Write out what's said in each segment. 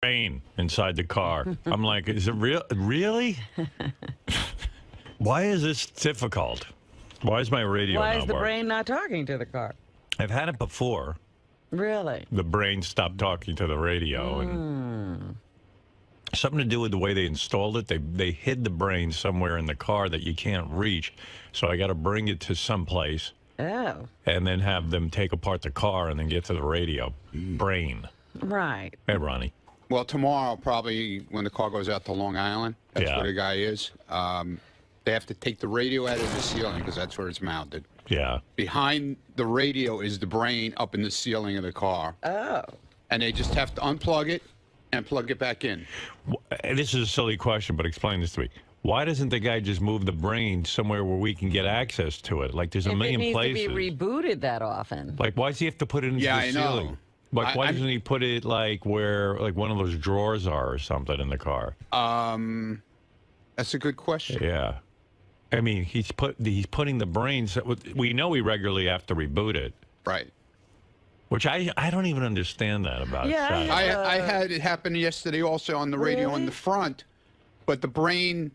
brain inside the car. I'm like, is it real? Really? Why is this difficult? Why is my radio Why not is the working? brain not talking to the car? I've had it before. Really? The brain stopped talking to the radio. And something to do with the way they installed it. They hid the brain somewhere in the car that you can't reach. So I got to bring it to someplace. Oh. And then have them take apart the car and then get to the radio. Brain. Right. Hey, Ronnie. Well, tomorrow, probably when the car goes out to Long Island, that's where the guy is. They have to take the radio out of the ceiling because that's where it's mounted. Yeah. Behind the radio is the brain up in the ceiling of the car. Oh. And they just have to unplug it and plug it back in. This is a silly question, but explain this to me. Why doesn't the guy just move the brain somewhere where we can get access to it? Like, there's a million places. It needs to be rebooted that often. Like, why does he have to put it into the ceiling? Know. Like, why doesn't he put it, like, where, like, one of those drawers are or something in the car? That's a good question. Yeah. I mean, he's putting the brains. We know we regularly have to reboot it. Right. Which I don't even understand that about. Yeah, I had it happen yesterday also on the radio in the front, but the brain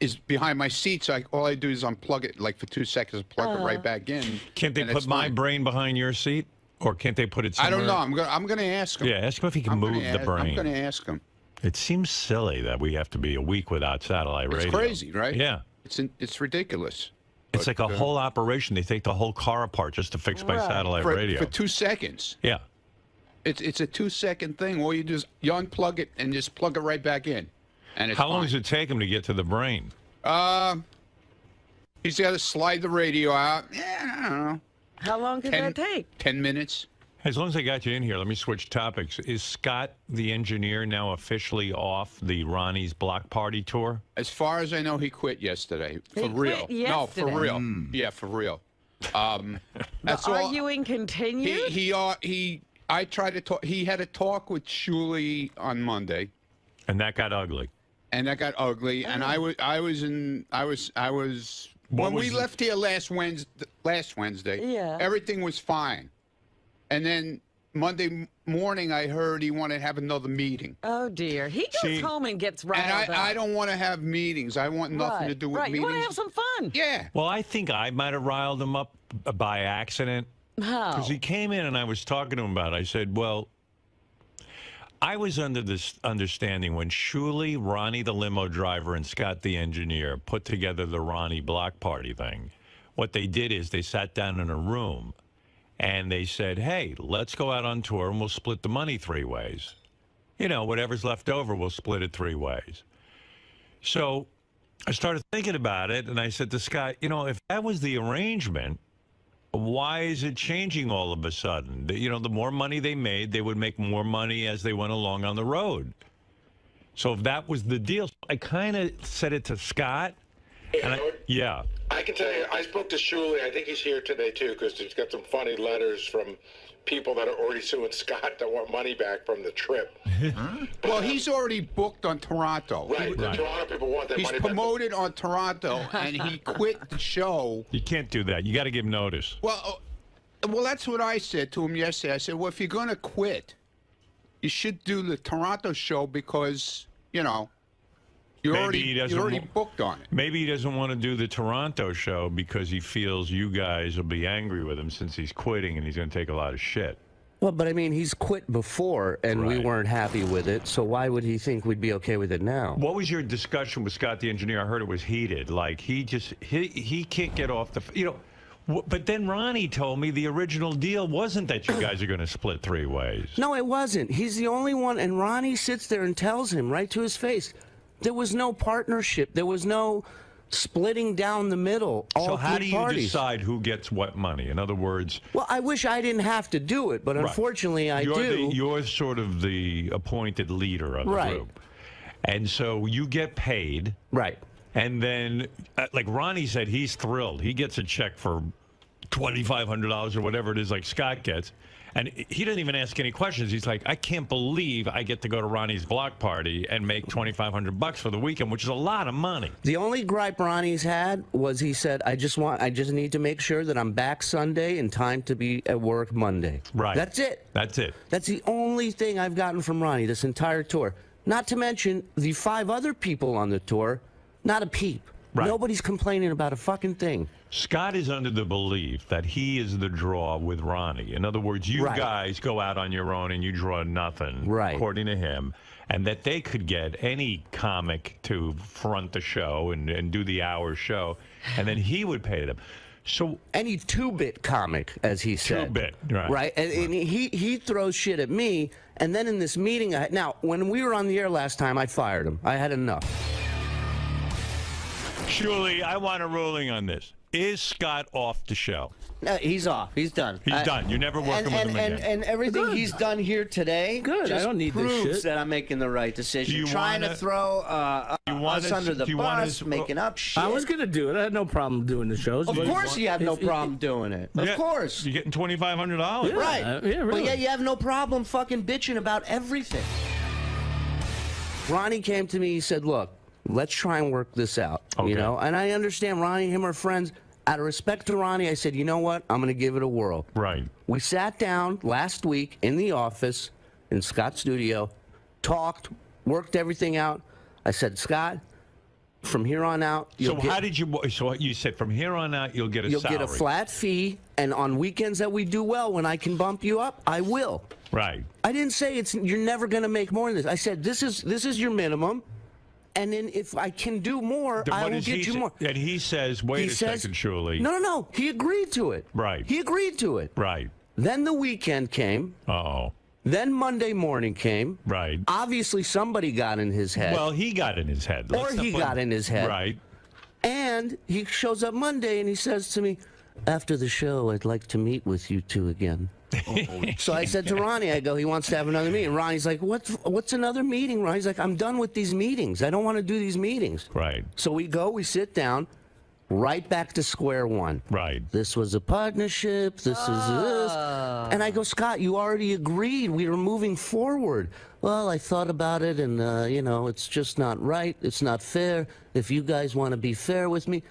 is behind my seat, so all I do is unplug it, like for 2 seconds, plug it right back in. Can't they put my brain behind your seat? Or can't they put it somewhere? I don't know. I'm gonna ask him. Yeah, ask him if he can move the brain. I'm gonna ask him. It seems silly that we have to be a week without satellite radio. It's crazy, right? Yeah. It's ridiculous. It's like a whole operation. They take the whole car apart just to fix my satellite radio. For 2 seconds. Yeah. It's a 2-second thing. All you do is you unplug it and just plug it right back in. And it's How long does it take him to get to the brain? He's got to slide the radio out. Yeah, I don't know. How long could that take? 10 minutes. As long as I got you in here, let me switch topics. Is Scott, the engineer, now officially off the Ronnie's Block Party tour? As far as I know, he quit yesterday. For real. No, for real. Yeah, for real. That's all. Arguing continued? I tried to talk. He had a talk with 𝗛cie on Monday. And that got ugly. And I was when we left here last Wednesday, everything was fine. And then Monday morning, I heard he wanted to have another meeting. Oh, dear. He goes home and gets riled up. And I don't want to have meetings. I want nothing to do with meetings. You want to have some fun. Yeah. Well, I think I might have riled him up by accident. How? Because he came in and I was talking to him about it. I said, well, I was under this understanding when 𝗛cie, Ronnie the limo driver, and Scott the engineer put together the Ronnie Block Party thing. What they did is they sat down in a room and they said, hey, let's go out on tour and we'll split the money 3 ways. You know, whatever's left over, we'll split it 3 ways. So I started thinking about it and I said to Scott, you know, if that was the arrangement, why is it changing all of a sudden? You know, the more money they made, they would make more money as they went along on the road. So if that was the deal, I kind of said it to Scott. And I can tell you, I spoke to 𝗛cie. I think he's here today, too, because he's got some funny letters from people that are already suing Scott that want money back from the trip. Well, he's already booked on Toronto. Right. The Toronto people want their money back. He's promoted on Toronto, and he quit the show. You can't do that. You got to give notice. Well, that's what I said to him yesterday. I said, well, if you're going to quit, you should do the Toronto show because, you know, you're already booked on it. Maybe he doesn't want to do the Toronto show because he feels you guys will be angry with him since he's quitting and he's going to take a lot of shit. Well, but I mean, he's quit before and we weren't happy with it, so why would he think we'd be okay with it now? What was your discussion with Scott the engineer? I heard it was heated. Like, he can't get off the, you know, but then Ronnie told me the original deal wasn't that you guys are going to split 3 ways. No, it wasn't. He's the only one, and Ronnie sits there and tells him right to his face, there was no partnership. There was no splitting down the middle. So how do you decide who gets what money? In other words... Well, I wish I didn't have to do it, but unfortunately I do. You're sort of the appointed leader of the group. And so you get paid. Right. And then, like Ronnie said, he's thrilled. He gets a check for $2,500 or whatever it is like Scott gets. And he didn't even ask any questions. He's like, I can't believe I get to go to Ronnie's block party and make $2,500 for the weekend, which is a lot of money. The only gripe Ronnie's had was he said, I just need to make sure that I'm back Sunday in time to be at work Monday. Right. That's it. That's it. That's the only thing I've gotten from Ronnie this entire tour. Not to mention the 5 other people on the tour, not a peep. Right. Nobody's complaining about a fucking thing. Scott is under the belief that he is the draw with Ronnie. In other words, you guys go out on your own and you draw nothing, according to him, and that they could get any comic to front the show and do the hour show, and then he would pay them. So any 2-bit comic, as he said. 2-bit, right. Right, and he throws shit at me, and then in this meeting, now, when we were on the air last time, I fired him. I had enough. 𝗛cie, I want a ruling on this. Is Scott off the show? No, he's off. He's done. He's done. You're never working with him again. And everything he's done here today I don't need this proves shit. that I'm making the right decision. Trying to throw us under the bus, making up shit. I was going to do it. I had no problem doing the shows. Of course you have no problem doing it. Of course. You're getting $2,500. Yeah, right. Yeah, really. But yeah, you have no problem fucking bitching about everything. Ronnie came to me, he said, look, let's try and work this out, you know? And I understand Ronnie and him are friends. Out of respect to Ronnie, I said, you know what? I'm going to give it a whirl. Right. We sat down last week in the office in Scott's studio, talked, worked everything out. I said, Scott, from here on out, you'll so you said from here on out you'll get a salary. You'll get a flat fee, and on weekends that we do well, when I can bump you up, I will. Right. I didn't say you're never going to make more than this. I said this is your minimum. And then if I can do more, I will get you more. And he says, wait a second, 𝗛cie. No. He agreed to it. Right. He agreed to it. Right. Then the weekend came. Uh-oh. Then Monday morning came. Right. Obviously, somebody got in his head. Well, he got in his head. Or he got in his head. Right. And he shows up Monday and he says to me, after the show, I'd like to meet with you two again. So I said to Ronnie, I go, he wants to have another meeting. Ronnie's like, what's another meeting? Ronnie's like, I'm done with these meetings. I don't want to do these meetings. Right. So we sit down, right back to square one. Right. This was a partnership. This is this. And I go, Scott, you already agreed. We were moving forward. Well, I thought about it, and, you know, it's just not right. It's not fair. If you guys want to be fair with me.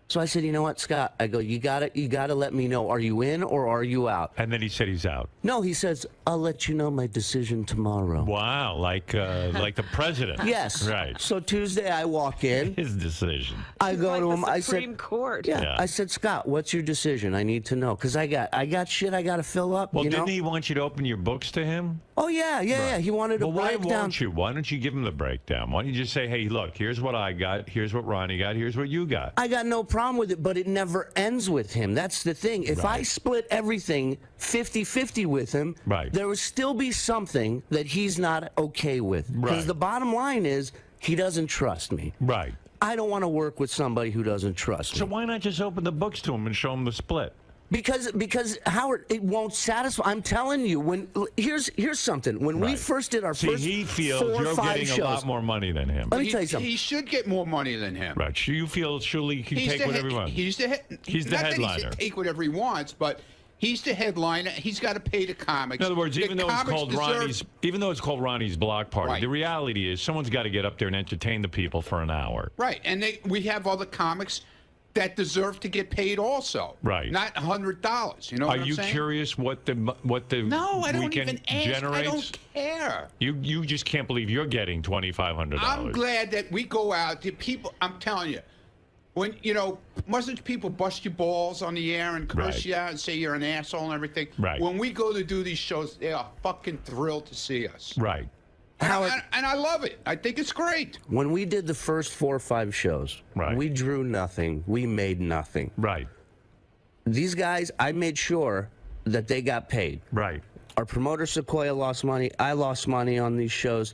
So I said, you know what, Scott? I go, you gotta let me know. Are you in or are you out? And then he said he's out. No, he says, I'll let you know my decision tomorrow. Wow, like the president. Yes. Right. So Tuesday I walk in. His decision. I go like to him. The I said, Supreme Court. Yeah. I said, Scott, what's your decision? I need to know because I got shit I got to fill up. Well, you know? didn't he want you to open your books to him? Oh yeah. He wanted to why break down. won't you? Why don't you give him the breakdown? Why don't you just say, hey, look, here's what I got, here's what Ronnie got, here's what you got. I got no problem with it, but it never ends with him. That's the thing. If I split everything 50-50 with him, there would still be something that he's not okay with. Because the bottom line is he doesn't trust me. Right. I don't want to work with somebody who doesn't trust me. So why not just open the books to him and show him the split? Because Howard, it won't satisfy. I'm telling you, here's something. When we first did our first he feels 4 or you're 5 getting shows, a lot more money than him. Let me tell you something. He should get more money than him. Right. You feel 𝗛cie can take whatever he wants. He's the headliner. He should take whatever he wants, but he's the headliner. He's got to pay the comics. In other words, even though it's called Ronnie's block party, the reality is someone's got to get up there and entertain the people for an hour. Right, and we have other comics that deserve to get paid also. Right. Not $100. You know what I'm saying? Are you curious what the No, I don't weekend even ask. generates? I don't care. You just can't believe you're getting $2,500. I'm glad that we go out. The people, I'm telling you, when mustn't people bust your balls on the air and curse you out and say you're an asshole and everything? Right. When we go to do these shows, they are fucking thrilled to see us. Right. And I love it. I think it's great. When we did the first 4 or 5 shows, we drew nothing. We made nothing. Right. These guys, I made sure that they got paid. Right. Our promoter 𝗻𝗄𝗿 lost money. I lost money on these shows.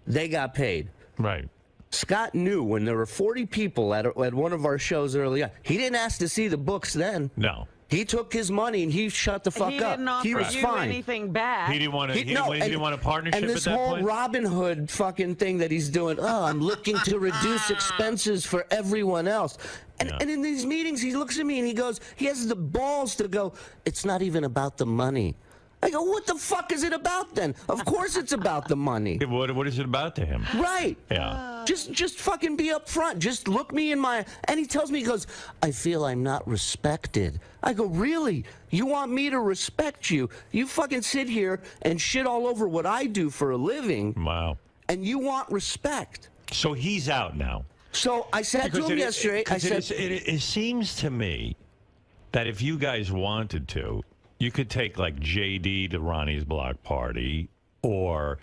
They got paid. Right. Scott knew when there were 40 people at one of our shows early on. He didn't ask to see the books then. No. He took his money and he shut the fuck up. He didn't offer you anything back. He didn't want to. He didn't want a partnership and this at that whole point? Robin Hood fucking thing that he's doing. Oh, I'm looking to reduce expenses for everyone else. And in these meetings, he looks at me and he goes, he has the balls to go, it's not even about the money. I go, what the fuck is it about then? Of course it's about the money. What is it about to him? Right. Yeah. Just fucking be up front. Just look me in my... And he tells me, he goes, I feel I'm not respected. I go, really? You want me to respect you? You fucking sit here and shit all over what I do for a living. Wow. And you want respect. So he's out now. So I said to him yesterday, I said... It seems to me that if you guys wanted to, you could take like JD to Ronnie's block party, or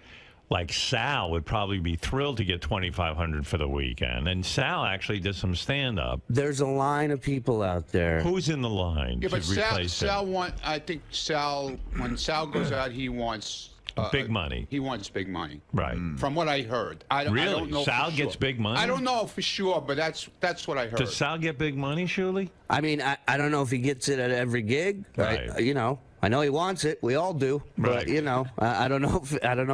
like Sal would probably be thrilled to get $2,500 for the weekend. And Sal actually did some stand-up. There's a line of people out there. Who's in the line? Yeah, to but replace Sal him? I think Sal, when Sal goes out, he wants big money. He wants big money. Right. From what I heard. I Really? don't know Sal for gets sure. big money? I don't know for sure, but that's what I heard. Does Sal get big money, Shuli? I mean, I don't know if he gets it at every gig. Right. You know, I know he wants it. We all do. Right. But you know, I don't know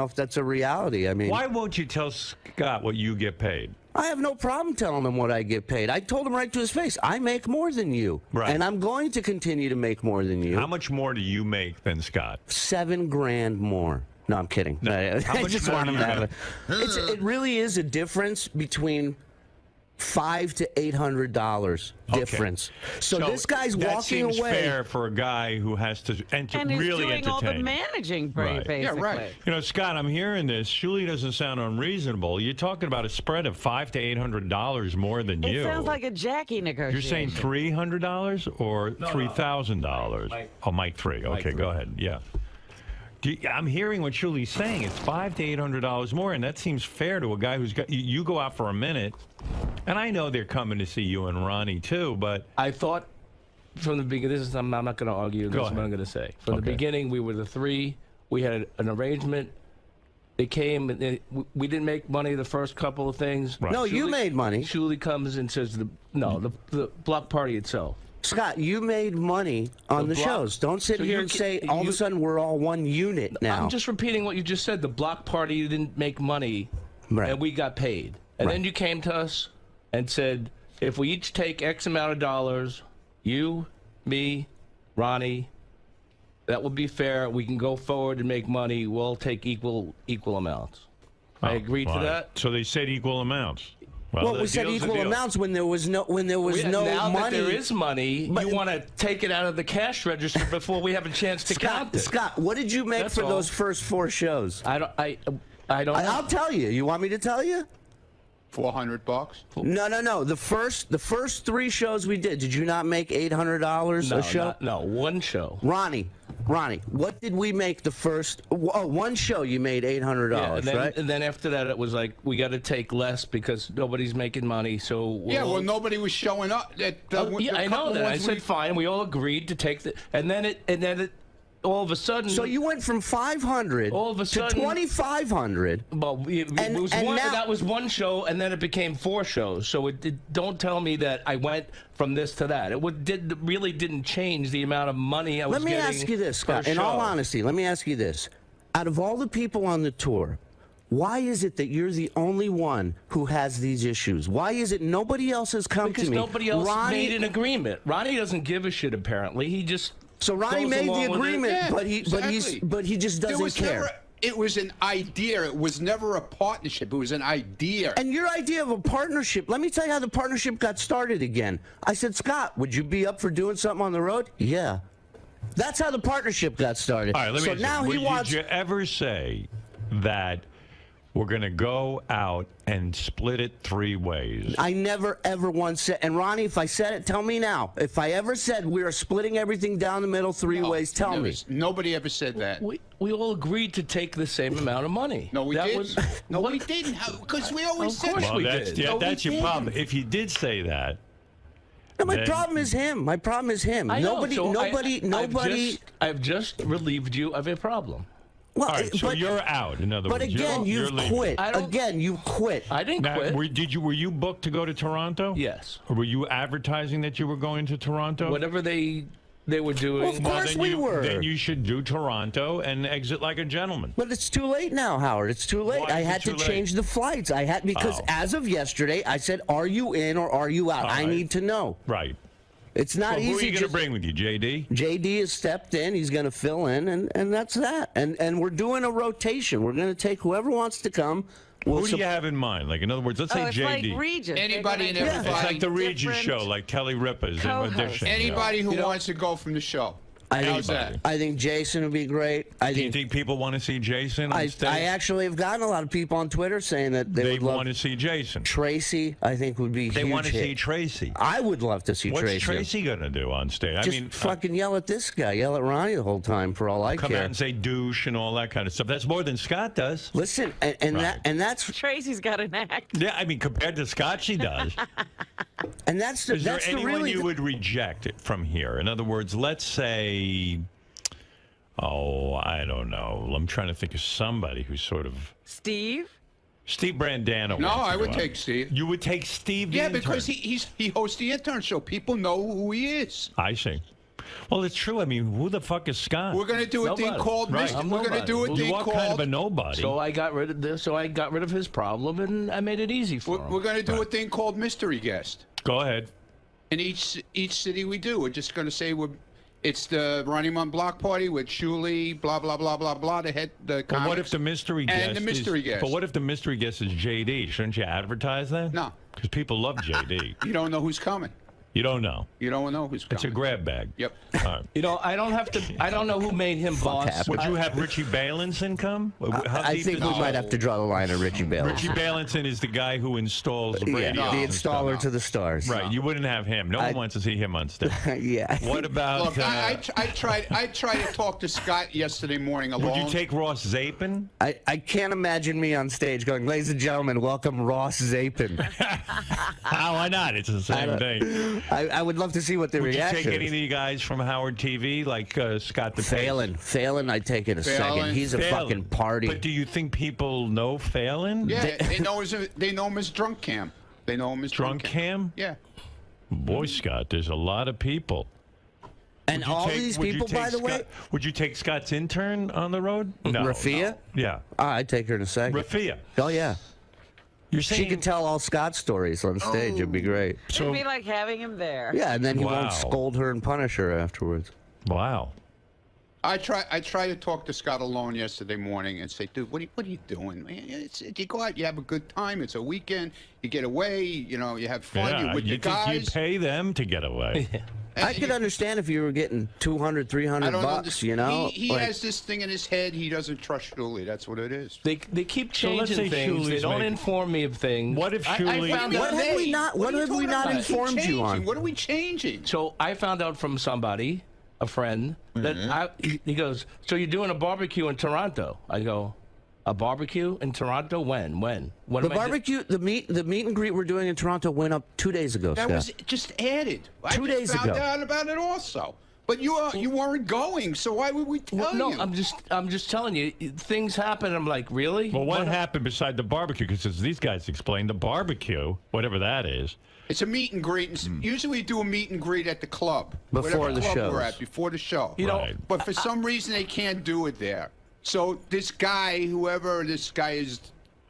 if that's a reality. I mean, Why won't you tell Scott what you get paid? I have no problem telling him what I get paid. I told him right to his face, I make more than you. Right. And I'm going to continue to make more than you. How much more do you make than Scott? $7 grand more. No, I'm kidding. I much just more want do him you to have it. It really is a difference between $500 to $800 difference. So this guy's that walking seems away. fair for a guy who has to And he's really doing all the entertain. managing, Right. basically. Yeah, right. You know, Scott, I'm hearing this. Shuli doesn't sound unreasonable. You're talking about a spread of $500 to $800 more than It you. sounds like a Jackie negotiation. You're saying $300 or $3,000? Mike. Oh, Mike 3. Okay, go ahead. Yeah. I'm hearing what Shuli's saying. It's $500 to $800 more, and that seems fair to a guy who's got. You go out for a minute, and I know they're coming to see you and Ronnie too, but I thought from the beginning, I'm not going to argue. This is what I'm going to say. From the beginning, we were the three. We had an arrangement. They came, and we didn't make money the first couple of things. Right. No, you made money. Shuli comes and says, the block party itself. Scott, you made money on the shows. Don't sit So here you and ca- say all of you- a sudden we're all one unit now. I'm just repeating what you just said. The block party didn't make money, Right. and we got paid. And then you came to us and said, if we each take X amount of dollars, you, me, Ronnie, that would be fair. We can go forward and make money. We'll take equal amounts. I agreed to that. So they said equal amounts. Well, the we said deal's the equal deal. amounts when there was no Now money. that there is money, But- you want to take it out of the cash register before we have a chance to count it. Scott, what did you make That's for all. those first 4 shows? I don't know. I'll tell you. You want me to tell you? $400. No. The first 3 shows we did you not make $800 a show? No, one show. Ronnie, what did we make the first? Oh, one show you made $800, And then, right? and then after that, it was like, we got to take less because nobody's making money. So Yeah, well, nobody was showing up. I know that. I said fine. We all agreed to take the, and then it all of a sudden. So you went from 500 All of a to sudden- 2,500. Well, that was one show, and then it became 4 shows. So don't tell me that I went from this to that. It really didn't change the amount of money I was Let me getting. ask you this, Scott. per In all show. honesty, let me ask you this. Out of all the people on the tour, why is it that you're the only one who has these issues? Why is it nobody else has come Because to me? nobody else Ronnie, made an agreement. Ronnie doesn't give a shit. Apparently, he just. So Ronnie goes made along the with it. agreement, Yeah, but exactly. he just There doesn't was care. never, it was an idea. It was never a partnership. It was an idea. And your idea of a partnership, let me tell you how the partnership got started again. I said, Scott, would you be up for doing something on the road? Yeah. That's how the partnership got started. All right, let me so ask now you, he wants. Did you ever say that we're going to go out and split it 3 ways? I never, ever once said, and Ronnie, if I said it, tell me now. If I ever said we are splitting everything down the middle 3 ways, tell me. Nobody ever said that. We all agreed to take the same amount of money. No, we That didn't. was- No, what- we didn't. Because we always Of said course that. we that's did. No, we that's your didn't. problem. If you did say that, No, my Then- problem is him. My problem is him. I know, Nobody, so nobody. I've just relieved you of a problem. Well, all right, so but, you're out. In other but words, again, you're you've leaving. quit. I don't- Again, you quit. I didn't Now, quit. were you booked to go to Toronto? Yes. Or were you advertising that you were going to Toronto? Whatever they were doing. Well, of course then we were. Then you should do Toronto and exit like a gentleman. But it's too late now, Howard. It's too late. Why I is it had to too late? change the flights. I had because Oh. as of yesterday, I said, "Are you in or are you out? I right. need to know." Right. It's not Well, easy. who are you going to bring with you, JD? JD has stepped in. He's going to fill in, and that's that. And we're doing a rotation. We're going to take whoever wants to come. Who do you have in mind? Like, in other words, let's say it's JD. like Regis. Anybody and everybody. It's like the Regis different show, like Kelly Ripa's in audition. Anybody who wants to go from the show. How's that? I think Jason would be great. Do you think people want to see Jason on stage? I actually have gotten a lot of people on Twitter saying that they would love want to see Jason. Tracy, I think, would be They huge want to hit. see Tracy. I would love to see Tracy. What's Tracy going to do on stage? Just fucking yell at this guy, yell at Ronnie the whole time for all I come care. out and say douche and all that kind of stuff. That's more than Scott does. Listen, and that's Tracy's got an act. Yeah, I mean, compared to Scott, she does. And that's the Is there anyone you would reject from here? In other words, let's say, I don't know. I'm trying to think of somebody who's sort of Steve Brandano. No, wants to I go would out. take Steve. You would take Steve? Yeah, the because intern. he hosts the intern show. People know who he is. I see. Well, it's true. I mean, who the fuck is Scott? We're going to do a thing called Right. We're going to do a thing You are called. kind of a nobody. So I got rid of this. So I got rid of his problem, and I made it easy for him. We're going to do a thing called mystery guest. Go ahead. In each city we do, we're just going to say it's the 𝗦𝗵cie block party with 𝗛cie, blah blah blah blah blah. The But comics. what if the mystery guest and the mystery guest? But what if the mystery guest is JD? Shouldn't you advertise that? No, because people love JD. You don't know who's coming. You don't know. You don't know who's coming. It's a grab bag. Yep. All right. You know, I don't know who made him boss. Would you have Richie Balinson come? I think we might have to draw the line at Richie Balinson. Richie Balinson is the guy who installs the radio. Yeah, the installer to the stars. Right. You wouldn't have him. No one wants to see him on stage. Yeah. What about? Look, I tried to talk to Scott yesterday morning alone. Would you take Ross Zapin? I can't imagine me on stage going, ladies and gentlemen, welcome Ross Zapin. Why not? It's the same thing. I would love to see what the reaction Would you take any of the guys from Howard TV, like Scott the Phelan, I'd take in a second. He's a fucking party. But do you think people know Phelan? Yeah, they know him as Drunk Cam. They know him as Drunk Cam? Yeah. Boy, Scott, there's a lot of people. And all these people, by the way. Would you take Scott's intern on the road? No. Rafia? No. Yeah. I'd take her in a second. Rafia? Oh, yeah. You're saying she could tell all Scott's stories on stage. It'd be great. It'd be like having him there. Yeah, and then he won't scold her and punish her afterwards. Wow. I tried to talk to Scott alone yesterday morning and say, dude, what are you doing, man? You go out, you have a good time. It's a weekend. You get away. You know, you have fun. You're with your guys. You pay them to get away. I could understand if you were getting $200, $300, you know? He has this thing in his head. He doesn't trust 𝗛cie. That's what it is. They keep changing things. They don't inform me of things. What if 𝗛cie? What have we not informed you on? What are we changing? So I found out from somebody, a friend, that he goes, so you're doing a barbecue in Toronto? I go, a barbecue in Toronto? When? The barbecue, the meet and greet we're doing in Toronto went up 2 days ago. That Scott. was just added. 2 days ago. I found out about it also. But you weren't going, so why would we tell you? No, I'm just telling you, things happen. I'm like, really? Well, what happened beside the barbecue? Because as these guys explained, the barbecue, whatever that is. It's a meet and greet. Usually we do a meet and greet at the club. Before the show. We're at, before the show. You know, but for some reason they can't do it there. So this guy, whoever this guy is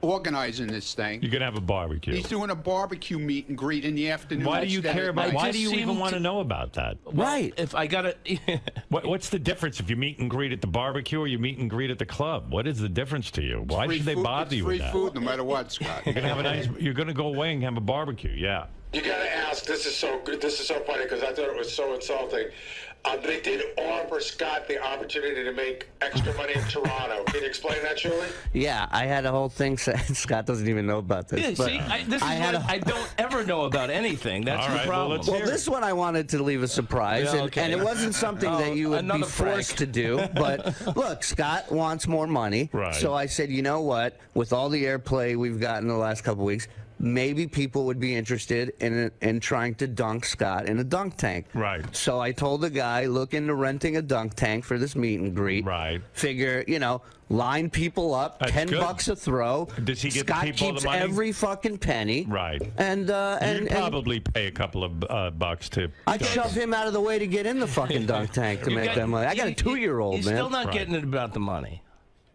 organizing this thing. You're going to have a barbecue. He's doing a barbecue meet and greet in the afternoon. Why do you care about? Why do you even want to know about that? Right. If I got it. What's the difference if you meet and greet at the barbecue or you meet and greet at the club? What is the difference to you? Why should they bother you with that? Free food, no matter what, Scott. You're gonna have a nice. You're gonna go away and have a barbecue. Yeah. You gotta ask. This is so good. This is so funny because I thought it was so insulting. They did offer Scott the opportunity to make extra money in Toronto. Can you explain that, 𝗛cie? Yeah, I had a whole thing said. Scott doesn't even know about this. Yeah, but see, I don't ever know about anything. That's All the right, problem. well, Well, this one I wanted to leave a surprise, Yeah, okay. and it wasn't something that you would be another forced to prank. do. But look, Scott wants more money, Right. so I said, you know what? With all the airplay we've gotten the last couple weeks, maybe people would be interested in trying to dunk Scott in a dunk tank. Right. So I told the guy, look into renting a dunk tank for this meet and greet. Right. Figure, line people up, That's $10 good. a throw. Does he get the Scott people keeps the money? every fucking penny. Right. And You'd probably pay a couple of bucks to. I'd shove him out of the way to get in the fucking dunk tank to make that money. I got a 2-year-old, man. He's still not getting it about the money.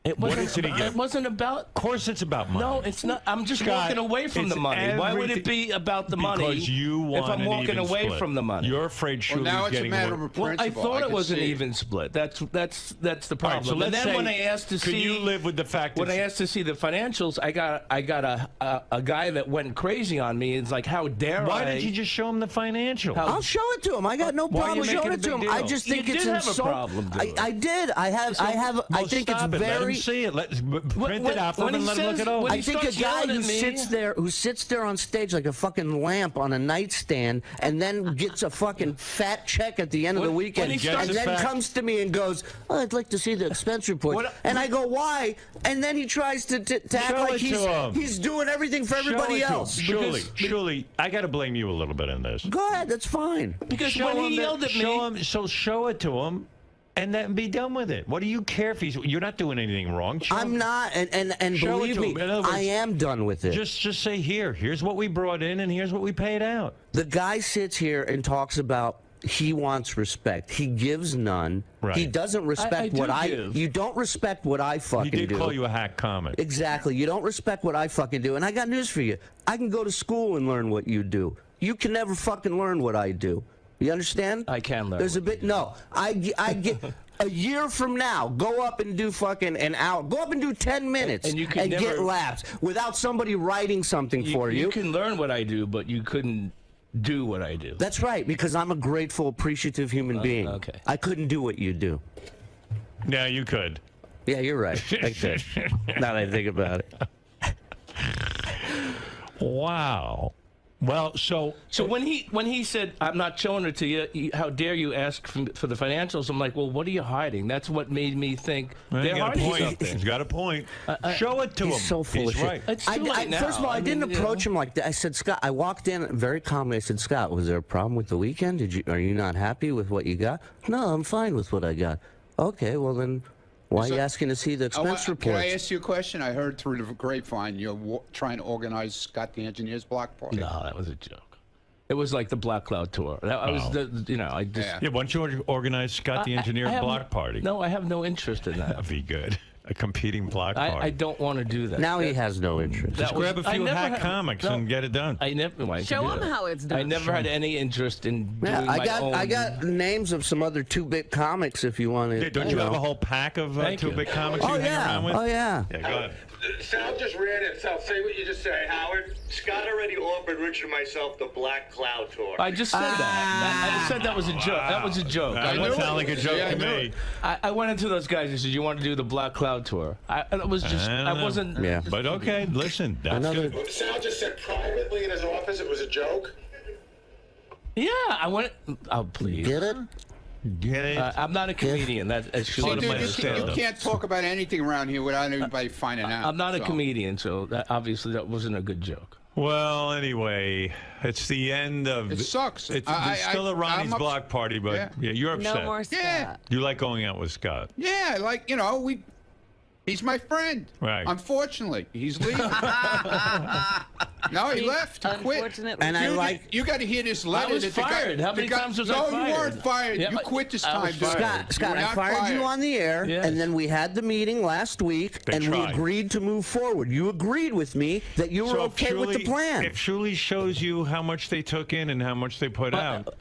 It What wasn't, is it he get? It wasn't about. Of course it's about money. No, it's not. I'm just Scott, walking away from it's the money. Why would it everything- be about the money Because you want if I'm an walking even away split. from the money? You're afraid Shuli's now it's a getting matter more. of a Well, I principle. thought it can was an see. even split. That's the All right, problem. so let's and then say, when I asked to could see, you live with the fact when that I asked to see the financials, I got a guy that went crazy on me. It's like, how dare why I? did you just show him the financial? How- I'll show it to him. I got no Why are you problem showing making a it to him. big I deal? just You think it's did have a insulting. problem doing I did. I have. Well, I think it's stop it. Let him very. see it. Print it out for him when and he let him look says- it over. when I he think a starts guy yelling who at me- sits there on stage like a fucking lamp on a nightstand, and then gets a fucking fat check at the end of the When weekend, he and starts- then Fact. comes to me and goes, "Oh, I'd like to see the expense report," and I go, "Why?" And then he tries to act Show like it to him. he's doing everything for everybody else. Surely, I got to blame you a little bit in this. Go ahead, that's fine. because Show when him he that- yelled at show me, him, so show it to him, and then be done with it. What do you care if you're not doing anything wrong? Show I'm him- not, and Show it believe to me, him. In other words, I am done with it. Just say here's what we brought in, and here's what we paid out. The guy sits here and talks about he wants respect. He gives none. Right. He doesn't respect do what I. give. You don't respect what I He fucking did do. call you a hack comic. Exactly. You don't respect what I fucking do. And I got news for you. I can go to school and learn what you do. You can never fucking learn what I do. You understand? I can learn There's a what bit. No, I get. A year from now, go up and do fucking an hour. Go up and do 10 minutes And you can get never- laughs without somebody writing something for you. you can learn what I do, but you couldn't do what I do. That's right, because I'm a grateful, appreciative human being. okay. I couldn't do what you do. Yeah, you could. Yeah, you're right. I could. Now that I think about it. Wow. Well, so when he said, "I'm not showing it to you," how dare you ask for the financials? I'm like, well, what are you hiding? That's what made me think Well, they're he got a hiding point. something. He's got a point. Show it to him. He's so full of He's shit. right. It's too late now. First of all, I didn't mean, approach him like that. I said, Scott, I walked in very calmly. I said, Scott, was there a problem with the weekend? Are you not happy with what you got? No, I'm fine with what I got. Okay, well then, why are you asking to see the expense Can I reports? ask you a question? I heard through the grapevine you're trying to organize Scott the Engineer's block party. No, that was a joke. It was like the Black Cloud tour. That was I just. Yeah. Yeah, why don't you organize Scott the Engineer I have block party? No, I have no interest in that. That'd be good. A competing block party. I don't want to do that. Now he has no interest. That Just grab a I few never hack had- comics no. and get it done. I never. Well, I Show can do him that. how it's done. I never had any interest in doing Yeah, my own. I got names of some other 2-bit comics if you want to. Hey, don't you have a whole pack of Thank you. 2-bit comics Oh you hang yeah. around with? Oh yeah. Yeah, go ahead. Sal just ran it. Sal, say what you just said. Howard, Scott already offered Richard and myself the Black Cloud tour. I just said that. I just said that was a joke. That was a joke. That would sound like a joke Yeah, I to knew me. it. I went into those guys and said, "You want to do the Black Cloud tour?" It was just. I don't I know. wasn't. Yeah. But okay, listen, that's Another- good. Sal just said privately in his office it was a joke. Yeah, I went. Oh, please. Get it? Get it? I'm not a comedian. That's See, Part of dude, my you stand-up. can't talk about anything around here without anybody finding out. I'm not a so. comedian, so obviously that wasn't a good joke. Well, anyway, it's the end of. It sucks. It's still a Ronnie's I'm block party, but Yeah. you're upset. No more Scott. Yeah. You like going out with Scott. Yeah, like, he's my friend. Right. Unfortunately, he's leaving. No, he left. He quit. Unfortunately. And I like. You got to hear this letter. I was that the guy- fired. How the many guy- times was I No, fired? you weren't fired. Yeah, you but quit this I time. was dude. fired. Scott, You were I not fired you on the air, Yes. and then we had the meeting last week, They and we tried. agreed to move forward. You agreed with me that you were So if okay with the Shuli- plan. If Shuli shows you how much they took in and how much they put out,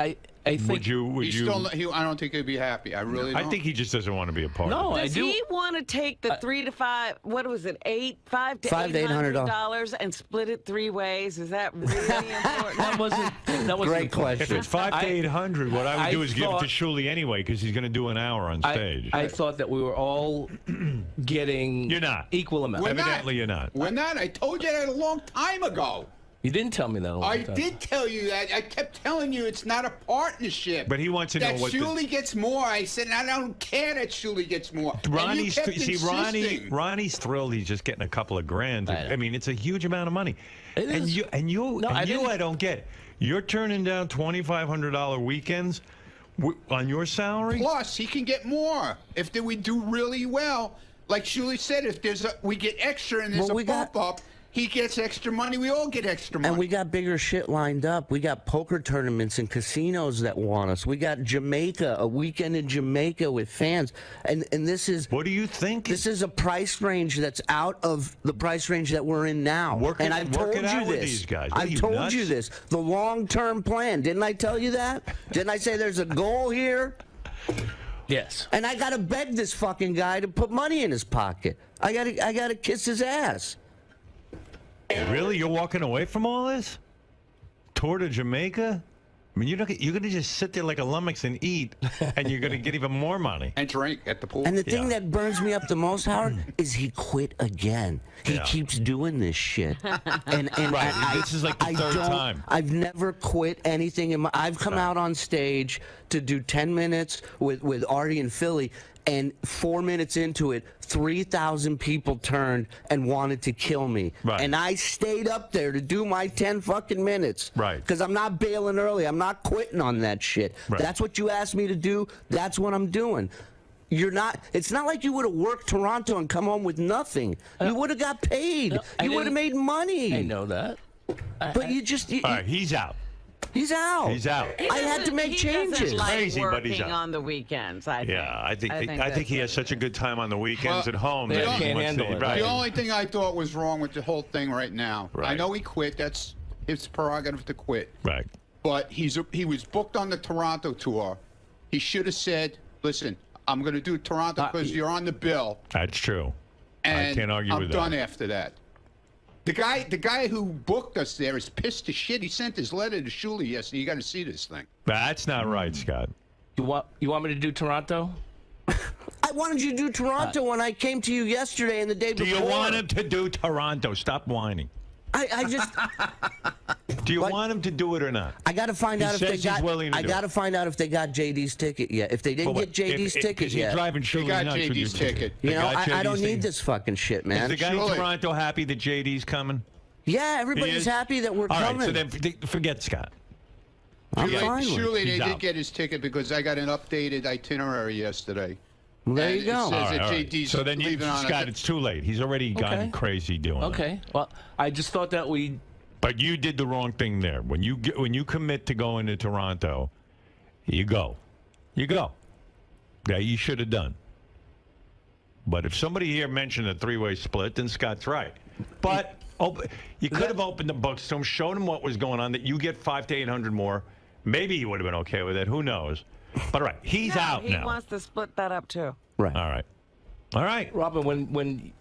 I think. would you? He's still. I don't think he'd be happy. I really don't. I think he just doesn't want to be a part No, of it. I Does do. he want to take the $3 to $5? What was it? $5 to $5 to $800 and split it 3 ways? Is that really important? That wasn't. That wasn't Great the point. If question. it's 5 to 800, what I would I do is give it thought- to Shuli anyway because he's going to do an hour on stage. I thought that we were all getting. You're not. Equal amount. We're not. Evidently, you're not. We're not. I told you that a long time ago. You didn't tell me that. A long I time. did tell you that. I kept telling you it's not a partnership. But he wants to know that what the- Shuli gets more. I said I don't care that Shuli gets more. And you Ronnie's kept Ronnie's insisting. thrilled. He's just getting a couple of grand. I know. I mean, it's a huge amount of money. It and is. you No, I didn't- I don't get. You're turning down $2,500 weekends on your salary. Plus, he can get more if we do really well. Like Shuli said, if we get extra and there's Well, a we got- bump up, He gets extra money. We all get extra money. And we got bigger shit lined up. We got poker tournaments and casinos that want us. We got Jamaica, a weekend in Jamaica with fans. And this is... What do you think? This is a price range that's out of the price range that we're in now. And I've told you this. With these guys. I've told you this. The long-term plan. Didn't I tell you that? Didn't I say there's a goal here? Yes. And I gotta beg this fucking guy to put money in his pocket. I gotta kiss his ass. Really? You're walking away from all this? Tour to Jamaica? I mean, you're going to just sit there like a lummox and eat, and you're going to get even more money. And drink at the pool. And the thing that burns me up the most, Howard, is he quit again. He keeps doing this shit. And this is like the third time. I've never quit anything. I've come out on stage to do 10 minutes with Artie and 𝗛𝗿𝗍, and 4 minutes into it, 3,000 people turned and wanted to kill me. Right. And I stayed up there to do my 10 fucking minutes. Right. Because I'm not bailing early. I'm not quitting on that shit. Right. That's what you asked me to do. That's what I'm doing. You're not. It's not like you would have worked Toronto and come home with nothing. You would have got paid. No, you would have made money. I know that. But you just. All right, he's out. He's out. He's out. I had to make changes. He doesn't like Crazy, but he's working out. on the weekends, I think. Yeah, I think that's he has such a good time on the weekends at home they that he can't wants handle to, it. right. The only thing I thought was wrong with the whole thing right now, I Right. know he quit. That's his prerogative to quit. Right. But he was booked on the Toronto tour. He should have said, listen, I'm going to do Toronto because you're on the bill. That's true. And I can't argue with that. I'm done after that. The guy who booked us there is pissed as shit. He sent his letter to 𝗛𝗍𝗿 yesterday. You got to see this thing. That's not right, Scott. You want me to do Toronto? I wanted you to do Toronto when I came to you yesterday and the day Do before. you want him to do Toronto? Stop whining. I just. Do you want him to do it or not? I got to find out if they says he's got. willing to I do got it. to find out if they got JD's ticket yet. If they didn't get JD's ticket Because yet, you're driving They Shirley got nuts with JD's your ticket. you They know, got I don't JD's need ticket. this fucking shit, Is man. the guy Surely. in Toronto happy that JD's coming? Yeah, He everybody's is? happy that we're All right, coming. so then forget Scott. I'm fine with it. 𝗛𝗍𝗿, He's they out. did get his ticket because I got an updated itinerary yesterday. Well, there And you go. it says All right, that all right. JD's So then, leaving on Scott, it's too late. He's already gone Okay. crazy doing it. Okay. Well, I just thought that we. But you did the wrong thing there. When you commit to going to Toronto, you go. You go. That you should have done. But if somebody here mentioned a three-way split, then Scott's right. But you could have opened the books to him, showed him what was going on, that you get 500 to 800 more. Maybe he would have been okay with it. Who knows? But all right, he's out he now. wants to split that up, too. Right. All right. All right. Robin, when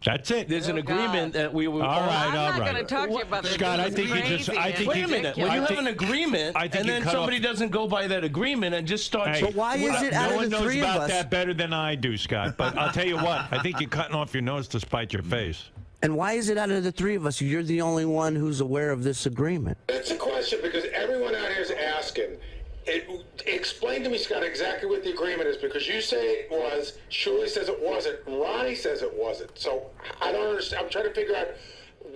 That's it. there's an Oh, agreement God. that we were. All right, I'm all not right. going to talk to you about this. Scott, I This think is you just- I crazy think and Wait a minute. When I you think- have an agreement, I think and you then cut somebody off- doesn't go by that agreement and just starts. Hey, But why is it out no of one the knows three of about us? that better than I do, Scott. But I'll tell you what. I think you're cutting off your nose to spite your face. And why is it out of the three of us, you're the only one who's aware of this agreement? That's a question because everyone out here is asking. Explain to me, Scott, exactly what the agreement is because you say it was, 𝗛𝗍𝗿 says it wasn't, Ronnie says it wasn't. So I don't understand. I'm trying to figure out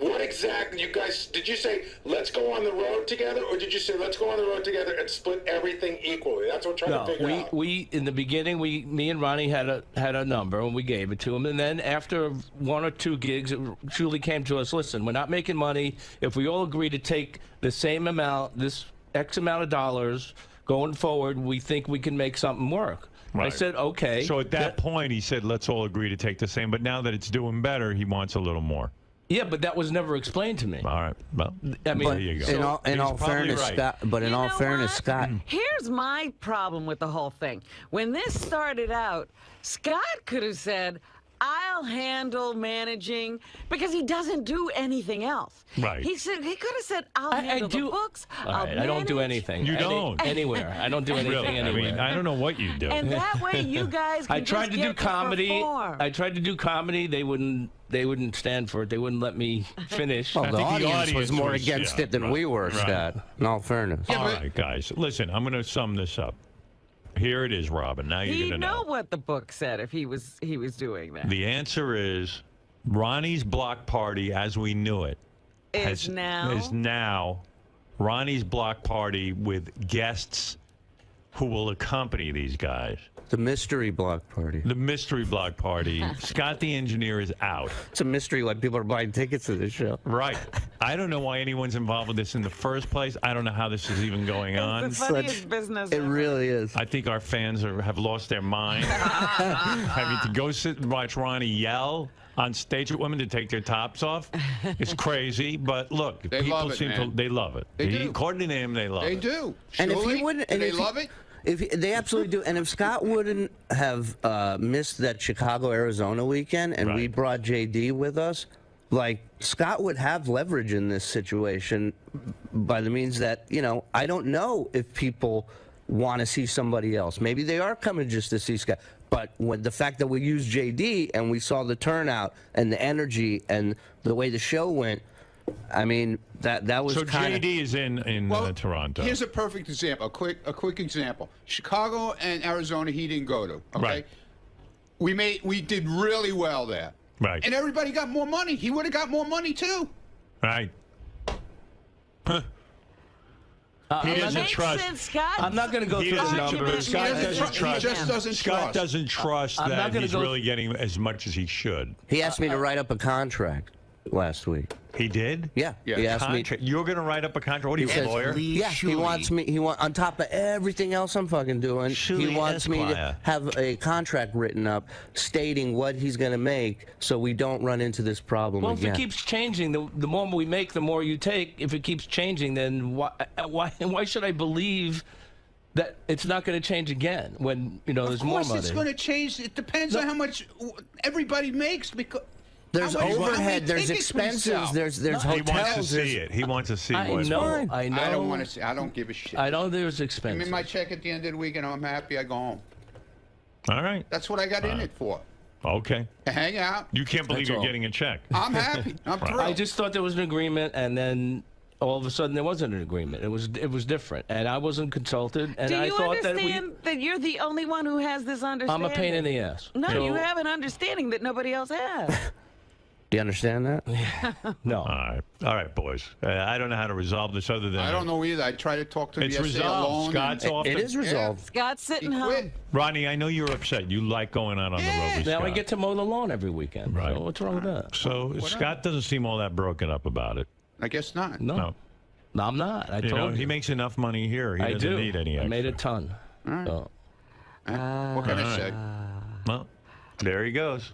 what exactly you guys, did you say, let's go on the road together or did you say, let's go on the road together and split everything equally? That's what I'm trying to figure out. we in the beginning, me and Ronnie had a number and we gave it to him. And then after one or two gigs, 𝗛𝗍𝗿 came to us, listen, we're not making money. If we all agree to take the same amount, this X amount of dollars, going forward, we think we can make something work. Right. I said, okay. So at that point, he said, let's all agree to take the same. But now that it's doing better, he wants a little more. Yeah, but that was never explained to me. All right. Well, I mean, there you go. In all He's probably fairness, right. Scott. But in You all know fairness, what? Scott. Here's my problem with the whole thing. When this started out, Scott could have said, I'll handle managing because he doesn't do anything else. Right. He could have said, I'll I handle do. the books. All I'll right, I don't do manage." anything. You don't? Anywhere. I don't do anything Really? I anywhere. mean, I don't know what you do. And that way you guys can I tried just to do get comedy. perform. I tried to do comedy. They wouldn't stand for it. They wouldn't let me finish. Well, the think the audience was audience more was- against yeah, it than right, we were, right. Scott. In all fairness. All right, guys. Listen, I'm going to sum this up. Here it is, Robin. Now you're He'd going to know what the book said if he was doing that. The answer is Ronnie's block party, as we knew it, Is now Ronnie's block party with guests who will accompany these guys. The mystery block party. The mystery block party. Scott the engineer is out. It's a mystery why people are buying tickets to this show. Right. I don't know why anyone's involved with this in the first place. I don't know how this is even going on. It's the funniest business It ever. really is. I think our fans have lost their mind. Having to go sit and watch Ronnie yell on stage at women to take their tops off. It's crazy, but look, They people love it, seem man. to they love it. They do. According to him, they love They it. do. And if Surely? he wouldn't, Do and they if he- love it? They absolutely do. And if Scott wouldn't have missed that Chicago, Arizona weekend, and we Right. brought JD with us, like Scott would have leverage in this situation by the means that, you know, I don't know if people want to see somebody else. Maybe they are coming just to see Scott. But when the fact that we used JD and we saw the turnout and the energy and the way the show went, I mean, that was So kind of... JD is in Toronto. Here's a perfect example. A quick example. Chicago and Arizona, he didn't go to. Okay. Right. We did really well there. Right. And everybody got more money. He would have got more money too. Right. Huh. He doesn't Makes trust. sense, Scott. I'm not going to go He through the doesn't numbers. trust. Scott doesn't He trust. just doesn't Scott trust. doesn't trust I'm not that gonna he's go- really getting as much as he should. He asked me to write up a contract last week. He did? Yeah. Yeah. He asked me... Contract. You're going to write up a contract? What are you, a says, lawyer? Yeah, he wants me. On top of everything else I'm fucking doing, Shuli he wants me to Esquire. have a contract written up stating what he's going to make, so we don't run into this problem Well, if again. it keeps changing, the more we make, the more you take. If it keeps changing, then why should I believe that it's not going to change again when, you know, there's Of more course money? it's going to change. It depends on how much everybody makes because There's how many overhead. There's tickets we expenses. sell? There's He hotels. wants to there's- see it. He wants to see I what's know. fine. I know. I don't want to see. I don't give a shit. I know there's Give expenses. me my check at the end of the week and I'm happy. I go home. All right. That's what I got in it for. Okay. To hang out. You can't believe That's you're all. getting a check. I'm happy. I'm thrilled. I just thought there was an agreement, and then all of a sudden there wasn't an agreement. It was different, and I wasn't consulted. And Do I you thought understand that you're the only one who has this I'm understanding? a pain in the ass. No, So- you have an understanding that nobody else has. Do you understand that? No. All right, boys. I don't know how to resolve this other than I don't know either. I tried to talk to him It's yesterday resolved. alone. Scott's and off. It is resolved. Scott's sitting he home. quit. Ronnie, I know you're upset. You like going out on the road with Now Scott. I get to mow the lawn every weekend. Right. So what's wrong with that? So Scott doesn't seem all that broken up about it. I guess not. No. No. No, I'm not. I You told know, you. he makes enough money here. He I doesn't do. need any extra. I made a ton. So, What can I say? Well, there he goes.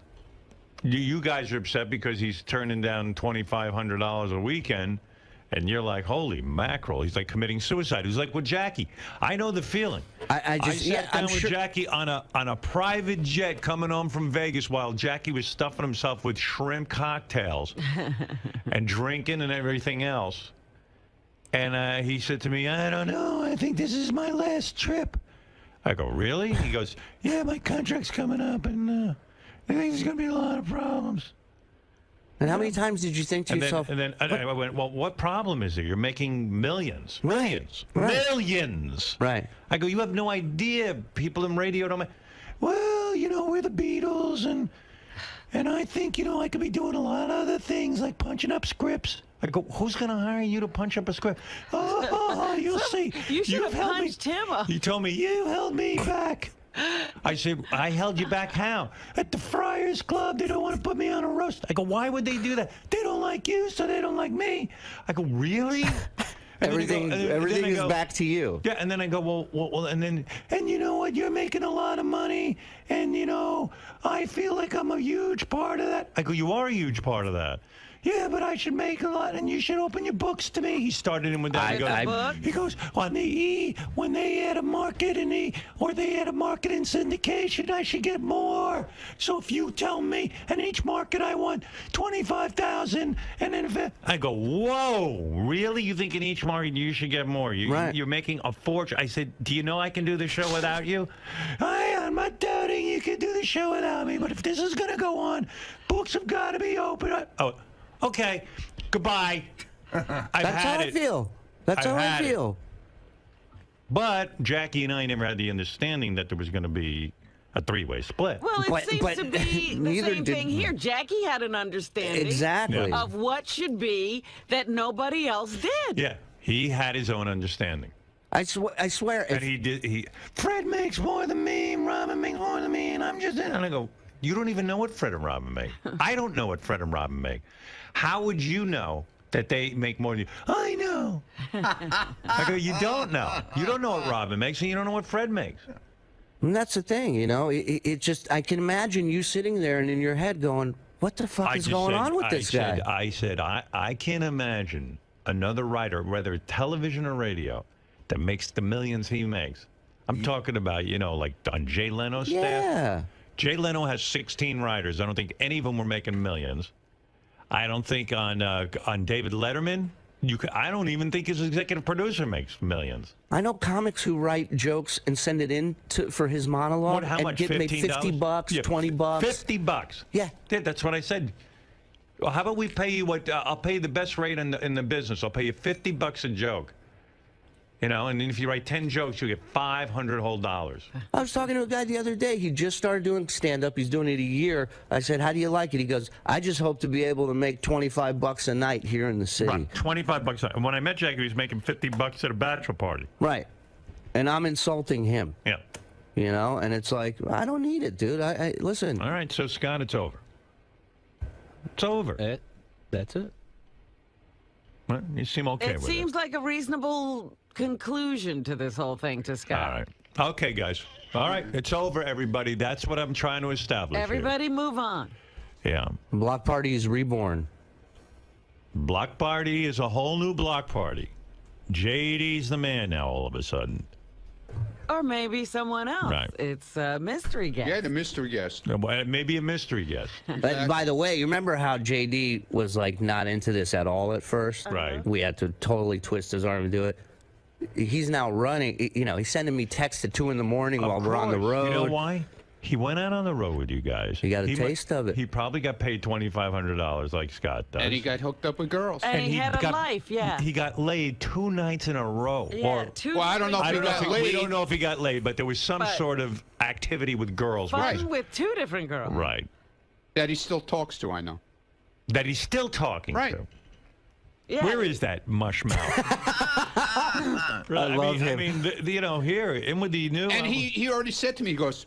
You guys are upset because he's turning down $2,500 a weekend, and you're like, holy mackerel. He's like committing suicide. He's like with Jackie. I know the feeling. I just sat yeah, down I'm with sure. Jackie on a private jet coming home from Vegas while Jackie was stuffing himself with shrimp cocktails and drinking and everything else. And he said to me, I don't know. I think this is my last trip. I go, really? He goes, yeah, my contract's coming up, and I think there's going to be a lot of problems. And how many times did you think to yourself? And then I went, well, what problem is there? You're making millions. Right, Millions. right. Millions. Right. I go, you have no idea. People in radio don't. Well, you know, we're the Beatles, and I think, you know, I could be doing a lot of other things like punching up scripts. I go, who's going to hire you to punch up a script? Oh, you'll see. You should You've have held me- punched him up. He told me, you held me back. I said, I held you back how? At the Friars Club, they don't want to put me on a roast. I go, why would they do that? They don't like you, so they don't like me. I go, really? And then he Everything, go- and then everything I is go, back to you. Yeah, and then I go, well, and you know what? You're making a lot of money, and you know, I feel like I'm a huge part of that. I go, you are a huge part of that. Yeah, but I should make a lot, and you should open your books to me. He started in with that. He goes, on the E, when they add a market or they add a market in syndication, I should get more. So if you tell me, in each market I want 25,000, and then if I go, whoa, really? You think in each market you should get more? Right. You're making a fortune. I said, do you know I can do the show without you? I'm not doubting you can do the show without me, but if this is gonna go on, books have got to be open. Okay, goodbye. I've That's how had I it. feel. That's I've how I had it. feel. But Jackie and I never had the understanding that there was going to be a three-way split. Well, it But- seems but to be the neither same did- thing here. Jackie had an understanding Exactly. Yeah. of what should be that nobody else did. Yeah, he had his own understanding. I swear. And he did. Fred makes more than me. Robin makes more than me, and I'm just in. And I go, you don't even know what Fred and Robin make. I don't know what Fred and Robin make. How would you know that they make more than you? I know. I go, you don't know. You don't know what Robin makes, and you don't know what Fred makes. And that's the thing, you know. It just, I can imagine you sitting there and in your head going, what the fuck is going on with this guy? I said, I can't imagine another writer, whether television or radio, that makes the millions he makes. I'm talking about, you know, like on Jay Leno's staff. Yeah. Jay Leno has 16 writers. I don't think any of them were making millions. I don't think on David Letterman, I don't even think his executive producer makes millions. I know comics who write jokes and send it in for his monologue How and much? get made $50, $20. $50. Yeah. That's what I said. Well, how about we pay you what? I'll pay you the best rate in the business. I'll pay you $50 a joke. You know, and then if you write 10 jokes, you get $500 whole dollars. I was talking to a guy the other day. He just started doing stand-up. He's doing it a year. I said, how do you like it? He goes, I just hope to be able to make $25 a night here in the city. Right, $25 a night. And when I met Jackie, he was making $50 at a bachelor party. Right. And I'm insulting him. Yeah. You know, and it's like, I don't need it, dude. I listen. All right, so Scott, it's over. It's over. That's it. Well, you seem okay with it. It seems like a reasonable conclusion to this whole thing to Scott. All right. Okay, guys. All right. It's over, everybody. That's what I'm trying to establish Everybody here. move on. Yeah. Block Party is reborn. Block Party is a whole new block party. JD's the man now all of a sudden. Or maybe someone else. Right. It's a mystery guest. Yeah, the mystery guest. Maybe a mystery guest. But by the way, you remember how JD was like not into this at all at first? Right. We had to totally twist his arm to do it. He's now running. You know, he's sending me texts at 2 in the morning while we're on the road. You know why? He went out on the road with you guys. He got a taste of it. He probably got paid $2,500 like Scott does. And he got hooked up with girls. And he had a life, yeah. He got laid 2 nights in a row. Yeah, well, I don't know if he got laid. We don't know if he got laid, but there was some sort of activity with girls. Fun with 2 different girls. Right. That he still talks to, I know. That he's still talking to. Yeah. Where is that mush mouth? I love him. I mean, you know, here, in with the new... And he already said to me, he goes,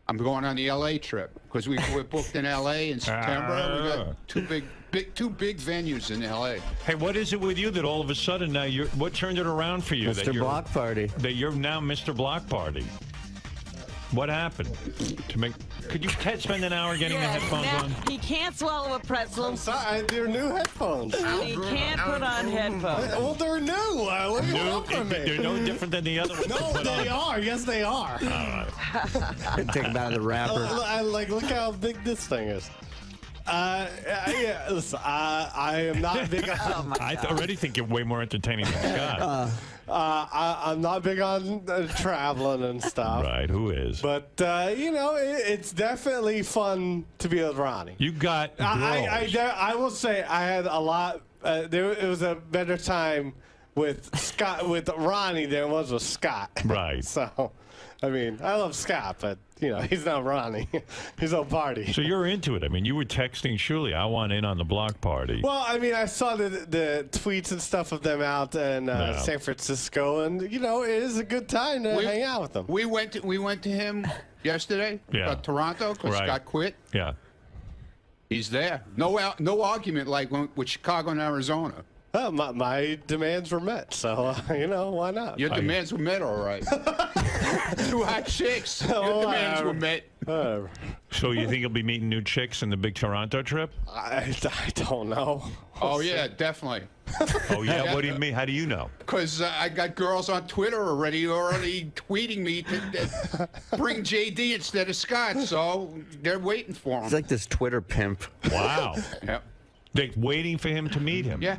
I'm going on the L.A. trip because we're booked in L.A. in September. We got two big venues in L.A. Hey, what is it with you that all of a sudden now what turned it around for you? Mr. Block Party. That you're now Mr. Block Party. What happened? Could you spend an hour getting the headphones on? He can't swallow a pretzel. I'm sorry, they're new headphones. He can't put on headphones. Well, they're new. What do you want from me? They're no different than the other ones. No, they are. Yes, they are. All right. Take him out of the wrapper. Look how big this thing is. Listen, I am not big on... I already think you're way more entertaining than Scott. I'm not big on traveling and stuff. Right, who is? But, you know, it's definitely fun to be with Ronnie. You got girls. I will say I had a lot... it was a better time with Ronnie than it was with Scott. Right. So, I mean, I love Scott, but, you know, he's not Ronnie. He's no party. So you're into it. I mean, you were texting Shuli, I want in on the block party. Well, I mean, I saw the tweets and stuff of them out in San Francisco, and, you know, it is a good time to hang out with them. We went to him yesterday, Toronto, because Scott quit. Yeah. He's there. No argument like with Chicago and Arizona. Well, my demands were met, so, you know, why not? Your demands were met, all right. 2 hot chicks. Your demands were met. So you think you'll be meeting new chicks in the big Toronto trip? I don't know. Oh, yeah, definitely. Oh, yeah? What do you mean? How do you know? Because I got girls on Twitter already tweeting me to bring JD instead of Scott, so they're waiting for him. It's like this Twitter pimp. Wow. Yep. They're waiting for him to meet him. Yeah.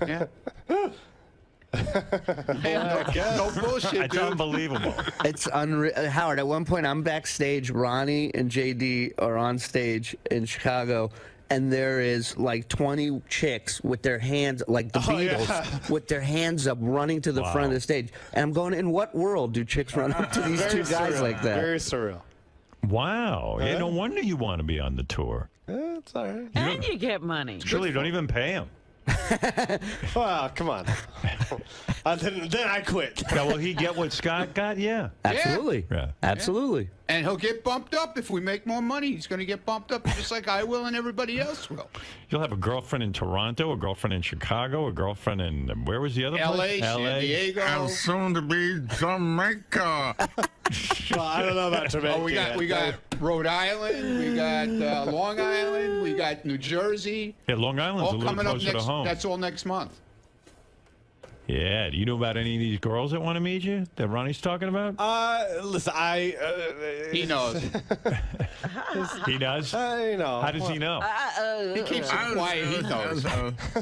Yeah. No bullshit, It's dude. unbelievable. It's unreal. Howard, at one point, I'm backstage. Ronnie and JD are on stage in Chicago, and there is like 20 chicks with their hands, like the Beatles, with their hands up, running to the front of the stage. And I'm going, in what world do chicks run up to these two guys like that? Very surreal. Wow. Yeah, no wonder you want to be on the tour. It's all right. And you get money. Surely, don't even pay him. Well, come on. Then I quit. Now, will he get what Scott got? Yeah. Absolutely. Yeah. Absolutely. And he'll get bumped up if we make more money. He's going to get bumped up just like I will and everybody else will. You'll have a girlfriend in Toronto, a girlfriend in Chicago, a girlfriend in where was the other L.A., place? San Diego. And soon to be Jamaica. Well, I don't know about Jamaica. Oh, we got Rhode Island, we got Long Island, we got New Jersey. Yeah, Long Island's a All little coming up closer to next. home. That's all next month. Yeah. Do you know about any of these girls that want to meet you that Ronnie's talking about? Listen, He knows. He does? You know. How does he know? He keeps it quiet. He knows.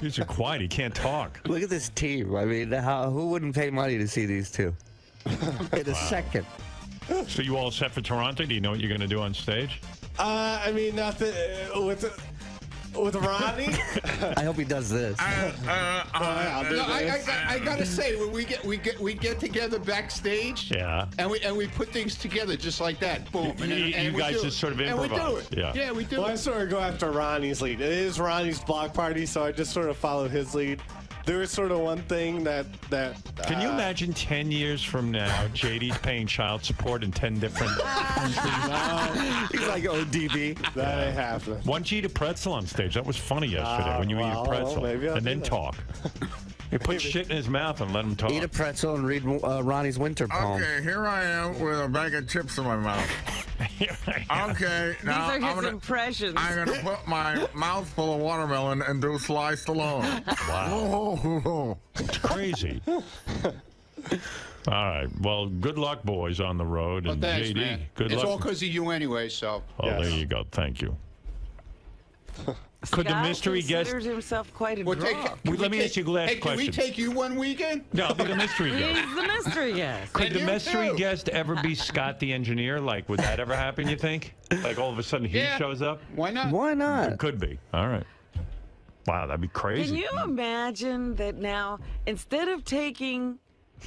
He's so quiet. He can't talk. Look at this team. I mean, who wouldn't pay money to see these two? In a second. So you all set for Toronto? Do you know what you're going to do on stage? I mean, nothing with Ronnie. I hope he does this. I'll do No, this. I gotta say, when we get together backstage, Yeah. and we put things together just like that, boom. And You we guys do just it. sort of And we do improvise. it. Yeah. we do Well, I it. sort of go after Ronnie's lead. It is Ronnie's block party, so I just sort of follow his lead. There is sort of one thing that Can you imagine 10 years from now, JD's paying child support in 10 different countries? He's like ODB. that ain't happening. Why don't you eat a pretzel on stage? That was funny yesterday when you eat well, a pretzel. maybe I'll And do then that. talk. You put shit in his mouth and let him talk. Eat a pretzel and read Ronnie's winter poem. Okay, here I am with a bag of chips in my mouth. Okay, These now are his I'm gonna impressions. put my mouth full of watermelon and do Sly Stallone. Wow. It's crazy. All right. Well, good luck, boys, on the road. Well, And thanks, JD, man. good It's luck. all because of you anyway. So. Oh, Yes. there you go. Thank you. Could the Scott mystery guest... considers himself quite a We'll draw. Let me ask you the last Hey, can we question. take you one weekend? No, I'll be the mystery guest. He's the mystery guest. Could And the you mystery too. guest ever be Scott the engineer? Like, would that ever happen, you think? Like, all of a sudden he Yeah. shows up? Why not? Why not? It could be. All right. Wow, that'd be crazy. Can you imagine that now, instead of taking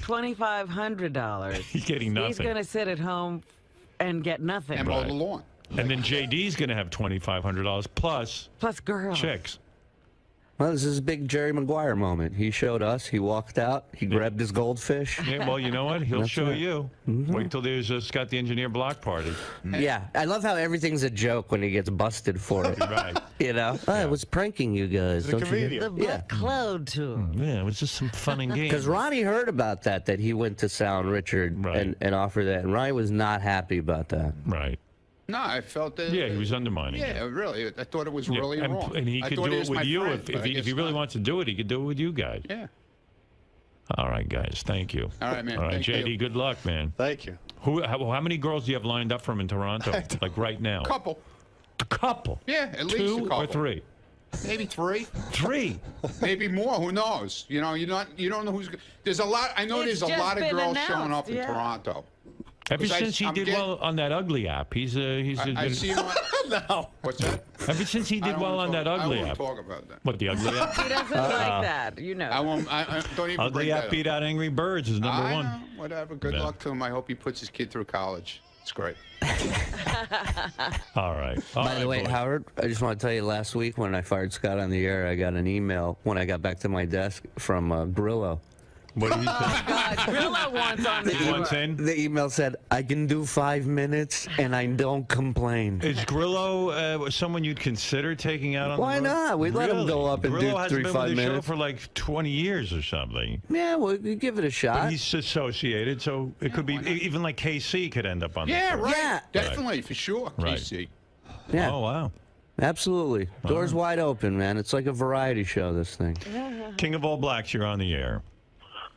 $2,500, He's getting nothing. he's going to sit at home and get nothing. And mow the lawn. And then JD's going to have $2,500 plus Plus girls. chicks. Well, this is a big Jerry Maguire moment. He showed us. He walked out. He grabbed his goldfish. Yeah, well, you know what? He'll That's show right. you. Wait till there's a Scott the Engineer block party. Yeah, I love how everything's a joke when he gets busted for it. Right. You know, I was pranking you guys. He's a Don't you get- comedian. The Yeah. Buck Cloud tour. Yeah, it was just some fun and games. Because Ronnie heard about that he went to Sound Richard Right. and offered that, and Ronnie was not happy about that. Right. No, I felt that. Yeah, he was undermining Yeah, it. really. I thought it was Yeah, really and, wrong. and he I could thought do was it with my you friend, if but I he guess really not. wants to do it. He could do it with you guys. Yeah. All right, guys. Thank you. All right, man. All right, Thank JD. you. Good luck, man. Thank you. How many girls do you have lined up from in Toronto? Like right now? Couple. A couple. Yeah, at least a Two couple. or three. Maybe three. Three. Maybe more. Who knows? You know, you don't know who's. There's a lot. I know It's there's a just lot of been girls showing announced, up in yeah. Toronto. Ever 'Cause since he I'm did getting- well on that ugly app, he's I see him on. No. What's that? Ever since he I did don't well wanna on that talk- ugly I app. won't talk about that. What, the ugly app? He doesn't like that, you know. I won't. I don't even. Ugly bring app that beat out Angry Birds is number I one. know. Whatever. Good Yeah. luck to him. I hope he puts his kid through college. It's great. All right. All By the right, way, boys. Howard, I just want to tell you, last week when I fired Scott on the air, I got an email when I got back to my desk from Grillo. What did he say? God, Grillo wants on the He wants tour. in? The email said, I can do 5 minutes and I don't complain. Is Grillo someone you'd consider taking out on Why the road? not? We'd let him go up and Grillo do hasn't 3, been 5 with the show minutes. for like 20 years or something. Yeah, well, you give it a shot. But he's associated, so it could be even like KC could end up on Yeah, the show. right. Yeah. Definitely, for sure. Right. KC. Yeah, Oh, wow. absolutely. Doors wide open, man. It's like a variety show, this thing. King of All Blacks, you're on the air.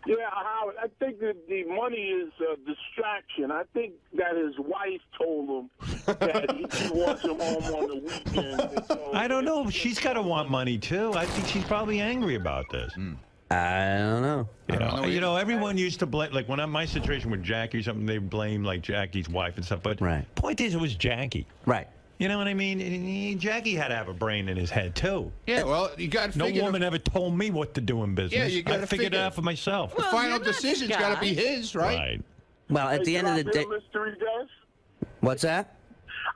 Yeah, Howard, I think that the money is a distraction. I think that his wife told him that he wants him home on the weekend. And so I don't know. She's got to want money, too. I think she's probably angry about this. I don't know. You know, everyone used to blame, like when my situation with Jackie or something, they blame like Jackie's wife and stuff. But Right. point is, it was Jackie. Right. You know what I mean? Jackie had to have a brain in his head, too. Yeah, well, you got to No figure woman ever told me what to do in business. Yeah, you gotta I figured it figure- out for myself. the Well, final you're not decision's got to be Scott. his, right? Right. Well, at the end of the day, mystery guest? what's that?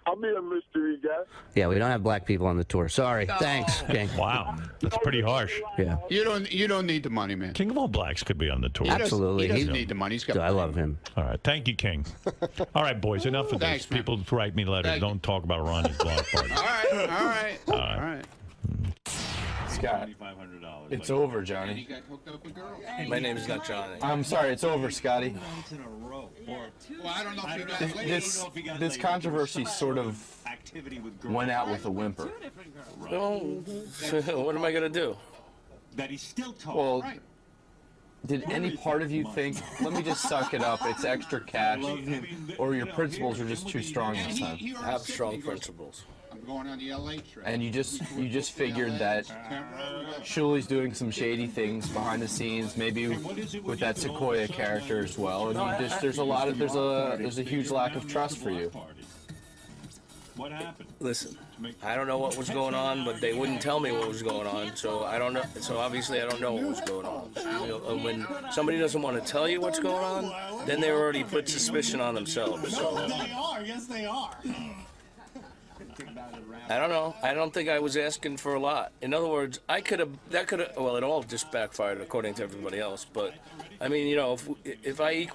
I'll be a mystery guest. Yeah, we don't have black people on the tour. Sorry. Thanks, King. Wow, that's pretty harsh. Yeah. You don't need the money, man. King of all blacks could be on the tour. Absolutely. He doesn't need the money. He's got I love him. All right, thank you, King. All right, boys, enough of Thanks, this. man. People write me letters. Don't talk about Ronnie's block party. All right. Scott, it's over, Johnny. My name is not Johnny. I'm sorry, it's over, Scotty. Well, I don't know if you got This controversy sort of went out with a whimper. Well, what am I gonna do? Well, did any part of you think, let me just suck it up, it's extra cash, or your principles are just too strong this time? I have strong principles. I'm going on the LA trip. And you just figured that 𝗛𝗲𝗿𝗍's doing some shady things behind the scenes, maybe with that 𝗦𝗁𝗍𝗿𝗍 character as well. And you just there's a huge lack of trust for you. What happened? Listen, I don't know what was going on, but they wouldn't tell me what was going on, so I don't know. So obviously, I don't know what was going on. You know, and when somebody doesn't want to tell you what's going on, then they already put suspicion on themselves. So. They are. Yes, they are. I don't know. I don't think I was asking for a lot. In other words, that could have, well, it all just backfired according to everybody else. But, I mean, you know, if I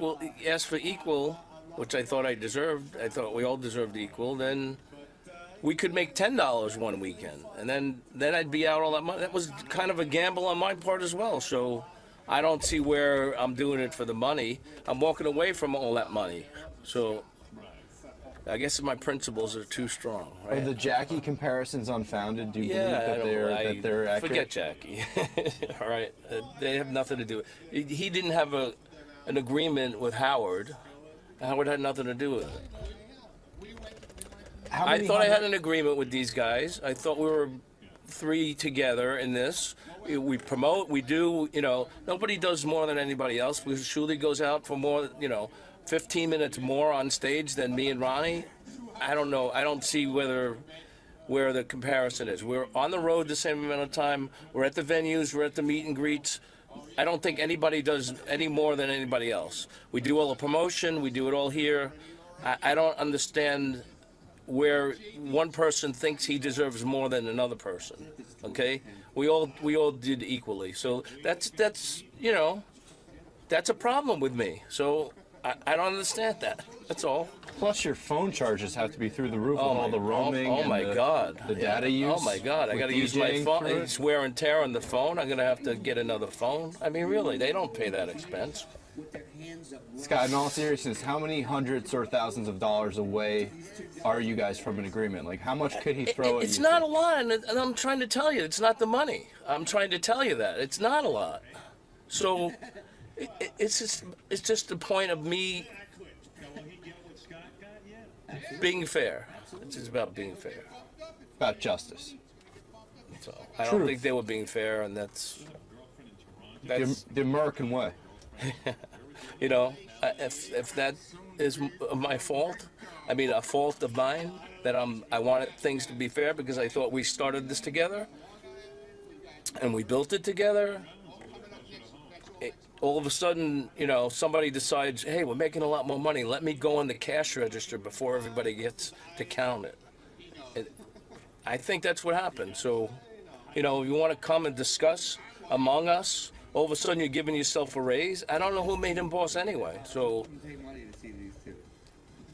asked for equal, which I thought I deserved, I thought we all deserved equal, then we could make $10 one weekend. And then I'd be out all that money. That was kind of a gamble on my part as well. So I don't see where I'm doing it for the money. I'm walking away from all that money. So I guess my principles are too strong. Right? Are the Jackie comparisons unfounded? Do you believe that they're accurate? Forget Jackie. All right, they have nothing to do. He didn't have an agreement with Howard. Howard had nothing to do with it. I thought I had an agreement with these guys. I thought we were three together in this. We promote. We do. You know, nobody does more than anybody else. 𝗛𝗍𝗿 goes out for more. You know, 15 minutes more on stage than me and Ronnie. I don't know. I don't see where the comparison is. We're on the road the same amount of time. We're at the venues. We're at the meet and greets. I don't think anybody does any more than anybody else. We do all the promotion. We do it all here. I don't understand where one person thinks he deserves more than another person. Okay? We all did equally. So that's you know, that's a problem with me. So I don't understand that. That's all. Plus, your phone charges have to be through the roof with all the roaming. Oh my God! The data use. Oh my God! I got to use my phone. It's wear and tear on the phone. I'm gonna have to get another phone. I mean, really, they don't pay that expense. Scott, in all seriousness, how many hundreds or thousands of dollars away are you guys from an agreement? Like, how much could he throw at you? It's not a lot, and I'm trying to tell you, it's not the money. I'm trying to tell you that it's not a lot. So. It's just the point of me being fair. It's just about being fair. About justice. So I don't think they were being fair, and that's the American way. You know, if that is my fault, I mean a fault of mine, that I wanted things to be fair because I thought we started this together and we built it together. All of a sudden, you know, somebody decides, hey, we're making a lot more money. Let me go on the cash register before everybody gets to count it. I think that's what happened. So, you know, if you want to come and discuss among us, all of a sudden you're giving yourself a raise. I don't know who made him boss anyway. So,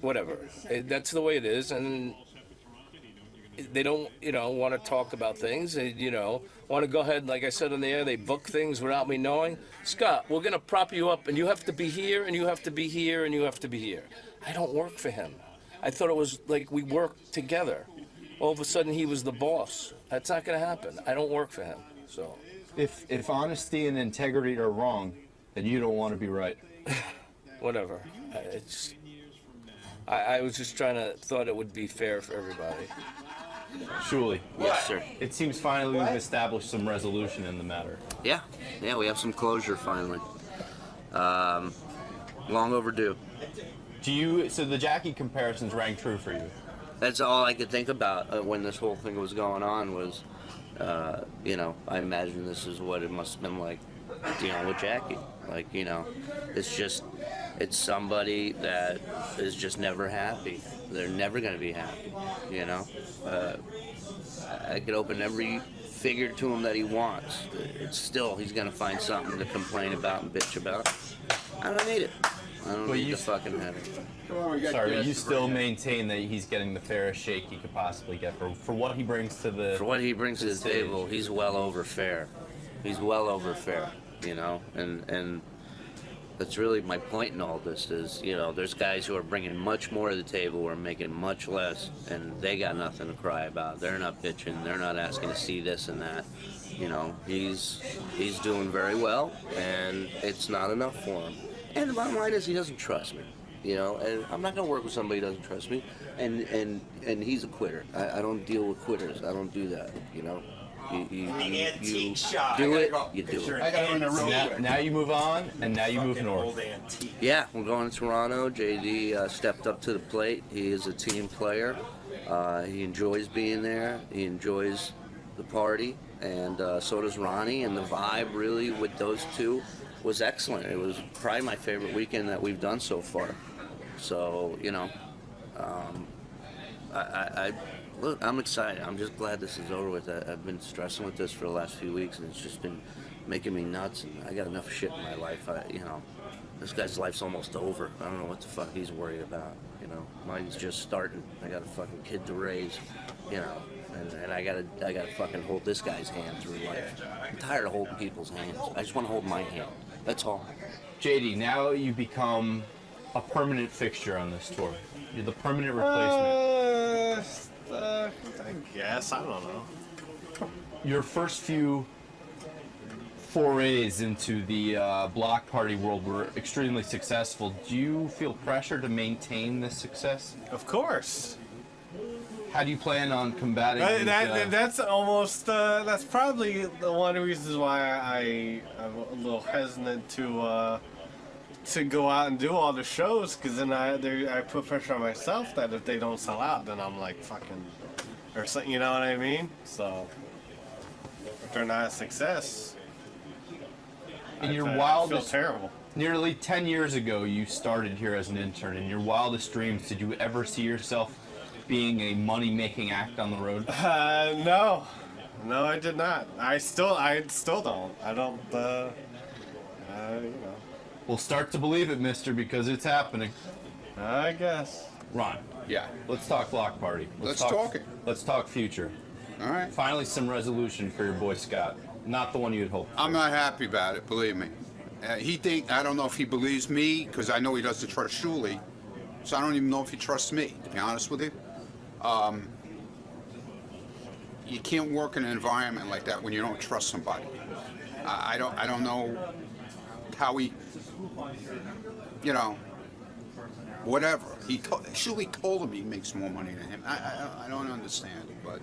whatever. That's the way it is. And they don't, you know, want to talk about things. They, you know, want to go ahead, like I said on the air, they book things without me knowing. Scott, we're going to prop you up, and you have to be here, and you have to be here, and you have to be here. I don't work for him. I thought it was like we worked together. All of a sudden, he was the boss. That's not going to happen. I don't work for him. So, if honesty and integrity are wrong, then you don't want to be right. Whatever. I was just thought it would be fair for everybody. 𝗛𝗍𝗿. Yes, sir. It seems finally we've established some resolution in the matter. Yeah, we have some closure finally. Long overdue. So the Jackie comparisons rang true for you? That's all I could think about when this whole thing was going on was, you know, I imagine this is what it must have been like dealing with Jackie. Like, you know, it's somebody that is just never happy. they're never going to be happy, you know? I could open every figure to him that he wants. It's still, he's going to find something to complain about and bitch about. I don't need it. I don't need to fucking have it. Sorry, but you still maintain that he's getting the fairest shake he could possibly get for what he brings to the... For what he brings to the table, he's well over fair. He's well over fair, you know? And that's really my point in all this is, you know, there's guys who are bringing much more to the table who are making much less, and they got nothing to cry about. They're not bitching. They're not asking to see this and that. You know, he's doing very well, and it's not enough for him. And the bottom line is he doesn't trust me, you know, and I'm not going to work with somebody who doesn't trust me, and he's a quitter. I don't deal with quitters. I don't do that, you know. You do it, you do it. Now you move on, and now you move north. Yeah, we're going to Toronto. JD stepped up to the plate. He is a team player. He enjoys being there. He enjoys the party, and so does Ronnie, and the vibe really with those two was excellent. It was probably my favorite weekend that we've done so far. So, you know, look, I'm excited. I'm just glad this is over with. I've been stressing with this for the last few weeks, and it's just been making me nuts. And I got enough shit in my life. You know, this guy's life's almost over. I don't know what the fuck he's worried about. You know, mine's just starting. I got a fucking kid to raise. You know, and I gotta fucking hold this guy's hand through life. I'm tired of holding people's hands. I just want to hold my hand. That's all. JD, now you become a permanent fixture on this tour. You're the permanent replacement. I guess. I don't know. Your first few forays into the block party world were extremely successful. Do you feel pressure to maintain this success? Of course. How do you plan on combating that's almost, that's probably the one of the reasons why I'm a little hesitant to go out and do all the shows, because then I put pressure on myself that if they don't sell out, then I'm like fucking, or something, you know what I mean? So, if they're not a success, in your I wildest, feel terrible. Nearly 10 years ago, you started here as an intern. In your wildest dreams, did you ever see yourself being a money-making act on the road? No, I did not. I still don't. I don't. You know. We'll start to believe it, mister, because it's happening. I guess. Ron. Yeah. Let's talk block party. Let's talk it. Let's talk future. All right. Finally, some resolution for your boy Scott. Not the one you'd hoped for. I'm not happy about it, believe me. I don't know if he believes me, because I know he doesn't trust 𝗛𝘄𝗿𝗍, so I don't even know if he trusts me, to be honest with you. You can't work in an environment like that when you don't trust somebody. I don't know how he, you know, whatever. 𝗛𝘄𝗿𝗍 told him he makes more money than him. I don't understand, but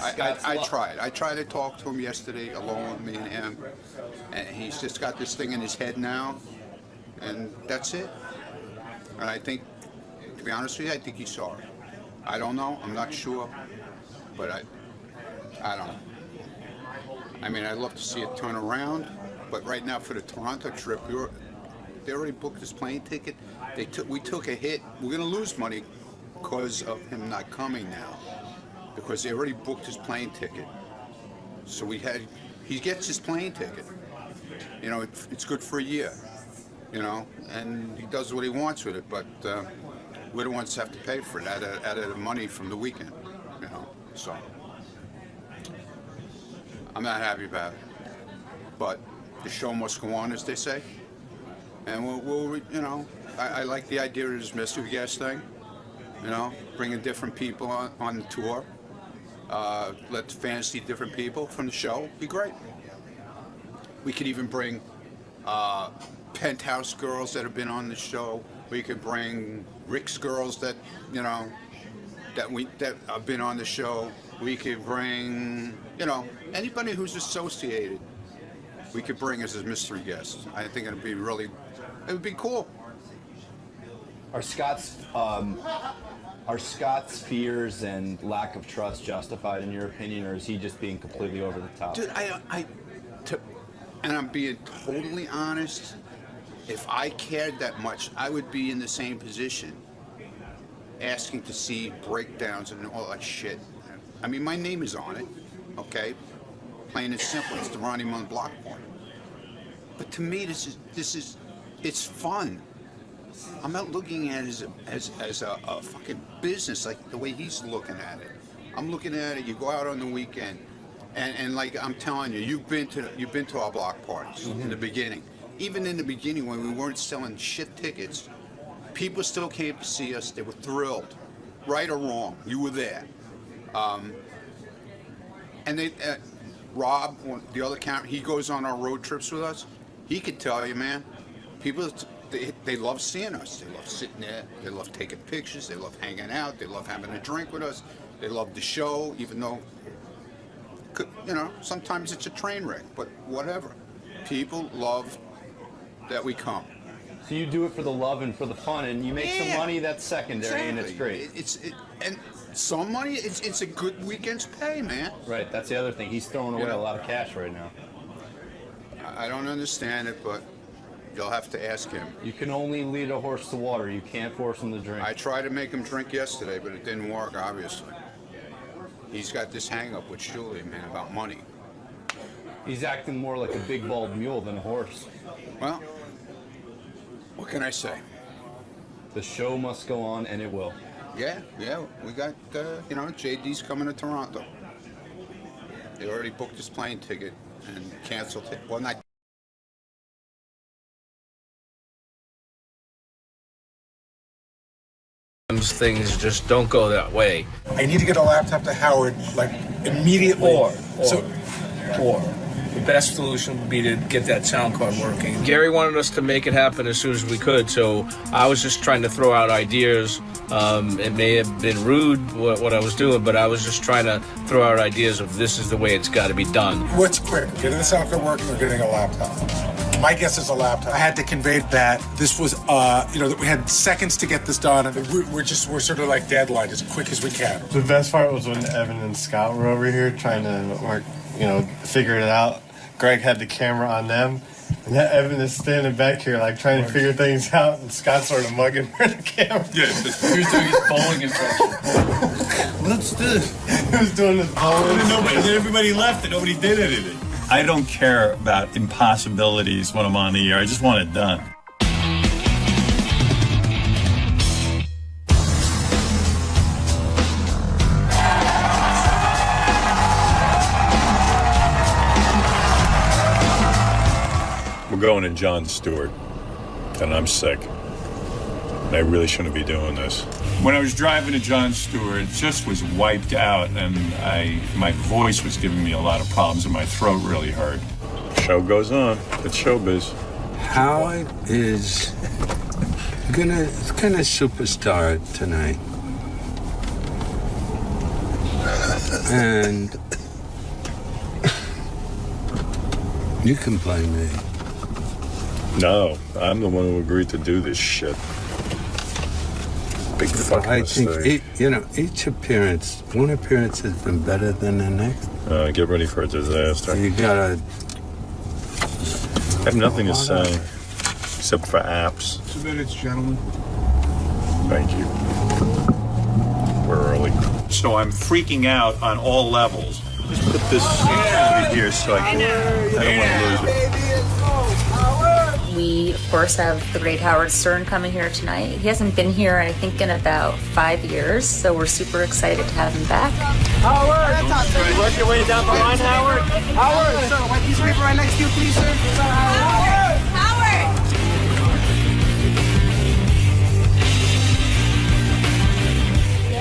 I tried. I tried to talk to him yesterday, alone with me and him, and he's just got this thing in his head now, and that's it. And I think, to be honest with you, I think he's sorry. I don't know. I'm not sure, but I don't know. I mean, I'd love to see it turn around, but right now for the Toronto trip, they already booked his plane ticket. We took a hit. We're going to lose money because of him not coming now, because they already booked his plane ticket. So he gets his plane ticket. You know, it's good for a year, you know, and he does what he wants with it, but we're the ones that have to pay for it out of the money from the weekend, you know, so I'm not happy about it, but the show must go on, as they say, and we'll you know, I like the idea of this mystery guest thing, you know, bringing different people on the tour, let the fans see different people from the show, be great. We could even bring Penthouse girls that have been on the show. We could bring Rick's girls that, you know, that have been on the show. We could bring, you know, anybody who's associated. We could bring as a mystery guest. I think it would be cool. Are Scott's fears and lack of trust justified in your opinion, or is he just being completely over the top? Dude, and I'm being totally honest, if I cared that much, I would be in the same position. asking to see breakdowns and all that shit. I mean, my name is on it, okay? Plain and simple, it's the 𝗦𝗵cie block party. But to me, it's fun. I'm not looking at it as a fucking business like the way he's looking at it. I'm looking at it. You go out on the weekend, and like I'm telling you, you've been to our block parties in the beginning. Even in the beginning, when we weren't selling shit tickets, people still came to see us. They were thrilled, right or wrong. You were there, and they. Rob, the other camp, he goes on our road trips with us. He could tell you, man, people, they love seeing us. They love sitting there. They love taking pictures. They love hanging out. They love having a drink with us. They love the show, even though, you know, sometimes it's a train wreck, but whatever. People love that we come. So you do it for the love and for the fun, and you make some money that's secondary, and it's great. And some money, it's a good weekend's pay, man. Right, that's the other thing. He's throwing away a lot of cash right now. I don't understand it, but you'll have to ask him. You can only lead a horse to water. You can't force him to drink. I tried to make him drink yesterday, but it didn't work, obviously. He's got this hang-up with 𝗛cie, man, about money. He's acting more like a big bald mule than a horse. Well, what can I say? The show must go on, and it will. Yeah, we got, you know, JD's coming to Toronto. They already booked his plane ticket and canceled it. Well, not. Things just don't go that way. I need to get a laptop to Howard, like, immediately. Or the best solution would be to get that sound card working. Gary wanted us to make it happen as soon as we could, so I was just trying to throw out ideas. It may have been rude what I was doing, but I was just trying to throw out ideas of this is the way it's got to be done. What's quick, getting the sound card working or getting a laptop? My guess is a laptop. I had to convey that this was, you know, that we had seconds to get this done, and we're sort of like deadline as quick as we can. The best part was when Evan and Scott were over here trying to work, you know, figure it out. Greg had the camera on them, and Evan is standing back here like trying to figure things out, and Scott's sort of mugging for the camera. Yeah, he was doing his bowling impression. What's this? He was doing his bowling. And then everybody left and nobody did anything. I don't care about impossibilities when I'm on the air. I just want it done. We're going to Jon Stewart, and I'm sick. And I really shouldn't be doing this. When I was driving to Jon Stewart, it just was wiped out, and my voice was giving me a lot of problems, and my throat really hurt. Show goes on. It's showbiz. Howard is gonna superstar tonight, and you can blame me. No, I'm the one who agreed to do this shit. Big fucking mistake. I think, each appearance, one appearance has been better than the next. Get ready for a disaster. You gotta... I have nothing to say, except for apps. 2 minutes, gentlemen. Thank you. We're early. So I'm freaking out on all levels. Just put this over here so I don't want to lose it. We, of course, have the great Howard Stern coming here tonight. He hasn't been here, I think, in about 5 years, so we're super excited to have him back. Howard! You work your way down the line, Howard? Howard! Sir, white piece of paper right next to you, please, sir. Howard! Howard!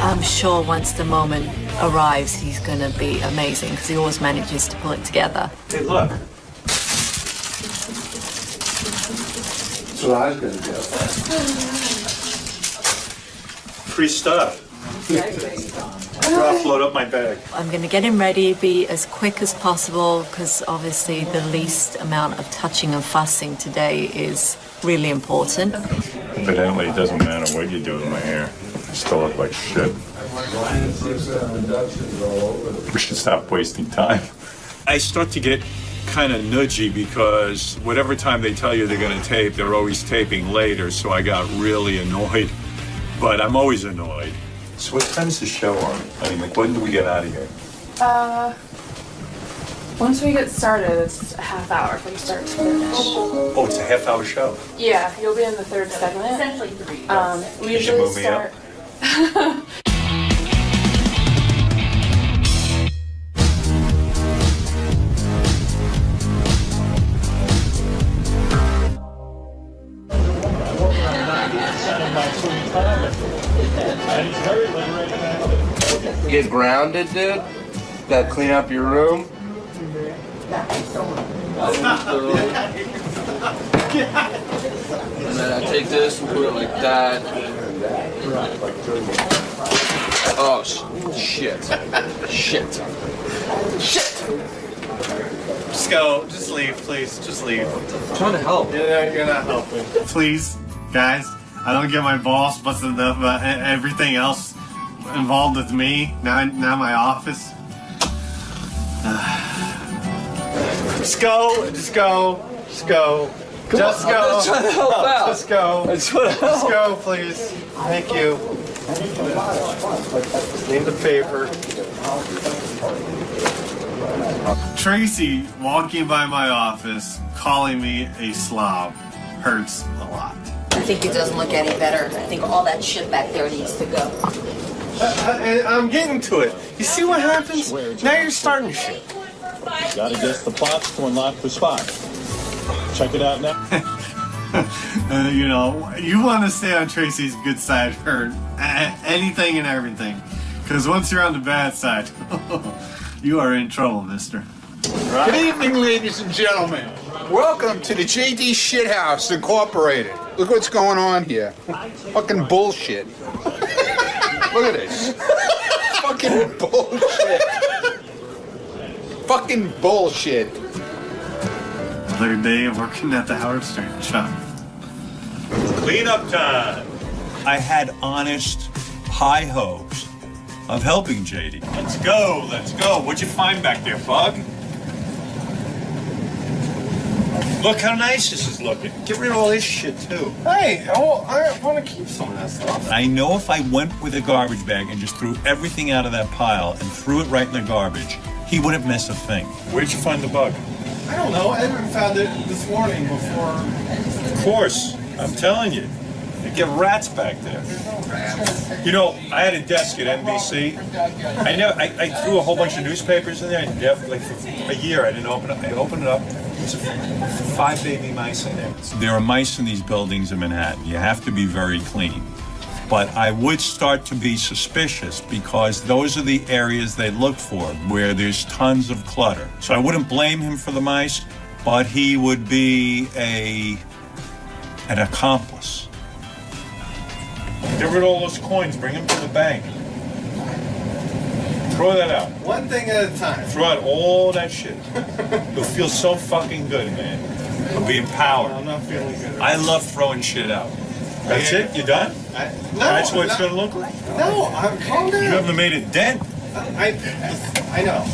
I'm sure once the moment arrives, he's going to be amazing, because he always manages to pull it together. Hey, look. That's what I was going to do. Free stuff. Offload up my bag. I'm going to get him ready, be as quick as possible, because obviously the least amount of touching and fussing today is really important. Evidently, it doesn't matter what you do with my hair. I still look like shit. We should stop wasting time. I start to get kind of nudgy because whatever time they tell you they're going to tape, they're always taping later, so I got really annoyed but I'm always annoyed. So what time is the show on? I mean, like, when do we get out of here? Once we get started, it's a half hour from start to finish. Oh, it's a half-hour show. Yeah, you'll be in the third segment. Essentially 3. We You should usually move me up. start. Get grounded, dude. Gotta clean up your room. And then I take this and put it like that. Oh, shit. Shit. Shit. Just go. Just leave, please. Just leave. I'm trying to help. You're not helping. Please, guys. I don't get my balls busted up about everything else involved with me. Now my office. Just go. Just go. Just go. Come just on, go. I'm just trying to help out. Just go. I just want to help. Just go, please. Thank you. Need the paper. Tracy walking by my office, calling me a slob, hurts a lot. I think it doesn't look any better. I think all that shit back there needs to go. I'm getting to it. You see what happens? Now you're starting shit. Gotta guess the plots to unlock the spot. Check it out now. You know, you want to stay on Tracy's good side for anything and everything. Because once you're on the bad side, you are in trouble, mister. Right. Good evening, ladies and gentlemen. Welcome to the JD Shithouse Incorporated. Look what's going on here. Fucking bullshit. Look at this. Fucking bullshit. Fucking bullshit. Another day of working at the Howard Stern shop. Cleanup time. I had honest high hopes of helping JD. Let's go, let's go. What'd you find back there, Bug? Look how nice this is looking. Get rid of all this shit, too. Hey, I want to keep some of that stuff. I know if I went with a garbage bag and just threw everything out of that pile and threw it right in the garbage, he wouldn't miss a thing. Where'd you find the bug? I don't know. Edwin found it this morning before. Of course. I'm telling you. You get rats back there. You know, I had a desk at NBC. I threw a whole bunch of newspapers in there. Like for a year, I didn't open it. I opened it up. There's 5 baby mice in there. There are mice in these buildings in Manhattan. You have to be very clean. But I would start to be suspicious because those are the areas they look for, where there's tons of clutter. So I wouldn't blame him for the mice, but he would be an accomplice. Get rid of all those coins. Bring them to the bank. Throw that out. One thing at a time. Throw out all that shit. You'll feel so fucking good, man. You'll be empowered. I'm not feeling good. I love throwing shit out. That's it? You done? No. That's what it's gonna look like? No, calm down. You haven't made a dent. I know.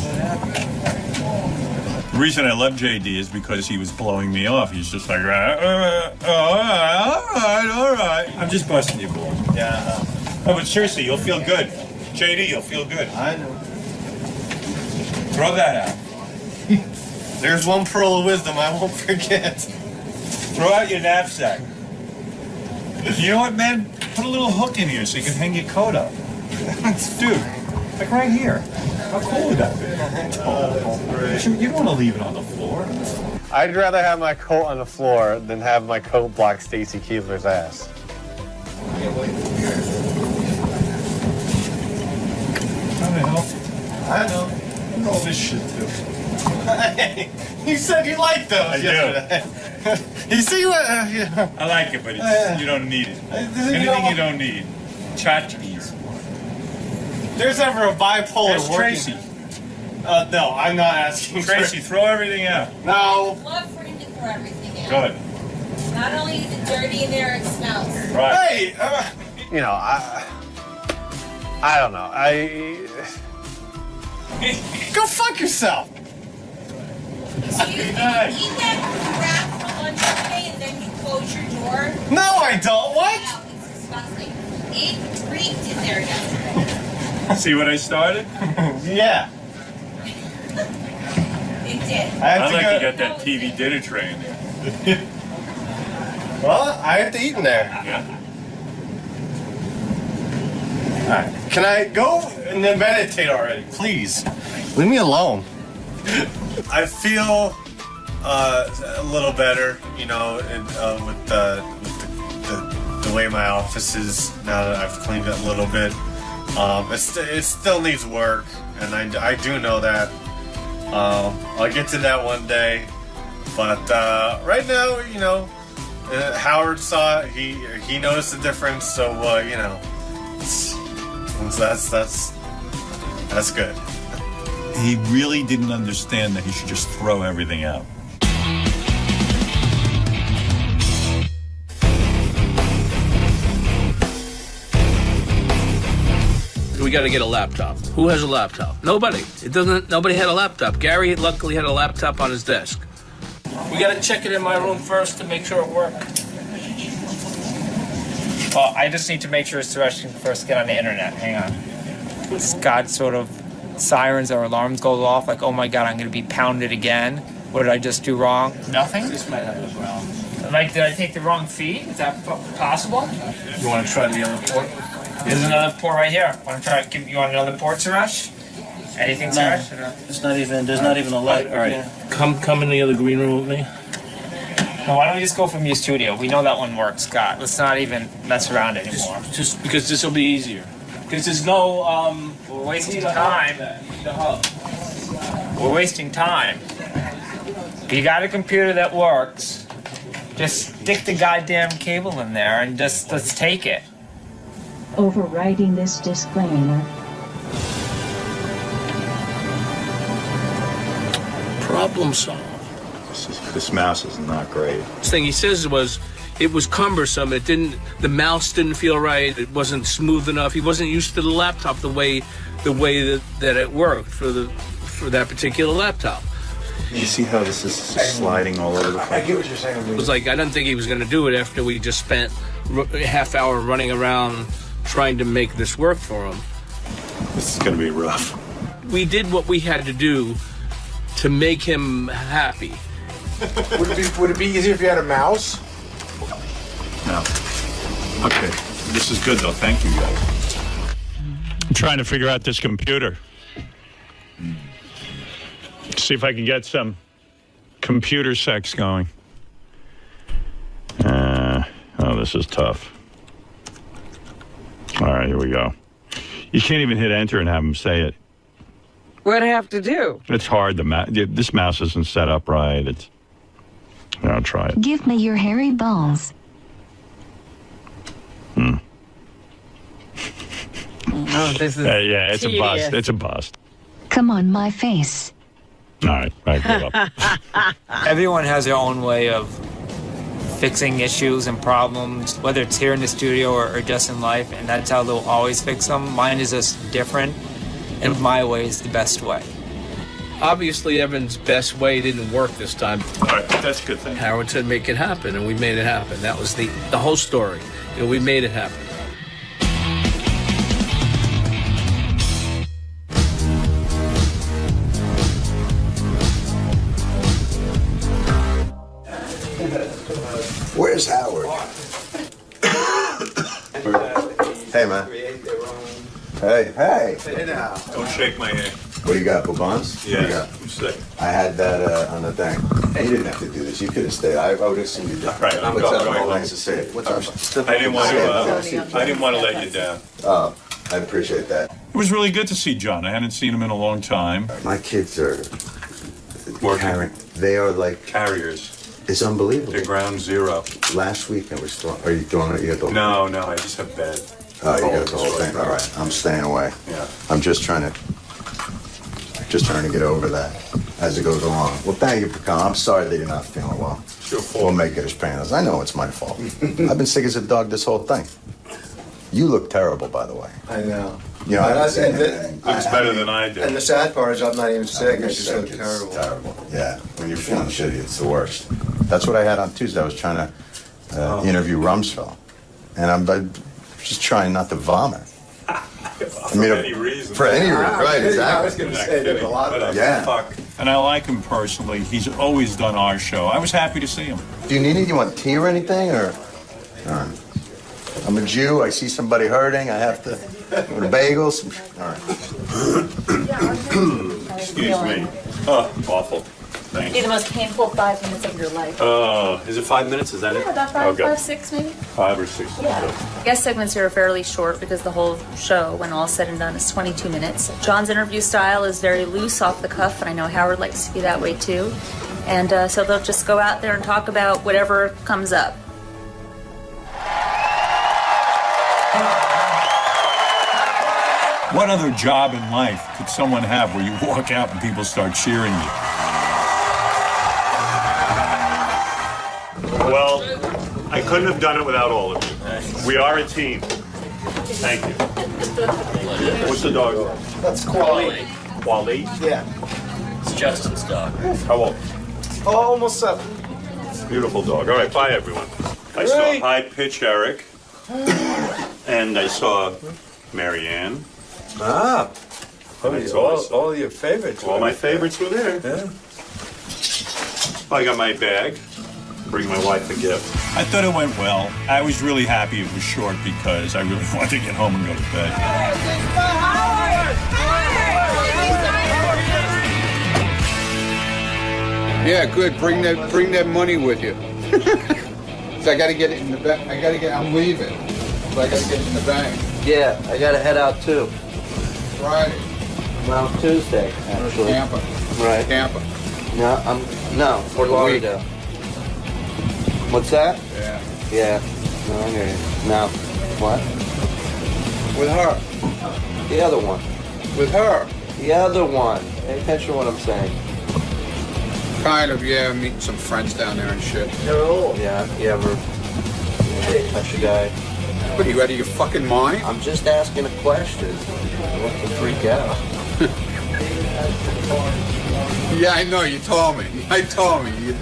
The reason I love JD is because he was blowing me off. He's just like, all right. I'm just busting your balls. Yeah. No, but seriously, you'll feel good. JD, you'll feel good. I know. Throw that out. There's one pearl of wisdom I won't forget. Throw out your knapsack. You know what, man? Put a little hook in here so you can hang your coat up. Dude, like right here. How cool would that be? You don't want to leave it on the floor. I'd rather have my coat on the floor than have my coat block 𝗦𝗁𝗍𝗍's ass. Trying to help you. I know. Look at all this shit, too. Hey, you said you liked those yesterday. You see what? Yeah. I like it, but it's, you don't need it. Anything you don't need. Tchotchkes. There's ever a bipolar Ask working. Tracy. No, I'm not asking. Tracy, throw everything out. No. Love for him to throw everything out. Good. Not only is it dirty in there, it smells. Right. Hey, you know, I don't know. Go fuck yourself. So you eat that crap for lunch today and then you close your door? No, I don't. What? No, it's disgusting. Eat See what I started? Yeah. I'd like to get that TV dinner tray in there. Well, I have to eat in there. Yeah. All right. Can I go and then meditate already? Please. Leave me alone. I feel a little better, you know, with the way my office is now that I've cleaned it a little bit. It still needs work, and I do know that. I'll get to that one day, but right now, you know, Howard saw it. He noticed the difference, so you know, that's good. He really didn't understand that he should just throw everything out. We got to get a laptop. Who has a laptop? Nobody. Nobody had a laptop. Gary luckily had a laptop on his desk. We got to check it in my room first to make sure it works. Well, I just need to make sure Suresh can first get on the internet. Hang on. Scott sort of sirens or alarms go off like, oh my God, I'm going to be pounded again. What did I just do wrong? Nothing? This might have it wrong. Like, did I take the wrong feed? Is that possible? You want to try the other port? There's another port right here. Want to try? You want another port, Suresh? Anything, Suresh? It's not even. There's not even a light. All right. Come in the other green room with me. Well, why don't we just go from your studio? We know that one works, Scott. Let's not even mess around anymore. Just because this will be easier. Because there's no. We're wasting time. We're wasting time. If you got a computer that works, just stick the goddamn cable in there and just let's take it. Overriding this disclaimer. Problem solved. This mouse is not great. The thing he says was, it was cumbersome. It didn't. The mouse didn't feel right. It wasn't smooth enough. He wasn't used to the laptop the way that it worked for that particular laptop. You see how this is sliding all over the place? I get what you're saying. It was like I didn't think he was going to do it after we just spent a half hour running around trying to make this work for him. This is going to be rough. We did what we had to do to make him happy. Would it be easier if you had a mouse? No. Okay. This is good, though. Thank you, guys. I'm trying to figure out this computer. See if I can get some computer sex going. Oh, this is tough. All right, here we go. You can't even hit enter and have him say it. What do I have to do? It's hard. This mouse isn't set up right. I'll try it. Give me your hairy balls. Oh, this is yeah, it's tedious. a bust. It's a bust. Come on my face. All right, I give up. Everyone has their own way of fixing issues and problems, whether it's here in the studio or just in life, and that's how they'll always fix them. Mine is just different, and my way is the best way. Obviously, Evan's best way didn't work this time. All right, that's a good thing. Howard said make it happen, and we made it happen. That was the whole story. We made it happen. Where's Howard? Hey, man. Hey. Hey now. Don't shake my hand. What do you got, Bubons? Yeah, I'm sick. I had that on the thing. You didn't have to do this. You could have stayed. I would have seen you down. Right, I'm What's up? going. Nice to see you. What's up? I didn't want to let you down. Oh, I appreciate that. It was really good to see John. I hadn't seen him in a long time. My kids are working. They are like carriers. It's unbelievable. They're ground zero. Last week I was throwing. Are you throwing it? You got the No, I just have bed. Oh, you got the whole thing. All right, I'm staying away. Yeah. I'm just trying to get over that as it goes along. Well, thank you for coming. I'm sorry that you're not feeling well. It's your fault. We'll make it as painless. I know it's my fault. I've been sick as a dog this whole thing. You look terrible, by the way. I know. You know, Looks better than I do. And the sad part is I'm not even sick. I just look It's terrible. terrible. Yeah, when you're feeling shitty, it's the worst. That's what I had on Tuesday. I was trying to interview 𝗵𝗵cie, and I'm just trying not to vomit. I mean, any reason. For any reason, right? Exactly. I was going to say there's a lot of Yeah. fuck. And I like him personally. He's always done our show. I was happy to see him. Do you need anything? You want tea or anything? Or I'm a Jew. I see somebody hurting. I have to go to bagels. All right. Excuse me. Oh, awful. Thanks. Be the most painful 5 minutes of your life. Is it 5 minutes? Is that it? Yeah, about five, 6 maybe. 5 or 6. Yeah. Guest segments are fairly short because the whole show, when all said and done, is 22 minutes. John's interview style is very loose, off the cuff, and I know Howard likes to be that way too. And so they'll just go out there and talk about whatever comes up. What other job in life could someone have where you walk out and people start cheering you? Well, I couldn't have done it without all of you. We are a team. Thank you. What's the dog? That's Quali. Quali? Yeah. It's Justin's dog. How old? Oh, almost 7. Beautiful dog. All right, bye, everyone. I saw high-pitch Eric, and I saw Marianne. Ah. And All your favorites. all my favorites were there. Yeah. I got my bag. Bring my wife a gift. I thought it went well. I was really happy it was short because I really wanted to get home and go to bed. Yeah, good. Bring that money with you. So I gotta get it in the bank. I'm leaving. So I gotta get it in the bank. Yeah, I gotta head out too. Friday. Well, Tuesday, actually. Tampa. Right. Tampa. No, Fort Lauderdale. What's that? Yeah. Yeah. No, I hear you. No. What? With her. The other one. With her. The other one. Pay attention to what I'm saying. Kind of, yeah. Meeting some friends down there and shit. They're old. Yeah, you ever touch a guy? What, are you out of your fucking mind? I'm just asking a question. I want to freak out. Yeah, I know. You told me. I told me. Your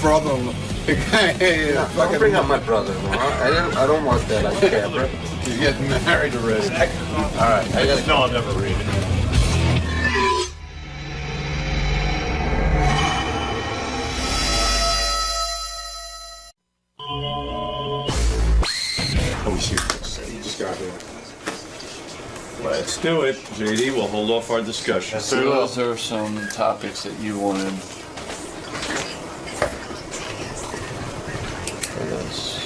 brother-in-law. Don't bring up my brother-in-law. I don't want that on camera. He's getting married already. All right, I gotta. No, I'll never read it. Oh, shoot. Just got here. Let's do it, JD. We'll hold off our discussion. So those are some topics that you wanted. For this.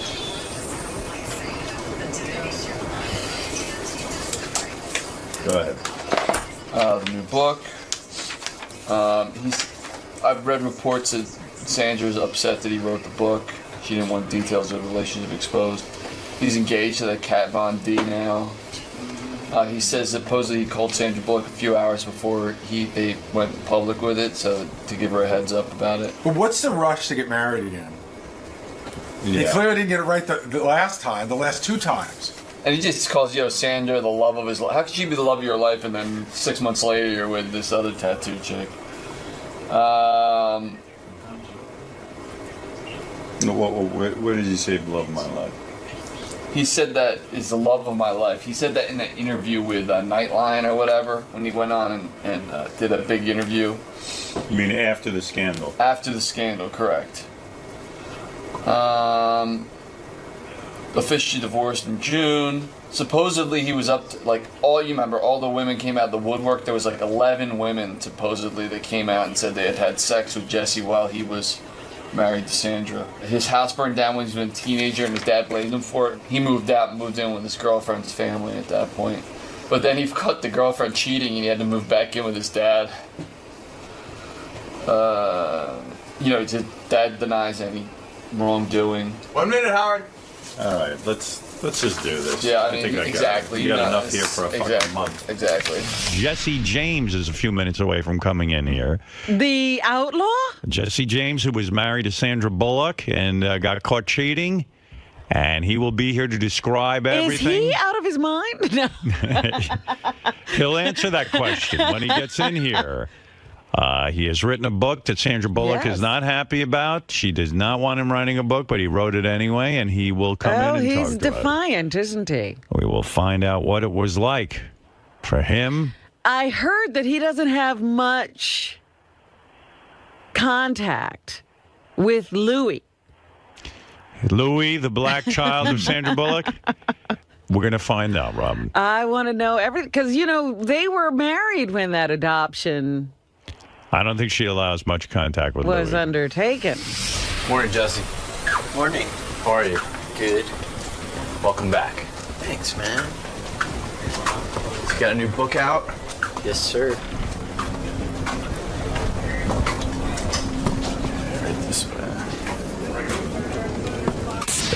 Go ahead. The new book. I've read reports that Sandra's upset that he wrote the book. She didn't want details of the relationship exposed. He's engaged to that Kat Von D now. He says supposedly he called Sandra Bullock a few hours before they went public with it, so to give her a heads up about it. But what's the rush to get married again? Yeah. He clearly didn't get it right the last time, the last 2 times. And he just calls, Sandra the love of his life. How could she be the love of your life and then 6 months later you're with this other tattoo chick? What did you say, love of my life? He said that is the love of my life. He said that in an interview with Nightline or whatever, when he went on and did a big interview. You mean after the scandal? After the scandal, correct. Officially divorced in June. Supposedly he was up to, all the women came out of the woodwork. There was 11 women, supposedly, that came out and said they had had sex with Jesse while he was married to Sandra. His house burned down when he was a teenager and his dad blamed him for it. He moved out and moved in with his girlfriend's family at that point. But then he caught the girlfriend cheating and he had to move back in with his dad. His dad denies any wrongdoing. 1 minute, Howard. All right, let's just do this. Yeah, I think mean, exactly. You got enough here for a fucking month. Exactly. Jesse James is a few minutes away from coming in here. The outlaw? Jesse James, who was married to Sandra Bullock and got caught cheating. And he will be here to describe everything. Is he out of his mind? No. He'll answer that question when he gets in here. He has written a book that Sandra Bullock is not happy about. She does not want him writing a book, but he wrote it anyway, and he will come in and talk to us. He's defiant, isn't he? We will find out what it was like For him? I heard that he doesn't have much contact with Louis. Louis, the black child of Sandra Bullock? We're going to find out, Robin. I want to know everything, because, you know, they were married when that adoption I don't think she allows much contact with was Louis. undertaken. Morning, Jesse. Morning. How are you? Good. Welcome back. Thanks, man. You got a new book out? Yes, sir. Right this way.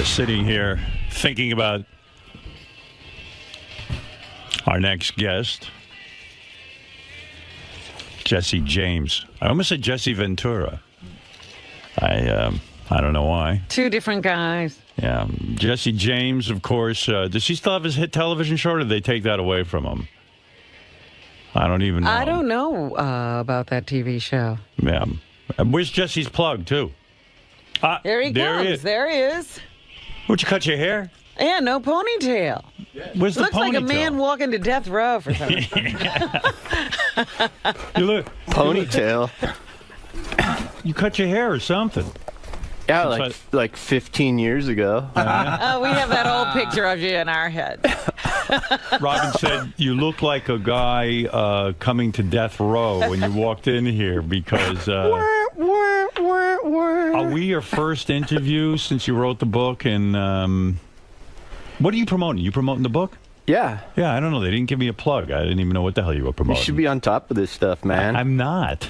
Sitting here thinking about our next guest, Jesse James. I almost said Jesse Ventura. I don't know why. Two different guys. Yeah. Jesse James, of course. Does he still have his hit television show, or did they take that away from him? I don't even know. I don't know about that TV show. Yeah. Where's Jesse's plug, too? There he comes. There he is. Would you cut your hair? Yeah, no ponytail. Where's the Looks like a ponytail? man walking to death row for some reason. You look. Ponytail. You cut your hair or something. Yeah, like 15 years ago. We have that old picture of you in our head. Robin said you look like a guy coming to death row when you walked in here because... Are we your first interview since you wrote the book? And what are you promoting? You promoting the book? Yeah. Yeah, I don't know. They didn't give me a plug. I didn't even know what the hell you were promoting. You should be on top of this stuff, man. I'm not.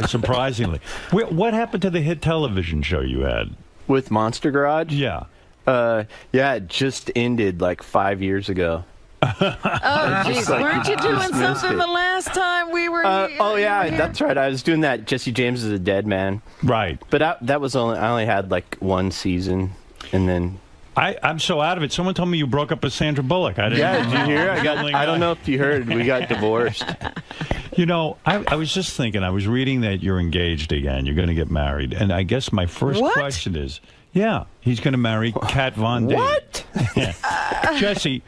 Surprisingly. What happened to the hit television show you had? With Monster Garage? Yeah. Yeah, it just ended like 5 years ago. Oh, jeez. Weren't you doing something the last time we were here? Oh, yeah, that's right. I was doing that Jesse James is a Dead Man. Right. But that was I only had like one season, and then... I'm so out of it. Someone told me you broke up with Sandra Bullock. I didn't. Yeah, did you hear? I don't know if you heard. We got divorced. You know, I was just thinking. I was reading that you're engaged again. You're going to get married, and I guess my first question is, yeah, he's going to marry Kat Von D. What? Jesse,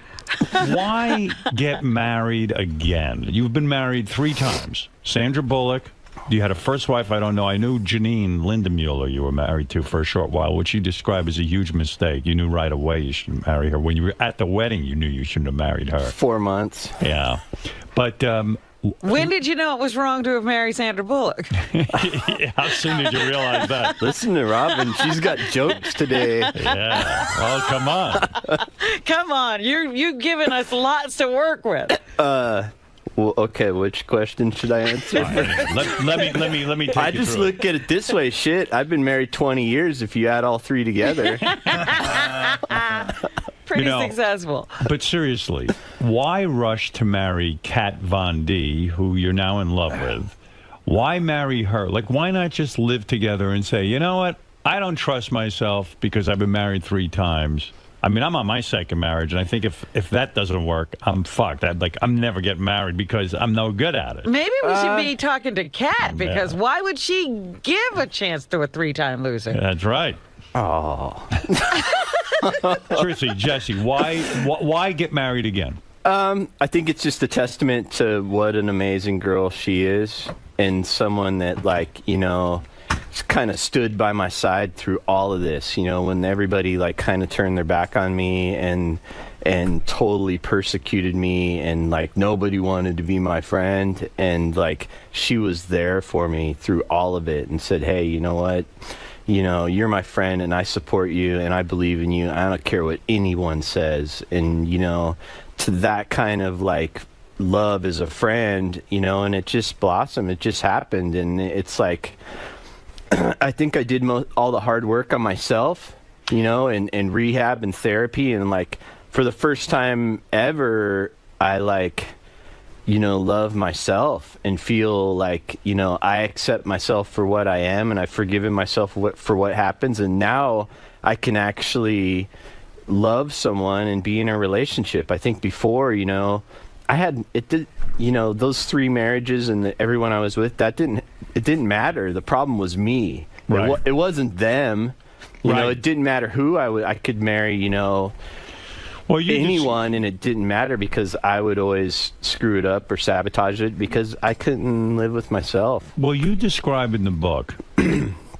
why get married again? You've been married 3 times. Sandra Bullock. You had a first wife, I don't know. I knew Janine Lindemuller you were married to for a short while, which you described as a huge mistake. You knew right away you shouldn't marry her. When you were at the wedding, you knew you shouldn't have married her. 4 months. Yeah. But when did you know it was wrong to have married Sandra Bullock? how soon did you realize that? Listen to Robin. She's got jokes today. Yeah. Well, come on. Come on. You've given us lots to work with. Well, okay, which question should I answer? let me take I you just through look at it this way. Shit, I've been married 20 years if you add all 3 together. Pretty successful. But seriously, why rush to marry Kat Von D, who you're now in love with? Why marry her? Like, why not just live together and say, you know what? I don't trust myself because I've been married 3 times. I mean, I'm on my second marriage, and I think if that doesn't work, I'm fucked. I'm never getting married because I'm no good at it. Maybe we should be talking to Kat, because why would she give a chance to a 3-time loser? That's right. Oh. Seriously, Jesse, why get married again? I think it's just a testament to what an amazing girl she is, and someone that, like, you know, kind of stood by my side through all of this, you know, when everybody like kind of turned their back on me and totally persecuted me, and like nobody wanted to be my friend, and like she was there for me through all of it and said, hey, you know what, you know, you're my friend and I support you and I believe in you. I don't care what anyone says. And, you know, to that kind of like love as a friend, you know, and it just blossomed. It just happened. And it's like, I think I did all the hard work on myself, you know, and rehab and therapy. And like for the first time ever, I like, you know, love myself and feel like, you know, I accept myself for what I am, and I've forgiven myself for what happens. And now I can actually love someone and be in a relationship. I think before, you know, you know, those 3 marriages and everyone I was with, it didn't matter. The problem was me. Right. It wasn't them. You know, it didn't matter who I could marry, you know. anyone, and it didn't matter because I would always screw it up or sabotage it because I couldn't live with myself. Well, you describe in the book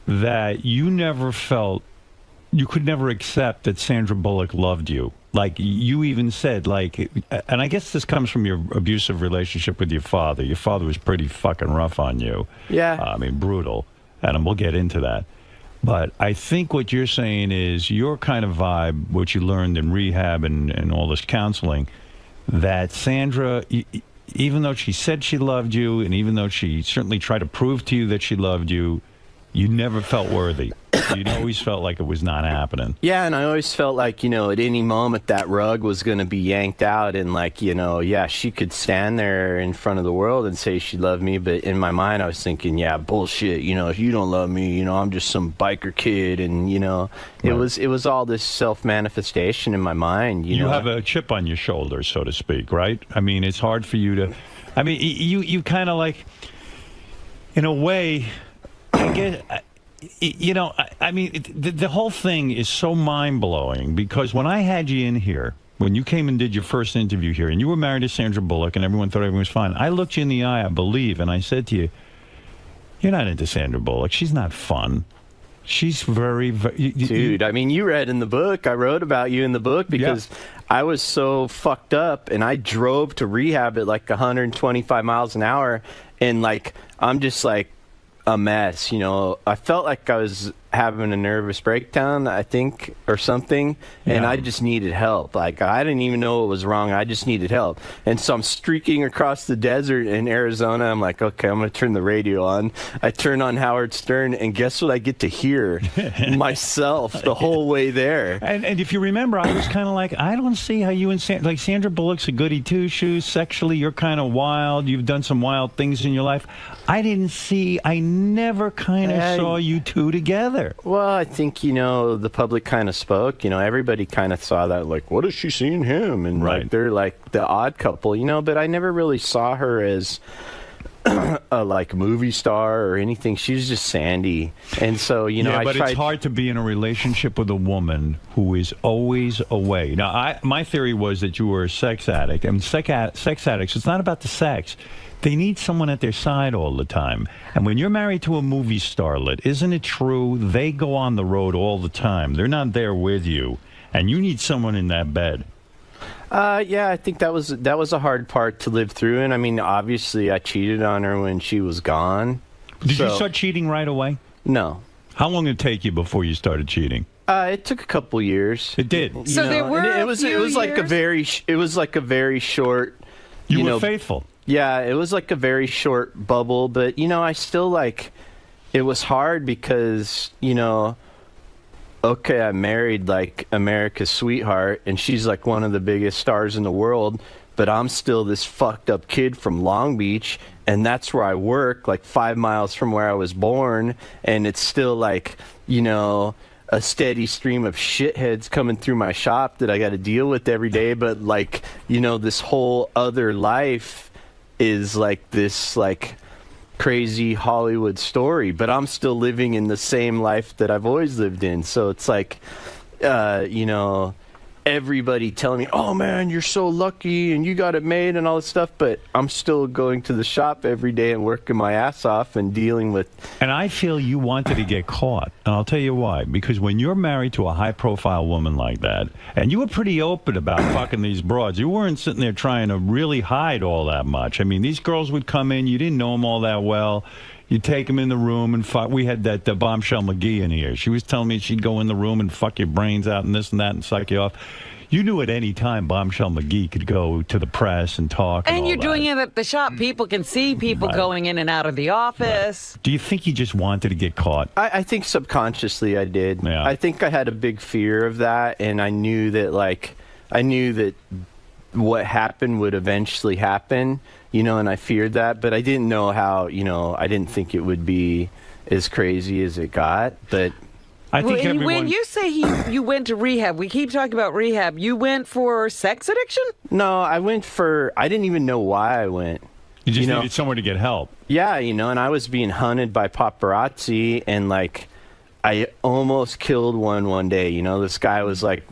that you never felt, you could never accept that Sandra Bullock loved you. Like, you even said, like, and I guess this comes from your abusive relationship with your father. Your father was pretty fucking rough on you. Yeah. I mean, brutal. And we'll get into that. But I think what you're saying is your kind of vibe, what you learned in rehab and all this counseling, that Sandra, even though she said she loved you, and even though she certainly tried to prove to you that she loved you, you never felt worthy. You always felt like it was not happening. Yeah, and I always felt like, you know, at any moment that rug was going to be yanked out and, like, you know, yeah, she could stand there in front of the world and say she loved me, but in my mind I was thinking, yeah, bullshit, you know, if you don't love me, you know, I'm just some biker kid, and, you know, it was all this self-manifestation in my mind. You know? Have a chip on your shoulder, so to speak, right? I mean, it's hard for you to, I mean, you kind of like, in a way, I guess, you know, I mean, the whole thing is so mind-blowing because when I had you in here, when you came and did your first interview here, and you were married to Sandra Bullock, and everyone thought everything was fine, I looked you in the eye, I believe, and I said to you, you're not into Sandra Bullock. She's not fun. She's very... Dude, I mean, you read in the book, I wrote about you in the book because I was so fucked up, and I drove to rehab at like 125 miles an hour, and like, I'm just like, a mess, you know. I felt like I was having a nervous breakdown, I think, or something, and I just needed help. Like, I didn't even know what was wrong. I just needed help. And so I'm streaking across the desert in Arizona. I'm like, okay, I'm going to turn the radio on. I turn on Howard Stern, and guess what I get to hear? Myself the whole way there. And if you remember, I was kind of like, I don't see how you and Sandra Bullock's a goody two-shoes. Sexually, you're kind of wild. You've done some wild things in your life. I never kind of saw you two together. Well, I think, you know, the public kind of spoke. You know, everybody kind of saw that, like, what is she seeing him? And, like, they're like the odd couple, you know, but I never really saw her as a, like, movie star or anything. She was just Sandy. And so, you know, but it's hard to be in a relationship with a woman who is always away. Now, my theory was that you were a sex addict. And sex addicts, it's not about the sex. They need someone at their side all the time. And when you're married to a movie starlet, isn't it true they go on the road all the time? They're not there with you. And you need someone in that bed. Yeah, I think that was a hard part to live through. And, I mean, obviously, I cheated on her when she was gone. Did you start cheating right away? No. How long did it take you before you started cheating? It took a couple years. It did. So there were it was like a very short. You were faithful. Yeah, it was like a very short bubble, but, you know, I still, like, it was hard because, you know, okay, I married, like, America's sweetheart, and she's, like, one of the biggest stars in the world, but I'm still this fucked up kid from Long Beach, and that's where I work, like, 5 miles from where I was born, and it's still, like, you know, a steady stream of shitheads coming through my shop that I got to deal with every day, but, like, you know, this whole other life is like this like crazy Hollywood story, but I'm still living in the same life that I've always lived in. So it's like, you know, everybody telling me, oh man, you're so lucky and you got it made and all this stuff, but I'm still going to the shop every day and working my ass off and dealing with. And I feel you wanted to get caught, and I'll tell you why. Because when you're married to a high-profile woman like that, and you were pretty open about fucking these broads, you weren't sitting there trying to really hide all that much. I mean, these girls would come in, you didn't know them all that well. You take them in the room and fuck. We had that bombshell McGee in here. She was telling me she'd go in the room and fuck your brains out and this and that and suck you off. You knew at any time Bombshell McGee could go to the press and talk. And you're doing it at the shop. People can see people going in and out of the office. Right. Do you think you just wanted to get caught? I think subconsciously I did. Yeah. I think I had a big fear of that, and I knew that, like, what happened would eventually happen, you know, and I feared that, but I didn't know how, you know, I didn't think it would be as crazy as it got, but... I think when you say you went to rehab, we keep talking about rehab, you went for sex addiction? No, I didn't even know why I went. You just needed somewhere to get help. Yeah, you know, and I was being hunted by paparazzi, and, like, I almost killed one day. You know, this guy was, like,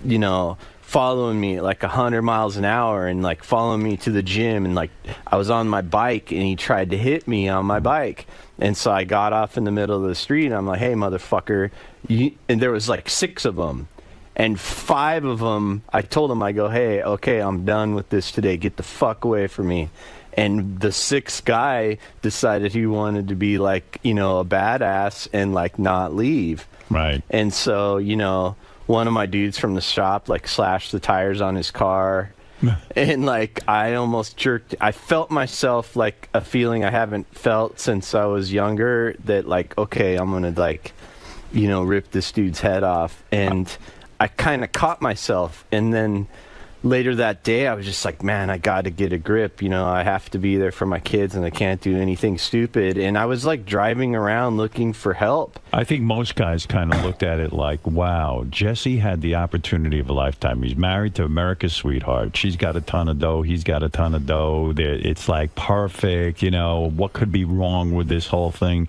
you know, following me at like 100 miles an hour and like following me to the gym, and like I was on my bike and he tried to hit me on my bike. And so I got off in the middle of the street and I'm like, hey, motherfucker. And there was like 6 of them. And 5 of them, I told them, I go, hey, okay, I'm done with this today. Get the fuck away from me. And the 6th guy decided he wanted to be like, you know, a badass and like not leave. Right. And so, you know, one of my dudes from the shop like slashed the tires on his car. And like I almost jerked. I felt myself like a feeling I haven't felt since I was younger, that like, okay, I'm gonna like, you know, rip this dude's head off. And I kind of caught myself. And then later that day I was just like, man, I got to get a grip. You know, I have to be there for my kids and I can't do anything stupid. And I was like driving around looking for help. I think most guys kind of looked at it like, wow, Jesse had the opportunity of a lifetime. He's married to America's sweetheart. She's got a ton of dough. He's got a ton of dough. It's like perfect. You know, what could be wrong with this whole thing?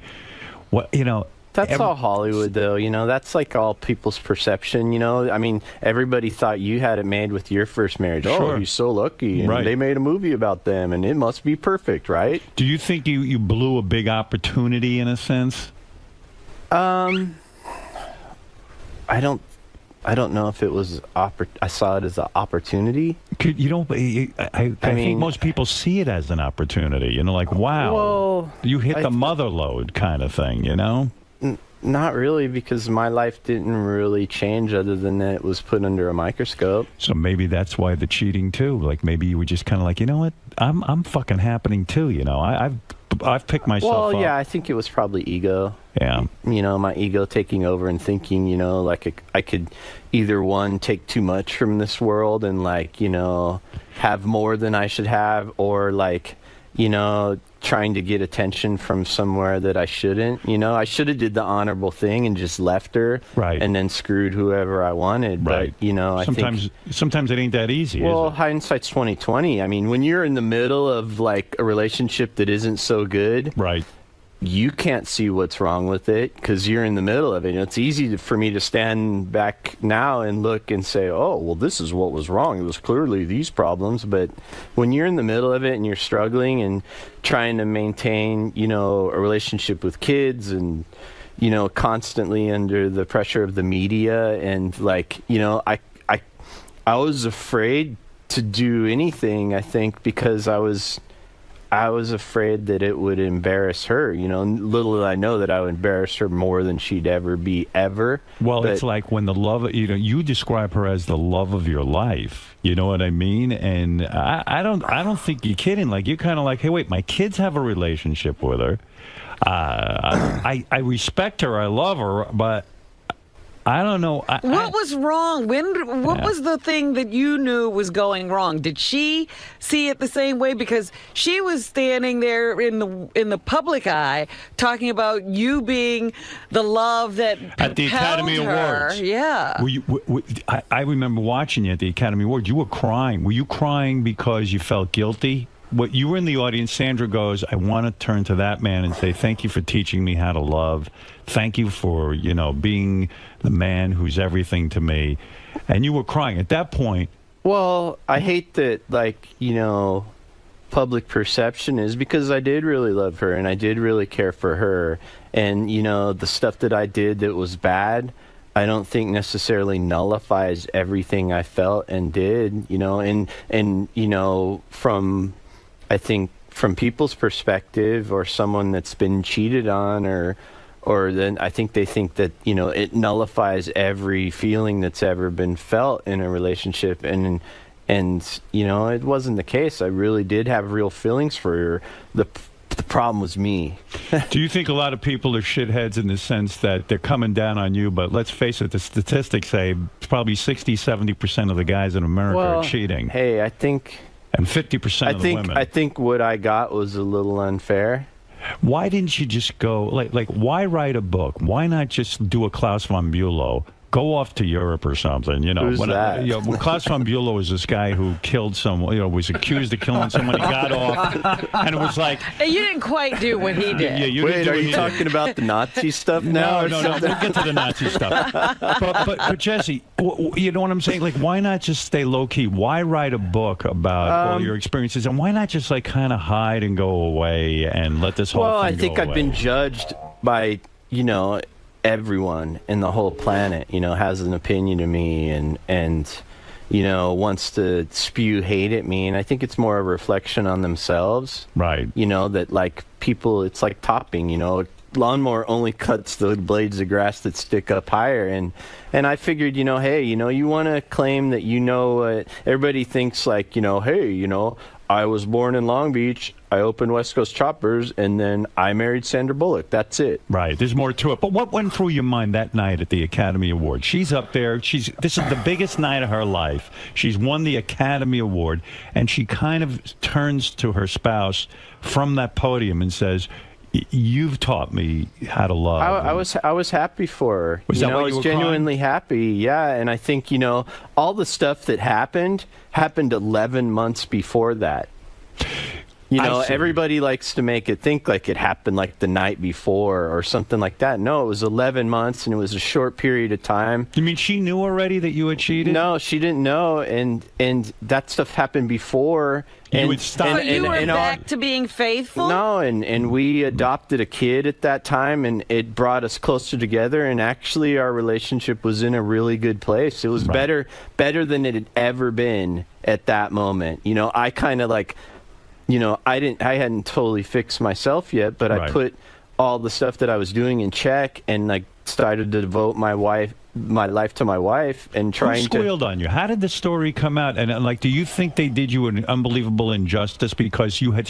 What, you know, that's all Hollywood, though. You know, that's like all people's perception. You know, I mean, everybody thought you had it made with your first marriage. Sure. Oh, he's so lucky. And Right. they made a movie about them, and it must be perfect, right? Do you think you blew a big opportunity in a sense? I don't know if it was. I saw it as an opportunity. You don't. I think most people see it as an opportunity. You know, like, wow, Well, you hit the mother load kind of thing. You know. Not really, because my life didn't really change other than that it was put under a microscope. So maybe that's why the cheating too. Like maybe you were just kind of like, you know what, I'm fucking happening too. You know, I've picked myself up. Well, yeah, I think it was probably ego. Yeah. You know, my ego taking over and thinking, you know, like I could either one, take too much from this world and like, you know, have more than I should have, or like, you know, trying to get attention from somewhere that I shouldn't. You know, I should have did the honorable thing and just left her, right, and then screwed whoever I wanted. Right. But you know, I think sometimes it ain't that easy. well, is it? hindsight's 20/20. I mean, when you're in the middle of like a relationship that isn't so good, right, you can't see what's wrong with it because you're in the middle of it. It's easy for me to stand back now and look and say, oh, well, this is what was wrong. It was clearly these problems. But when you're in the middle of it and you're struggling and trying to maintain, you know, a relationship with kids and, you know, constantly under the pressure of the media and like, you know, I was afraid to do anything, I think, because I was afraid that it would embarrass her. You know, little did I know that I would embarrass her more than she'd ever be, ever. Well, but, it's like when the love, you know, you describe her as the love of your life. You know what I mean? And I don't think you're kidding. Like, you're kind of like, hey, wait, my kids have a relationship with her. I respect her. I love her, but I don't know. What was wrong? What was the thing that you knew was going wrong? Did she see it the same way? Because she was standing there in the public eye talking about you being the love that at the Academy Awards. Yeah. I remember watching you at the Academy Awards. You were crying. Were you crying because you felt guilty? What you were in the audience, Sandra goes, I want to turn to that man and say, thank you for teaching me how to love. Thank you for, you know, being the man who's everything to me. And you were crying at that point. Well, I hate that, like, you know, public perception is, because I did really love her and I did really care for her. And, you know, the stuff that I did that was bad, I don't think necessarily nullifies everything I felt and did, you know, and you know, I think from people's perspective, or someone that's been cheated on, or then I think they think that, you know, it nullifies every feeling that's ever been felt in a relationship. And you know, it wasn't the case. I really did have real feelings for her. The problem was me. Do you think a lot of people are shitheads in the sense that they're coming down on you? But let's face it, the statistics say probably 60-70% of the guys in America are cheating. Hey, I think... And 50% of the women. I think what I got was a little unfair. Why didn't you just go, like why write a book? Why not just do a Klaus von Bülow? go off to Europe or something. You know, Who's that? Well, 𝗏ص 𝗵𝗵𝗄 was this guy who killed someone. You know, was accused of killing someone. He got off, and it was like, Hey, you didn't quite do what he did. yeah, you Wait, didn't do are what you he talking about the Nazi stuff now? No, we'll get to the Nazi stuff. But Jesse, you know what I'm saying? Like, why not just stay low key? Why write a book about all your experiences, and why not just like kind of hide and go away and let this whole Well, thing I think go I've away? been judged by, you know, everyone in the whole planet, you know, has an opinion of me and you know, wants to spew hate at me, and I think it's more a reflection on themselves. Right. You know, that like people, it's like topping, you know, lawnmower only cuts the blades of grass that stick up higher, and I figured, you know, hey, you know, you want to claim that, you know, everybody thinks like, you know, hey, you know, I was born in Long Beach, I opened West Coast Choppers, and then I married Sandra Bullock. That's it. Right. There's more to it. But what went through your mind that night at the Academy Award? She's up there. This is the biggest night of her life. She's won the Academy Award, and she kind of turns to her spouse from that podium and says, "You've taught me how to love." I was happy for her. Was you that know, why I you was were genuinely happy. Yeah, and I think, you know, all the stuff that happened 11 months before that. You know, everybody likes to make it think like it happened like the night before or something like that. No, it was 11 months, and it was a short period of time. You mean she knew already that you had cheated? No, she didn't know, and that stuff happened before. You would stop. So you were back to being faithful? No, and we adopted a kid at that time, and it brought us closer together, and actually our relationship was in a really good place. It was better than it had ever been at that moment. You know, I kind of like, you know, I hadn't totally fixed myself yet, but I put all the stuff that I was doing in check, and like started to devote my life to my wife, and trying to. Who squealed on you? How did the story come out? And like, do you think they did you an unbelievable injustice because you had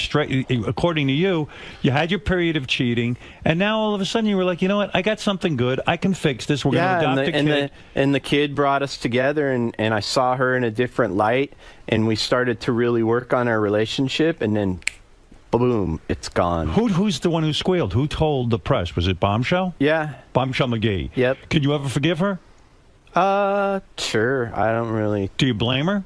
according to you, you had your period of cheating, and now all of a sudden you were like, you know what? I got something good. I can fix this. We're going to adopt a kid. And the kid brought us together, and I saw her in a different light, and we started to really work on our relationship, and then boom, it's gone. Who's the one who squealed? Who told the press? Was it Bombshell? Yeah. Bombshell McGee. Yep. Can you ever forgive her? Sure. I don't really. Do you blame her?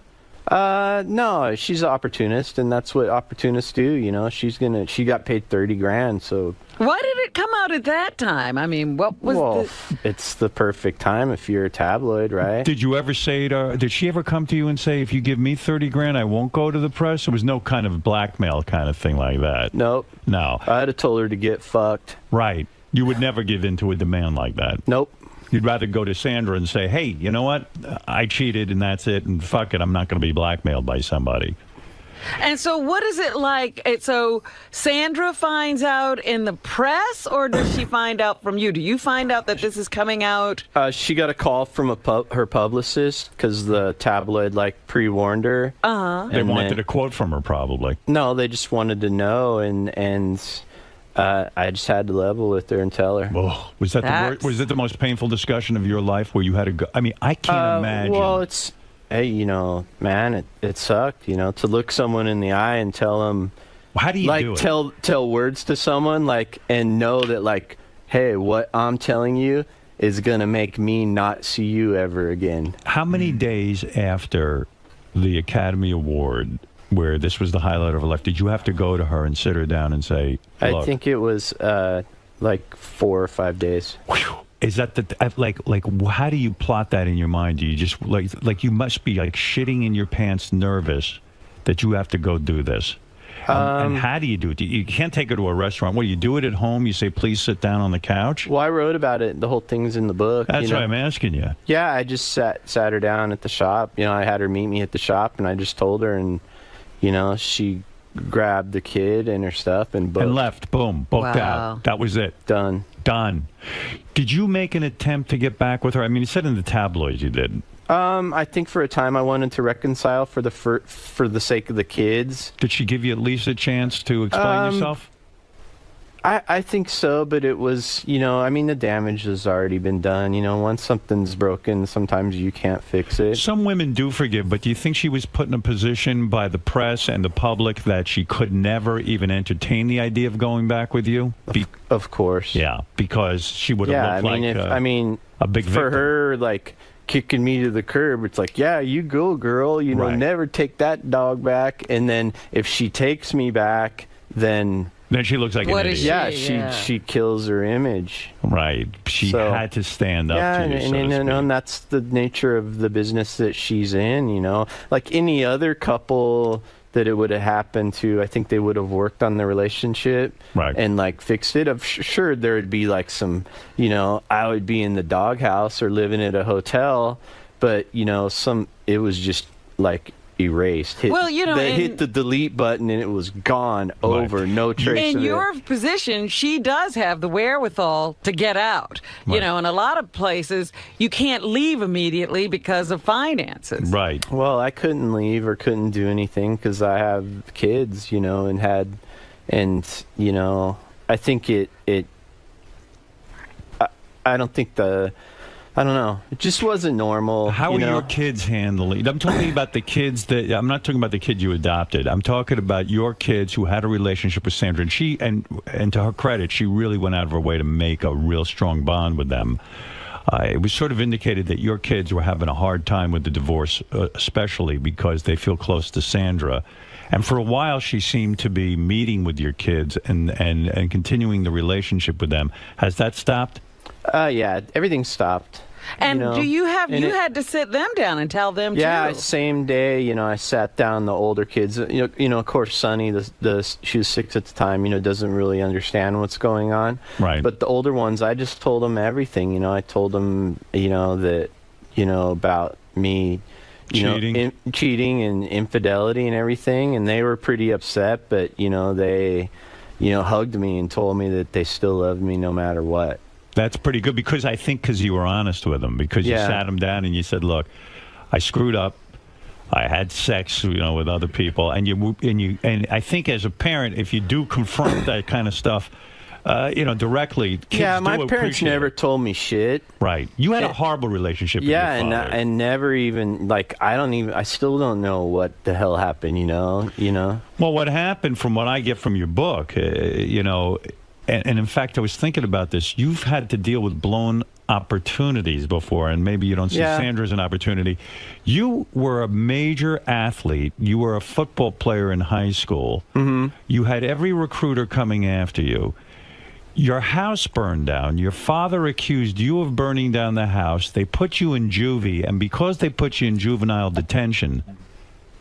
No, she's an opportunist, and that's what opportunists do. You know, she got paid $30,000, so. Why did it come out at that time? I mean, what was it's the perfect time if you're a tabloid, right? Did you ever say to her, did she ever come to you and say, if you give me $30,000, I won't go to the press? There was no kind of blackmail kind of thing like that. Nope. No. I'd have told her to get fucked. Right. You would never give in to a demand like that. Nope. You'd rather go to Sandra and say, hey, you know what? I cheated and that's it, and fuck it, I'm not going to be blackmailed by somebody. And so what is it like? So Sandra finds out in the press, or does she find out from you? Do you find out that this is coming out? She got a call from her publicist because the tabloid like pre-warned her. They wanted a quote from her, probably. No, they just wanted to know, and I just had to level with her and tell her. Oh, was that was it the most painful discussion of your life where you had to go? I mean, I can't imagine. Well, hey, you know, man, it sucked, you know, to look someone in the eye and tell them. How do you like do it? tell words to someone, like, and know that, like, hey, what I'm telling you is gonna make me not see you ever again. How many days after the Academy Award, where this was the highlight of her life, did you have to go to her and sit her down and say, look? I think it was like 4 or 5 days. Is that like how do you plot that in your mind? Do you just like you must be like shitting in your pants, nervous that you have to go do this? And how do you do it? You can't take her to a restaurant. Well, you do it at home. You say, please sit down on the couch. Well, I wrote about it. The whole thing's in the book. That's why I'm asking you. Yeah, I just sat her down at the shop. You know, I had her meet me at the shop, and I just told her, and you know, she grabbed the kid and her stuff and booked. And left. Boom. Booked out. That was it. Done. Did you make an attempt to get back with her? I mean, you said in the tabloids you did. I think for a time I wanted to reconcile for the sake of the kids. Did she give you at least a chance to explain yourself? I think so, but it was, I mean, the damage has already been done. Once something's broken, sometimes you can't fix it. Some women do forgive, but do you think she was put in a position by the press and the public that she could never even entertain the idea of going back with you? Of course. Yeah, because she would have looked a big victim. For her, like, kicking me to the curb, it's like, yeah, you go, girl. Never take that dog back. And then if she takes me back, then she looks like an idiot. Yeah, she kills her image. Right. She had to stand up to you, and that's the nature of the business that she's in, Like any other couple that it would have happened to, I think they would have worked on the relationship and, like, fixed it. I'm sure there would be, like, some, I would be in the doghouse or living at a hotel, but, it was just, like, erased. Hit the delete button and it was gone, over, no trace of it. In your position, she does have the wherewithal to get out. In a lot of places, you can't leave immediately because of finances. Right. Well, I couldn't leave or couldn't do anything because I have kids, I think I don't know. It just wasn't normal. How are your kids handling? I'm talking about the kids I'm not talking about the kid you adopted. I'm talking about your kids who had a relationship with Sandra, and she, and to her credit, she really went out of her way to make a real strong bond with them. It was sort of indicated that your kids were having a hard time with the divorce, especially because they feel close to Sandra. And for a while, she seemed to be meeting with your kids and continuing the relationship with them. Has that stopped? Yeah, everything stopped. And do you had to sit them down and tell them too? Yeah, same day, I sat down the older kids. Of course, Sonny, she was 6 at the time, doesn't really understand what's going on. Right. But the older ones, I just told them everything. I told them, that, about me, cheating and infidelity and everything, and they were pretty upset. But they, hugged me and told me that they still loved me no matter what. That's pretty good because you were honest with them, because you sat them down and you said, look, I screwed up. I had sex, with other people. And I think as a parent, if you do confront that kind of stuff, directly, kids my parents never told me shit. Right. You had a horrible relationship with your father. and never even, I still don't know what the hell happened, Well, what happened, from what I get from your book, And in fact, I was thinking about this. You've had to deal with blown opportunities before, and maybe you don't see Sandra as an opportunity. You were a major athlete. You were a football player in high school. Mm-hmm. You had every recruiter coming after you. Your house burned down. Your father accused you of burning down the house. They put you in juvie, and because they put you in juvenile detention,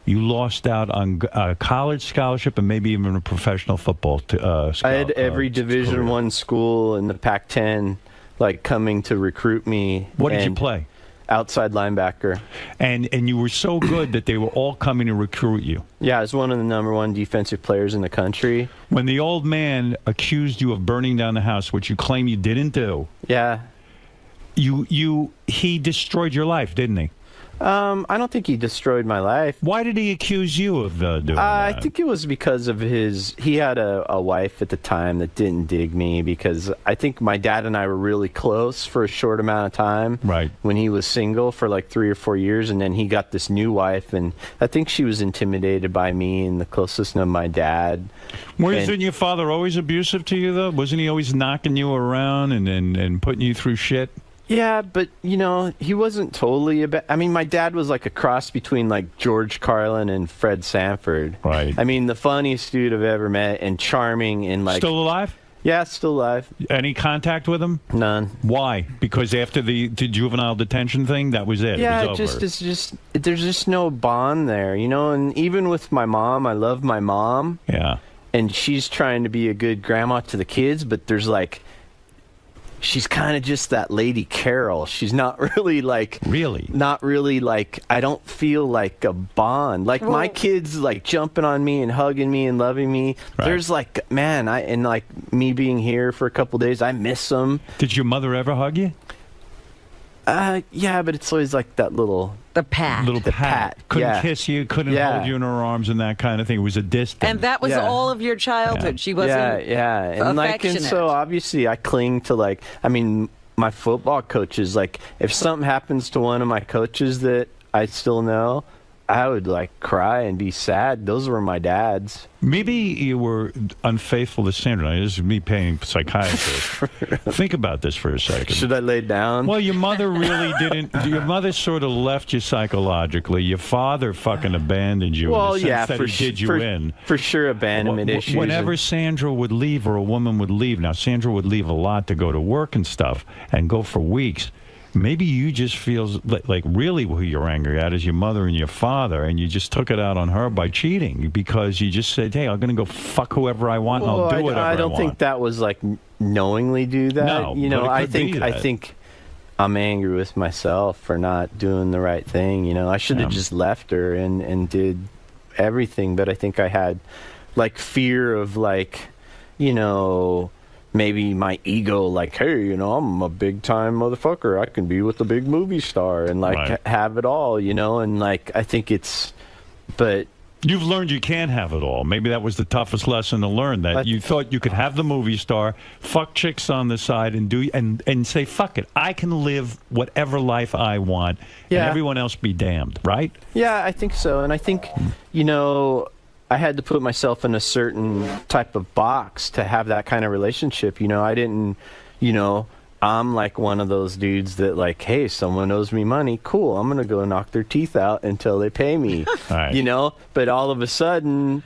you lost out on a college scholarship and maybe even a professional football scholarship. I had every Division I school in the Pac-10 coming to recruit me. What did you play? Outside linebacker. And you were so good that they were all coming to recruit you. Yeah, I was one of the #1 defensive players in the country. When the old man accused you of burning down the house, which you claim you didn't do. Yeah. He destroyed your life, didn't he? I don't think he destroyed my life. Why did he accuse you of doing that? I think it was because of he had a wife at the time that didn't dig me, because I think my dad and I were really close for a short amount of time. Right. When he was single for 3 or 4 years, and then he got this new wife, and I think she was intimidated by me and the closeness of my dad. Wasn't your father always abusive to you, though? Wasn't he always knocking you around and putting you through shit? Yeah, but, he wasn't totally my dad was like a cross between George Carlin and Fred Sanford. Right. The funniest dude I've ever met, and charming, and Still alive? Yeah, still alive. Any contact with him? None. Why? Because after the juvenile detention thing, that was it. Yeah, it was over. There's just no bond there, and even with my mom, I love my mom. Yeah. And she's trying to be a good grandma to the kids, but there's she's kind of just that Lady Carol. She's not really not really I don't feel like a bond. My kids jumping on me and hugging me and loving me. Right. There's me being here for a couple days, I miss them. Did your mother ever hug you? Yeah, but it's always like that little pat. Little pat. Couldn't kiss you, couldn't hold you in her arms and that kind of thing. It was a distance. And that was all of your childhood. She wasn't and affectionate. and so obviously I cling to my football coaches. Like if something happens to one of my coaches that I still know, I would cry and be sad. Those were my dads. Maybe you were unfaithful to Sandra. Now, this is me paying psychiatrist. Think about this for a second. Should I lay down? Well, your mother really didn't. Your mother sort of left you psychologically. Your father fucking abandoned you. Well, in the sense that he did you in. For sure, abandonment issues. Whenever Sandra would leave or a woman would leave, now Sandra would leave a lot to go to work and stuff and go for weeks. Maybe you just feel like really who you're angry at is your mother and your father, and you just took it out on her by cheating because you just said, hey, I'm going to go fuck whoever I want and I'll do whatever I want. I don't think that was knowingly do that. No, I think I'm angry with myself for not doing the right thing. I should have just left her and did everything, but I think I had fear of maybe my ego, hey, I'm a big time motherfucker. I can be with a big movie star and have it all, and I think but you've learned you can't have it all. Maybe that was the toughest lesson to learn, that you thought you could have the movie star, fuck chicks on the side and say, fuck it. I can live whatever life I want and everyone else be damned, right? Yeah, I think so. And I think, I had to put myself in a certain type of box to have that kind of relationship. I didn't, I'm one of those dudes that hey, someone owes me money. Cool. I'm going to go knock their teeth out until they pay me, right. But all of a sudden,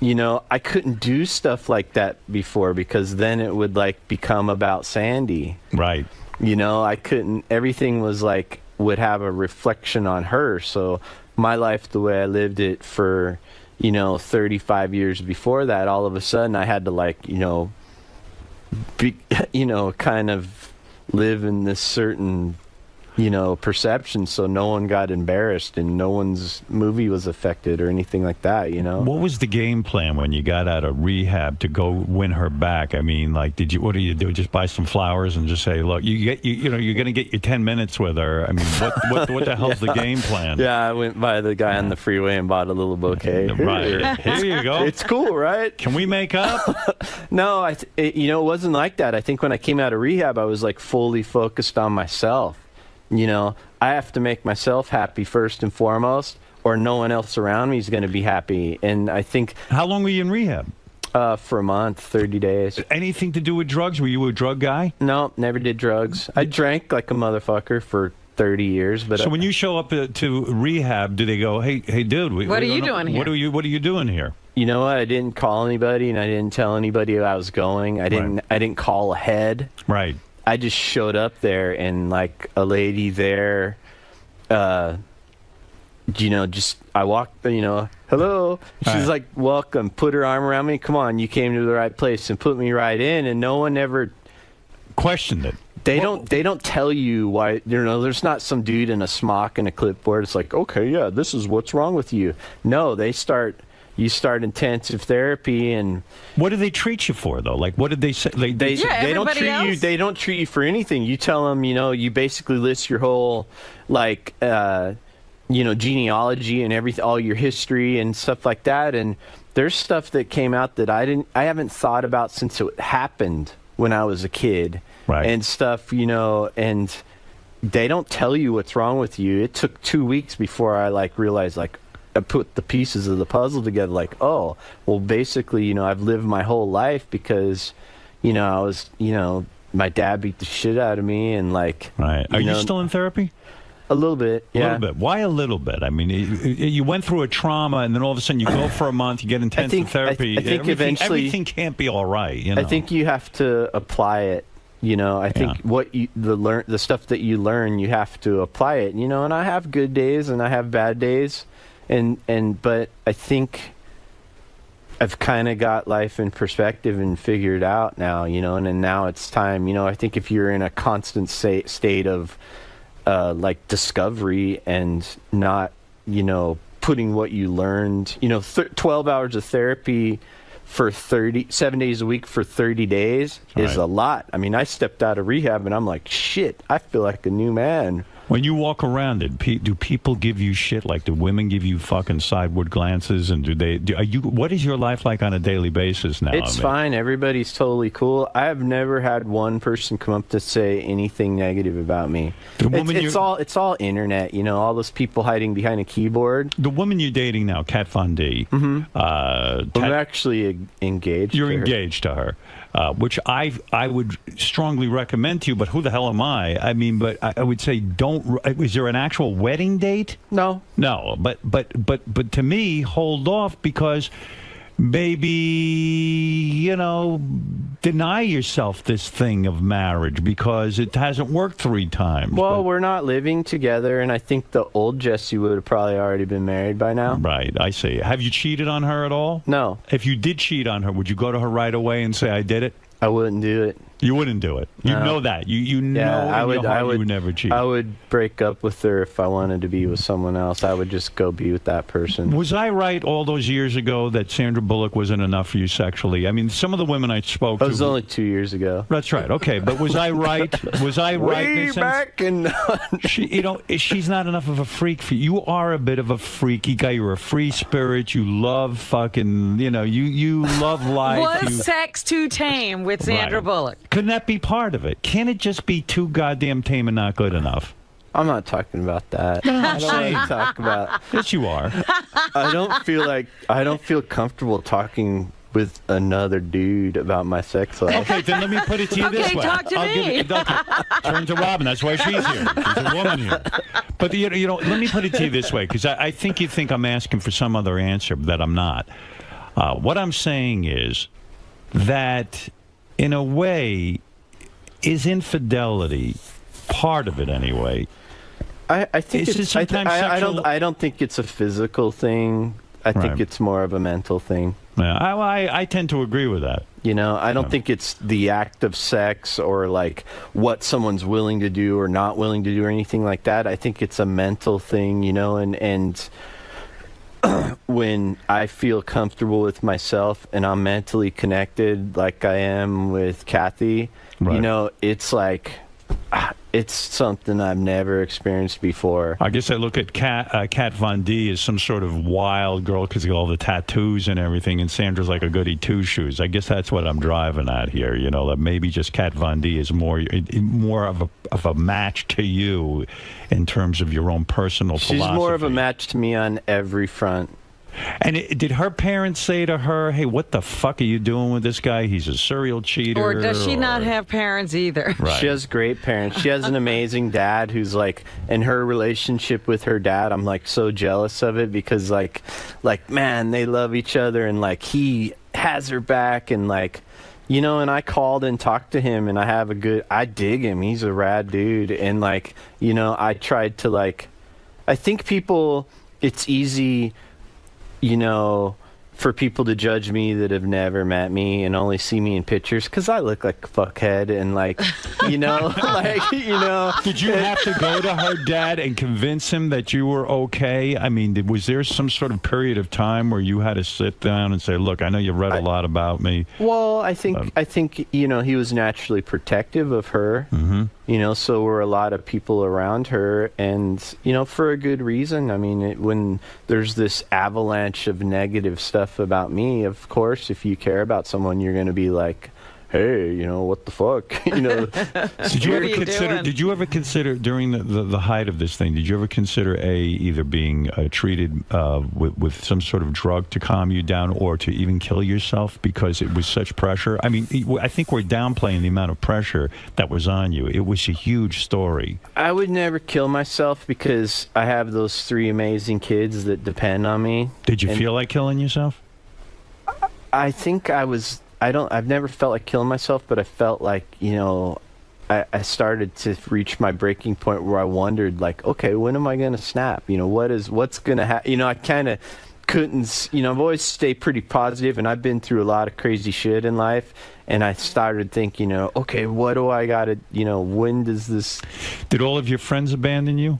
I couldn't do stuff like that before because then it would become about Sandy. Right. I couldn't, everything was would have a reflection on her. So my life, the way I lived it for 35 years before that, all of a sudden I had to kind of live in this certain perception so no one got embarrassed and no one's movie was affected or anything like that. What was the game plan when you got out of rehab to go win her back? I mean, what do you do? Just buy some flowers and just say, look, you're going to get your 10 minutes with her. I mean, what the hell's the game plan? Yeah, I went by the guy on the freeway and bought a little bouquet. Right. Here you go. It's cool, right? Can we make up? No, it wasn't like that. I think when I came out of rehab, I was fully focused on myself. I have to make myself happy first and foremost, or no one else around me is going to be happy. And I think... How long were you in rehab? For a month, 30 days. Anything to do with drugs? Were you a drug guy? No, never did drugs. I drank like a motherfucker for 30 years. But so when you show up to rehab, do they go, hey, dude, what are you doing here? What are you doing here? You know what? I didn't call anybody, and I didn't tell anybody I was going. I didn't call ahead. Right. I just showed up there, and a lady there, I walked, hello. She's like, welcome. Put her arm around me. Come on, you came to the right place, and put me right in. And no one ever questioned it. They don't tell you why. There's not some dude in a smock and a clipboard. It's okay, yeah, this is what's wrong with you. No, you start intensive therapy. And what do they treat you for though? What did they say? They don't treat you. They don't treat you for anything. You tell them, you basically list your whole genealogy and everything, all your history and stuff like that. And there's stuff that came out that I haven't thought about since it happened when I was a kid. Right. And stuff, and they don't tell you what's wrong with you. It took 2 weeks before I realized I put the pieces of the puzzle together, oh, well, basically, I've lived my whole life because, I was, my dad beat the shit out of me and Right. Are you still in therapy? A little bit, yeah. A little bit. Why a little bit? I mean, you went through a trauma and then all of a sudden you go for a month, you get intensive therapy. I think eventually everything can't be all right, I think you have to apply it. I think the stuff that you learn, you have to apply it. And I have good days and I have bad days. But I think I've kind of got life in perspective and figured out now, and now it's time. I think if you're in a constant state of discovery and not, putting what you learned, 12 hours of therapy for 7 days a week for 30 days is a lot. I mean, I stepped out of rehab and I'm like, shit, I feel like a new man. When you walk around, do people give you shit? Like, do women give you fucking sideward glances? And what is your life like on a daily basis now? It's fine. Everybody's totally cool. I have never had one person come up to say anything negative about me. It's all internet, you know, all those people hiding behind a keyboard. The woman you're dating now, Kat Von D. I'm actually engaged. You're engaged to her. Which I would strongly recommend to you, but who the hell am I? I mean, but I would say don't. Is there an actual wedding date? No. But to me, hold off because maybe, you know, deny yourself this thing of marriage because it hasn't worked 3 times. Well, we're not living together, and I think the old Jessie would have probably already been married by now. Right, I see. Have you cheated on her at all? No. If you did cheat on her, would you go to her right away and say, I did it? I wouldn't do it. You wouldn't do it. You know that. You know I would never cheat. I would break up with her if I wanted to be with someone else. I would just go be with that person. Was I right all those years ago that Sandra Bullock wasn't enough for you sexually? I mean, some of the women I spoke to... That was only 2 years ago. That's right. Okay, but was I right? Was I right? Way back in... she's not enough of a freak for you. You are a bit of a freaky guy. You're a free spirit. You love fucking... You know, you love life. Was sex too tame with Sandra Bullock? Couldn't that be part of it? Can't it just be too goddamn tame and not good enough? I'm not talking about that. No, I don't want to talk about. Yes, you are. I don't feel comfortable talking with another dude about my sex life. Okay, then let me put it to you this way. Talk to me. Turn to Robin. That's why she's here. She's a woman here. But you know, let me put it to you this way, because I think you think I'm asking for some other answer that I'm not. What I'm saying is that, in a way, is infidelity part of it anyway? I think I don't think it's a physical thing. I think it's more of a mental thing. Yeah, I tend to agree with that. You know, I don't think it's the act of sex or like what someone's willing to do or not willing to do or anything like that. I think it's a mental thing, you know, and when I feel comfortable with myself and I'm mentally connected like I am with Kathy, you know, it's like, it's something I've never experienced before. I guess I look at Kat Von D as some sort of wild girl because of all the tattoos and everything, and Sandra's like a goody two-shoes. I guess that's what I'm driving at here, you know, that maybe just Kat Von D is more of a match to you in terms of your own personal philosophy. She's more of a match to me on every front. And did her parents say to her, hey, what the fuck are you doing with this guy? He's a serial cheater. Or does she not have parents either? Right. She has great parents. She has an amazing dad who's like, in her relationship with her dad, I'm like so jealous of it because like, man, they love each other and like he has her back and like, you know, and I called and talked to him and I dig him. He's a rad dude. And like, you know, I tried to like, I think it's easy, you know, for people to judge me that have never met me and only see me in pictures because I look like a fuckhead and like, you know, like, you know. Did you have to go to her dad and convince him that you were okay? I mean, was there some sort of period of time where you had to sit down and say, look, I know you read a lot about me. Well, I think, you know, he was naturally protective of her. Mm-hmm. You know, so were a lot of people around her, and, you know, for a good reason. I mean, when there's this avalanche of negative stuff about me, of course, if you care about someone, you're going to be like, hey, you know, what the fuck? You know. Did you ever consider during the height of this thing, did you ever consider either being treated with some sort of drug to calm you down or to even kill yourself because it was such pressure? I mean, I think we're downplaying the amount of pressure that was on you. It was a huge story. I would never kill myself because I have those 3 amazing kids that depend on me. Did you feel like killing yourself? I think I've never felt like killing myself, but I felt like, you know, I started to reach my breaking point where I wondered, like, okay, when am I going to snap? You know, what's going to happen? You know, I kind of couldn't, you know, I've always stayed pretty positive, and I've been through a lot of crazy shit in life, and I started thinking, you know, okay, what do I got to, you know, when does this... Did all of your friends abandon you?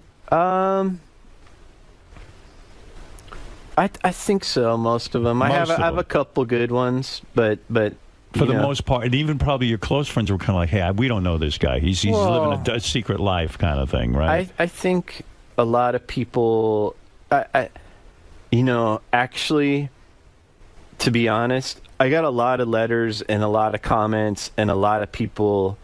I think so. Most of them. I have a couple good ones, but for the most part, and even probably your close friends were kind of like, hey, we don't know this guy. He's living a secret life kind of thing, right? I think a lot of people, actually, to be honest, I got a lot of letters and a lot of comments and a lot of people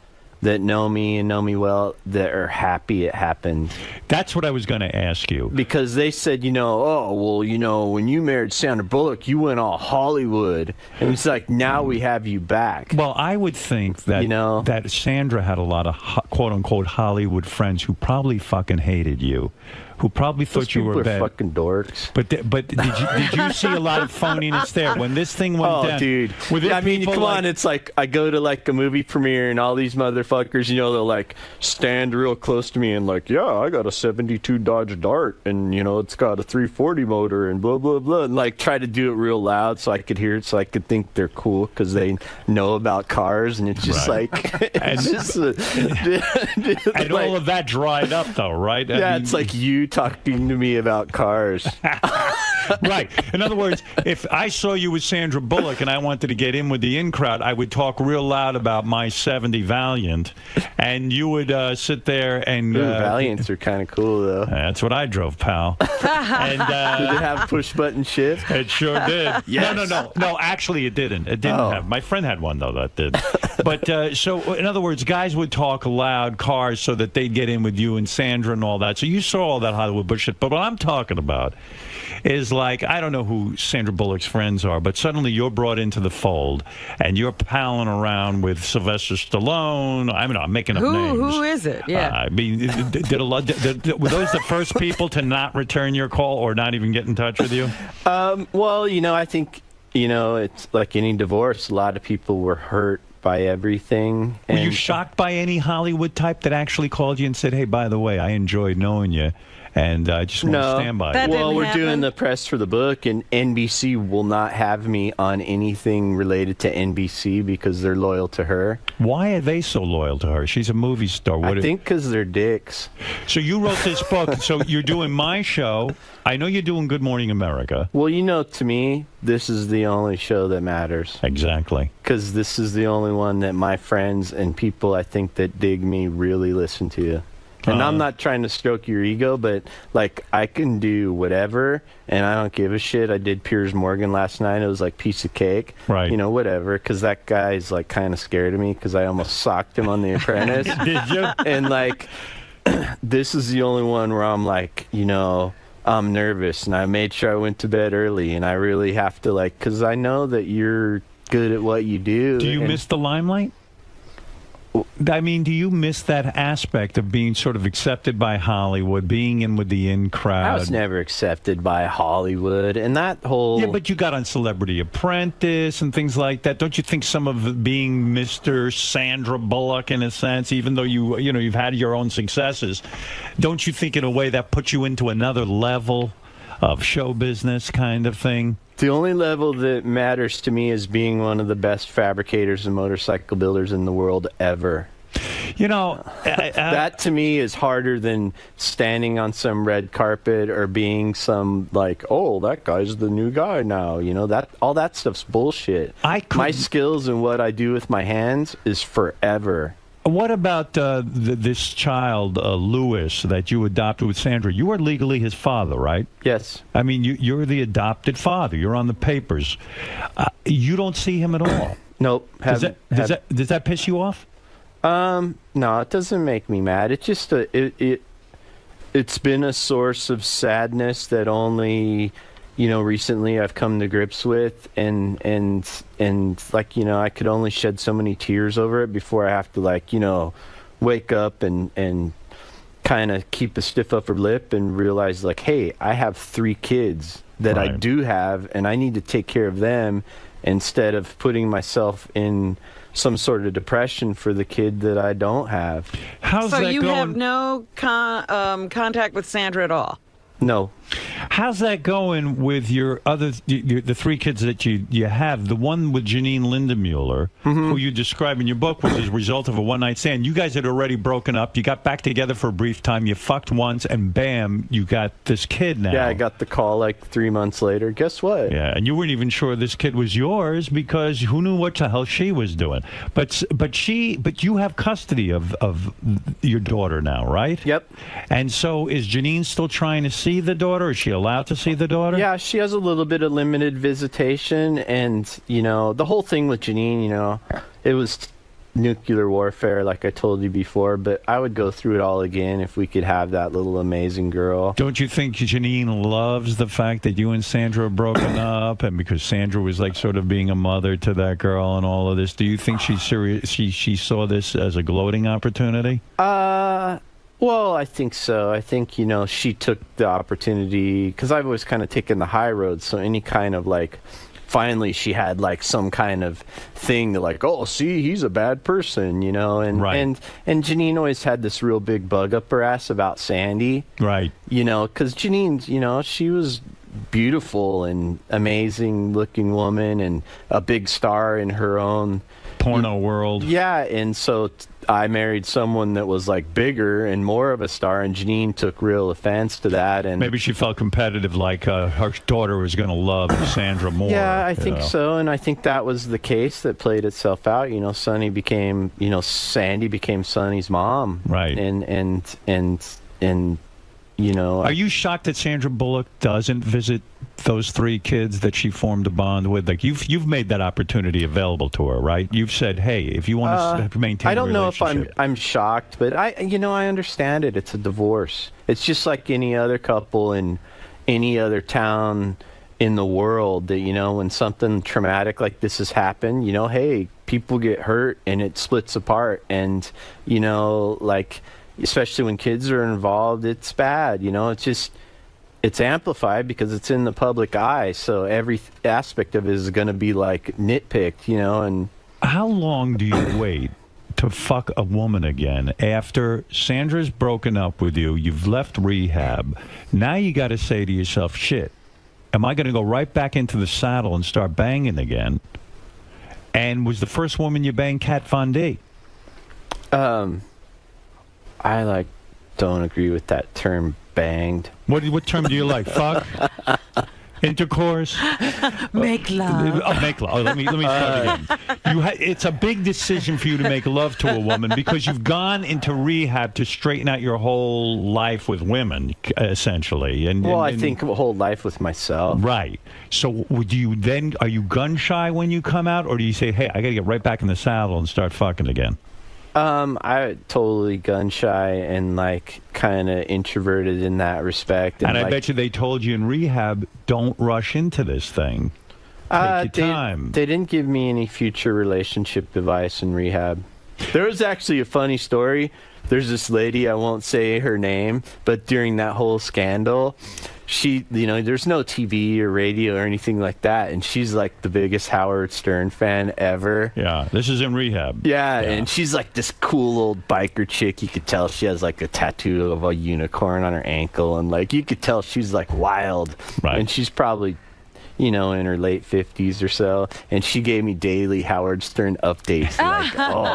that know me and know me well that are happy it happened. That's what I was going to ask you. Because they said, when you married Sandra Bullock, you went all Hollywood. And it's like, now we have you back. Well, I would think that that Sandra had a lot of quote-unquote Hollywood friends who probably fucking hated you. Who probably thought you were bad. Fucking dorks. But did you see a lot of phoniness there when this thing went down? Oh, dude. I mean, come on. It's like I go to like a movie premiere and all these motherfuckers, they'll like stand real close to me and like, yeah, I got a 72 Dodge Dart and it's got a 340 motor and blah blah blah, and like try to do it real loud so I could hear it, so I could think they're cool because they know about cars, and it's just like, it's just and all of that dried up though, right? Yeah, it's like you talking to me about cars. Right. In other words, if I saw you with Sandra Bullock and I wanted to get in with the in crowd, I would talk real loud about my 70 Valiant, and you would sit there and... Valiants are kind of cool, though. That's what I drove, pal. And did it have push-button shift? It sure did. Yes. No, actually it didn't. It didn't have. My friend had one, though, that did. But, so, in other words, guys would talk loud cars so that they'd get in with you and Sandra and all that. So you saw all that Hollywood bullshit. But what I'm talking about is like, I don't know who Sandra Bullock's friends are, but suddenly you're brought into the fold and you're palling around with Sylvester Stallone. I mean, I'm making up names. Who is it? Yeah. I mean, were those the first people to not return your call or not even get in touch with you? Well, I think, it's like any divorce. A lot of people were hurt by everything. Were you shocked by any Hollywood type that actually called you and said, hey, by the way, I enjoyed knowing you, and I just want to stand by you? Well, we're doing the press for the book, and NBC will not have me on anything related to NBC because they're loyal to her. Why are they so loyal to her? She's a movie star. I think because they're dicks. So you wrote this book, so you're doing my show. I know you're doing Good Morning America. Well, to me, this is the only show that matters. Exactly. Because this is the only one that my friends and people I think that dig me really listen to. And I'm not trying to stroke your ego, but like I can do whatever, and I don't give a shit. I did Piers Morgan last night. It was like piece of cake, right? Whatever. Because that guy's like kind of scared of me because I almost socked him on The Apprentice. Did you? And like, this is the only one where I'm like, I'm nervous, and I made sure I went to bed early, and I really have to because I know that you're good at what you do. Do you miss the limelight? I mean, do you miss that aspect of being sort of accepted by Hollywood, being in with the in crowd? I was never accepted by Hollywood, and that whole... Yeah, but you got on Celebrity Apprentice and things like that. Don't you think some of being Mr. Sandra Bullock, in a sense, even though you've had your own successes, don't you think in a way that puts you into another level of show business kind of thing? The only level that matters to me is being one of the best fabricators and motorcycle builders in the world ever. That to me is harder than standing on some red carpet or being some that guy's the new guy now. All that stuff's bullshit. My skills and what I do with my hands is forever. What about this child, Lewis, that you adopted with Sandra? You are legally his father, right? Yes. I mean, you're the adopted father. You're on the papers. You don't see him at all. Nope. Does that piss you off? No, it doesn't make me mad. It's just it's been a source of sadness that only recently I've come to grips with, and I could only shed so many tears over it before I have to wake up and kind of keep a stiff upper lip and realize hey, I have 3 kids that I do have, and I need to take care of them instead of putting myself in some sort of depression for the kid that I don't have. How's that going? So you have no contact with Sandra at all? No. How's that going with your other the three kids that you have? The one with Janine Lindemuller, who you describe in your book, was a result of a one-night stand. You guys had already broken up. You got back together for a brief time. You fucked once, and bam, you got this kid now. Yeah, I got the call like 3 months later. Guess what? Yeah, and you weren't even sure this kid was yours because who knew what the hell she was doing? But you have custody of your daughter now, right? Yep. And so is Janine still trying to see the daughter? Is she allowed to see the daughter? Yeah, she has a little bit of limited visitation, and the whole thing with Janine, it was nuclear warfare, like I told you before. But I would go through it all again if we could have that little amazing girl. Don't you think Janine loves the fact that you and Sandra are broken up, and because Sandra was like sort of being a mother to that girl and all of this? Do you think she's serious? She saw this as a gloating opportunity? Well, I think so. I think, she took the opportunity, because I've always kind of taken the high road, so any kind of, finally she had, some kind of thing to, oh, see, he's a bad person, and, right. and Janine always had this real big bug up her ass about Sandy. Right. Because Janine, she was beautiful and amazing looking woman and a big star in her own porno world. Yeah, and so I married someone that was bigger and more of a star, and Janine took real offense to that. And maybe she felt competitive, her daughter was going to love Sandra more. Yeah, I think so, and I think that was the case that played itself out. Sandy became Sonny's mom. Right. And are you shocked that Sandra Bullock doesn't visit those three kids that she formed a bond with? You've made that opportunity available to her, right? You've said, hey, if you want to maintain I don't a know if I'm shocked, but I understand it. It's a divorce. It's just like any other couple in any other town in the world that, when something traumatic like this has happened, hey, people get hurt and it splits apart. And, especially when kids are involved, it's bad. It's amplified because it's in the public eye. So every aspect of it is going to be nitpicked, and how long do you wait to fuck a woman again after Sandra's broken up with you? You've left rehab. Now you got to say to yourself, shit, am I going to go right back into the saddle and start banging again? And was the first woman you banged Kat Von D? I don't agree with that term, banged. What term do you like? Fuck? Intercourse? Make love. Make love. Let me start again. It's a big decision for you to make love to a woman because you've gone into rehab to straighten out your whole life with women, essentially. I think a whole life with myself. Right. So are you gun shy when you come out, or do you say, hey, I got to get right back in the saddle and start fucking again? I totally gun shy and kind of introverted in that respect. And I bet you they told you in rehab, don't rush into this thing. Take your time. They didn't give me any future relationship advice in rehab. There was actually a funny story. There's this lady, I won't say her name, but during that whole scandal, she, there's no TV or radio or anything like that, and she's the biggest Howard Stern fan ever. Yeah, this is in rehab. Yeah, and she's this cool old biker chick. You could tell she has a tattoo of a unicorn on her ankle, and you could tell she's wild. Right. And she's probably in her late 50s or so, and she gave me daily Howard Stern updates.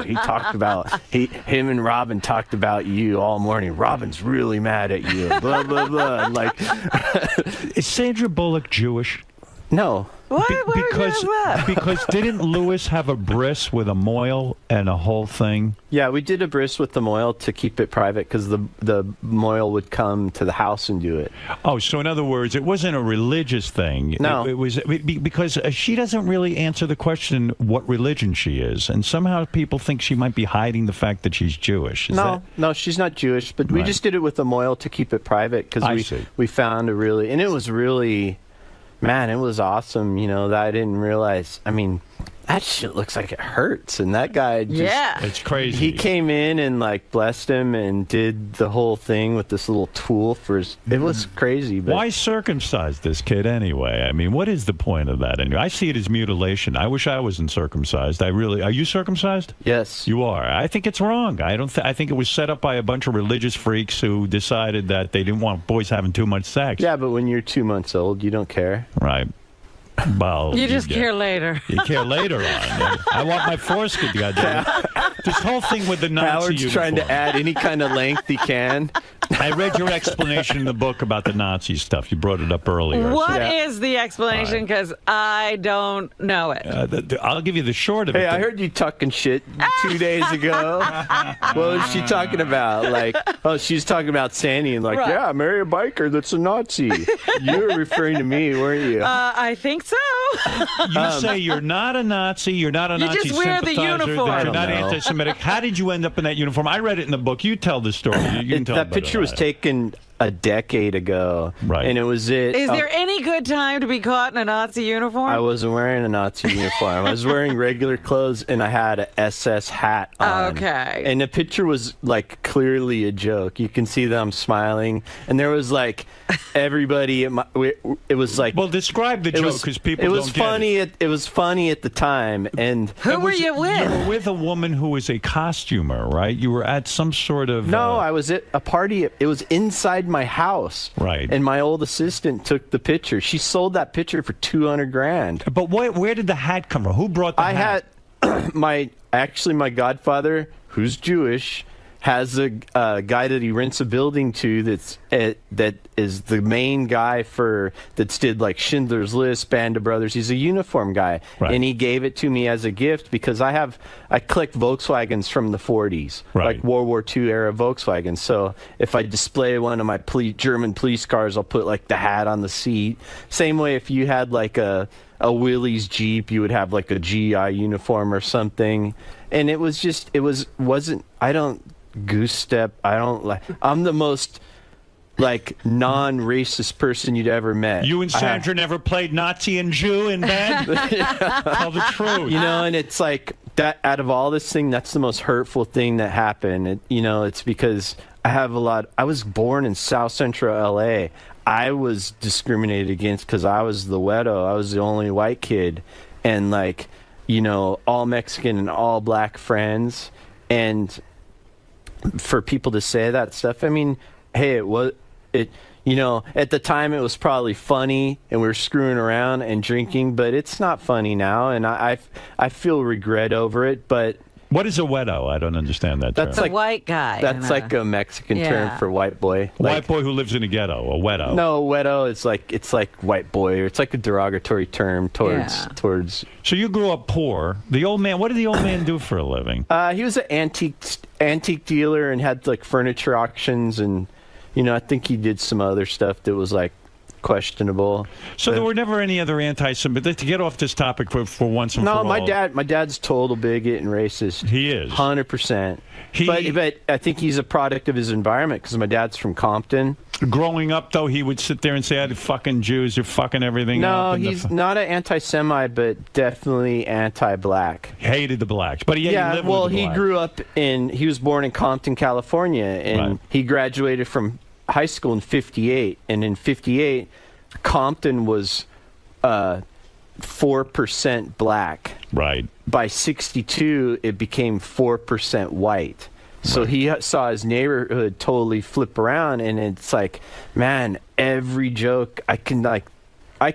He talked about, him and Robin talked about you all morning. Robin's really mad at you, blah, blah, blah. Is Sandra Bullock Jewish? No. Because didn't Lewis have a bris with a moil and a whole thing? Yeah, we did a bris with the moil to keep it private because the moil would come to the house and do it. Oh, so in other words, it wasn't a religious thing. No. It was because she doesn't really answer the question what religion she is, and somehow people think she might be hiding the fact that she's Jewish. No, she's not Jewish, but we just did it with the moil to keep it private because we found and it was really... Man, it was awesome, that I didn't realize. I mean, that shit looks like it hurts. And that guy just, it's crazy. He came in and like blessed him and did the whole thing with this little tool for his, it was crazy. But why circumcise this kid anyway? I mean, what is the point of that anyway? I see it as mutilation. I wish I wasn't circumcised. Are you circumcised? Yes. You are. I think it's wrong. I think it was set up by a bunch of religious freaks who decided that they didn't want boys having too much sex. Yeah, but when you're 2 months old, you don't care. Right. Well, you just care later. You care later on. I want my foreskin, goddamn it. This whole thing with the Nazi Howard's uniform. trying to add any kind of length he can. I read your explanation in the book about the Nazi stuff. You brought it up earlier. What is the explanation? Because I don't know it. I'll give you the short of it. Hey, I heard you talking shit 2 days ago. What was she talking about? Like, oh, she's talking about Sandy and like, Right. yeah, marry a biker that's a Nazi. You were referring to me, weren't you? I think so. You say you're not a Nazi, you're not a You Nazi just wear the sympathizer, uniform. that you're not I don't know. anti-Semitic. How did you end up in that uniform? I read it in the book. You tell the story. You can tell That it better picture than was I do. taken a decade ago. Right. And it was it. Is there any good time to be caught in a Nazi uniform? I wasn't wearing a Nazi uniform. I was wearing regular clothes, and I had an SS hat on. Okay. And the picture was, like, clearly a joke. You can see that I'm smiling. And there was, like, everybody at it was like... Well, describe the joke, because people it was don't get funny it was funny at the time. And Who were you with? You were with a woman who was a costumer, right? You were at some sort of... No, I was at a party. It was inside my house. Right. And my old assistant took the picture. She sold that picture for $200,000. But where did the hat come from? Who brought the hat? I had my godfather, who's Jewish, has a guy that he rents a building to that is the main guy that's did like Schindler's List, Band of Brothers. He's a uniform guy, Right. and he gave it to me as a gift because I collect Volkswagens from the 40s, Right. like World War II era Volkswagens. So if I display one of my German police cars, I'll put like the hat on the seat. Same way if you had like a Willys Jeep, you would have like a GI uniform or something. And I don't goose step. I'm the most like non-racist person you'd ever met. You and Sandra never played Nazi and Jew in bed? Tell the truth. You know, and it's like that out of all this thing, that's the most hurtful thing that happened. It's because I was born in South Central LA. I was discriminated against because I was the weirdo. I was the only white kid. And like, all Mexican and all black friends. And for people to say that stuff, I mean, hey, at the time it was probably funny and we were screwing around and drinking, but it's not funny now, and I feel regret over it. But what is a wedo? I don't understand that term. That's a white guy. That's like a Mexican term for white boy. White boy who lives in a ghetto, a wedo. No, wedo is it's like white boy, or it's like a derogatory term towards. So you grew up poor. The old man. What did the old man do for a living? He was an antique dealer and had like furniture auctions, and I think he did some other stuff that was like questionable. So there were never any other anti-Semitic. To get off this topic for once and for all. No, my dad's total bigot and racist. He is 100%. But I think he's a product of his environment because my dad's from Compton. Growing up, though, he would sit there and say, "The fucking Jews are fucking everything up." No, he's not an anti-Semite, but definitely anti-black. Hated the blacks, but he lived with the he blacks. grew up he was born in Compton, California, and he graduated from high school in 58, and in 58 Compton was 4% black. Right. By 62 it became 4% white. So he saw his neighborhood totally flip around, and it's like, man, every joke I can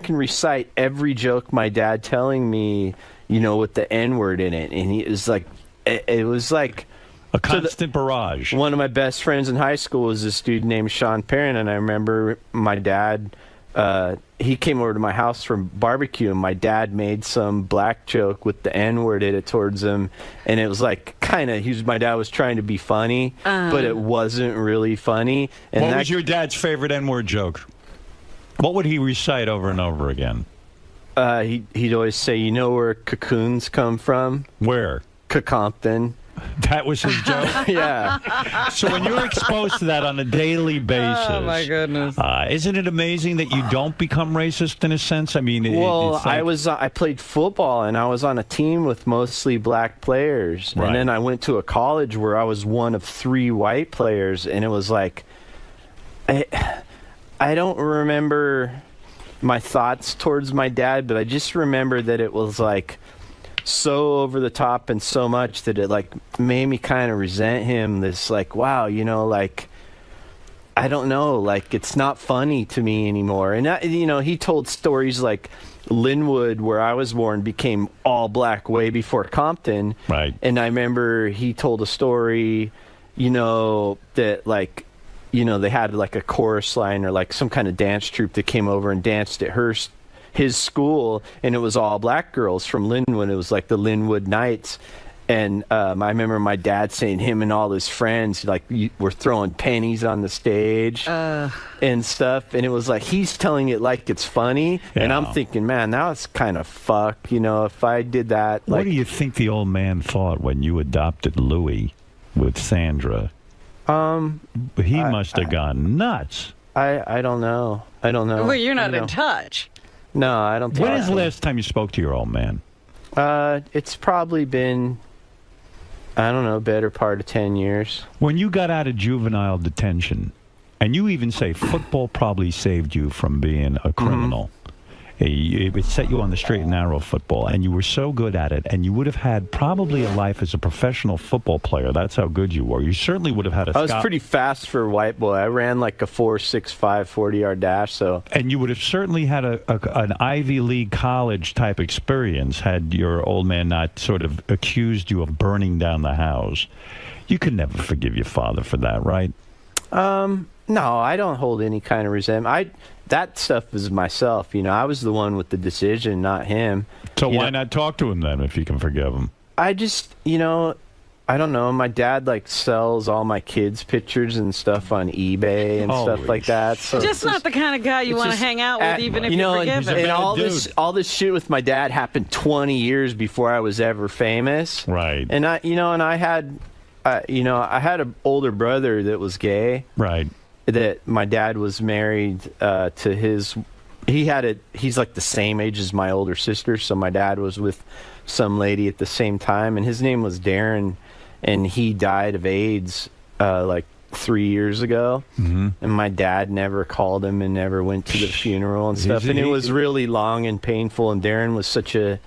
recite every joke my dad telling me, with the N-word in it, and it was like a constant barrage. One of my best friends in high school was this dude named Sean Perrin, and I remember my dad, he came over to my house for barbecue, and my dad made some black joke with the N-word in it towards him, and it was like my dad was trying to be funny, but it wasn't really funny. And what was your dad's favorite N-word joke? What would he recite over and over again? He'd always say, "You know where cocoons come from?" Where? Compton. That was his joke? Yeah. So when you're exposed to that on a daily basis... Oh, my goodness. Isn't it amazing that you don't become racist in a sense? I mean... Well, it's like... I played football, and I was on a team with mostly black players. Right. And then I went to a college where I was one of 3 white players, and it was like... I don't remember my thoughts towards my dad, but I just remember that it was like so over the top and so much that it like made me kind of resent him. This like, wow, you know, like I don't know, like it's not funny to me anymore. And you know, he told stories like Linwood, where I was born, became all black way before Compton. Right. And I remember he told a story, you know, that like, you know, they had like a chorus line or like some kind of dance troupe that came over and danced at his school, and it was all black girls from Linwood. It was like the Linwood Knights. And I remember my dad saying him and all his friends like were throwing pennies on the stage and stuff. And it was like he's telling it like it's funny, and I'm thinking, man, that was kind of fucked. You know, if I did that. What do you think the old man thought when you adopted Louie with Sandra? He must have gone nuts. I don't know. I don't know. Well, you're not in touch. No, I don't. When is the last time you spoke to your old man? It's probably been, I don't know, better part of 10 years. When you got out of juvenile detention, and you even say football probably saved you from being a criminal. It set you on the straight and narrow of football, and you were so good at it, and you would have had probably a life as a professional football player. That's how good you were. You certainly would have had a... I was pretty fast for a white boy. I ran like a 4.65 40-yard dash, so... And you would have certainly had an Ivy League college type experience had your old man not sort of accused you of burning down the house. You could never forgive your father for that, right? No, I don't hold any kind of resentment. That stuff is myself. You know, I was the one with the decision, not him. So why not talk to him then if you can forgive him? I just, you know, I don't know. My dad like sells all my kids' pictures and stuff on eBay and stuff like that. So just not the kind of guy you want to hang out with, even if you forgive him. And all this shit with my dad happened 20 years before I was ever famous. Right. And I had an older brother that was gay. Right. That my dad was married to his. He's like the same age as my older sister, so my dad was with some lady at the same time, and his name was Darren, and he died of AIDS like 3 years ago. And my dad never called him and never went to the funeral and stuff, and it was really long and painful. And Darren was such a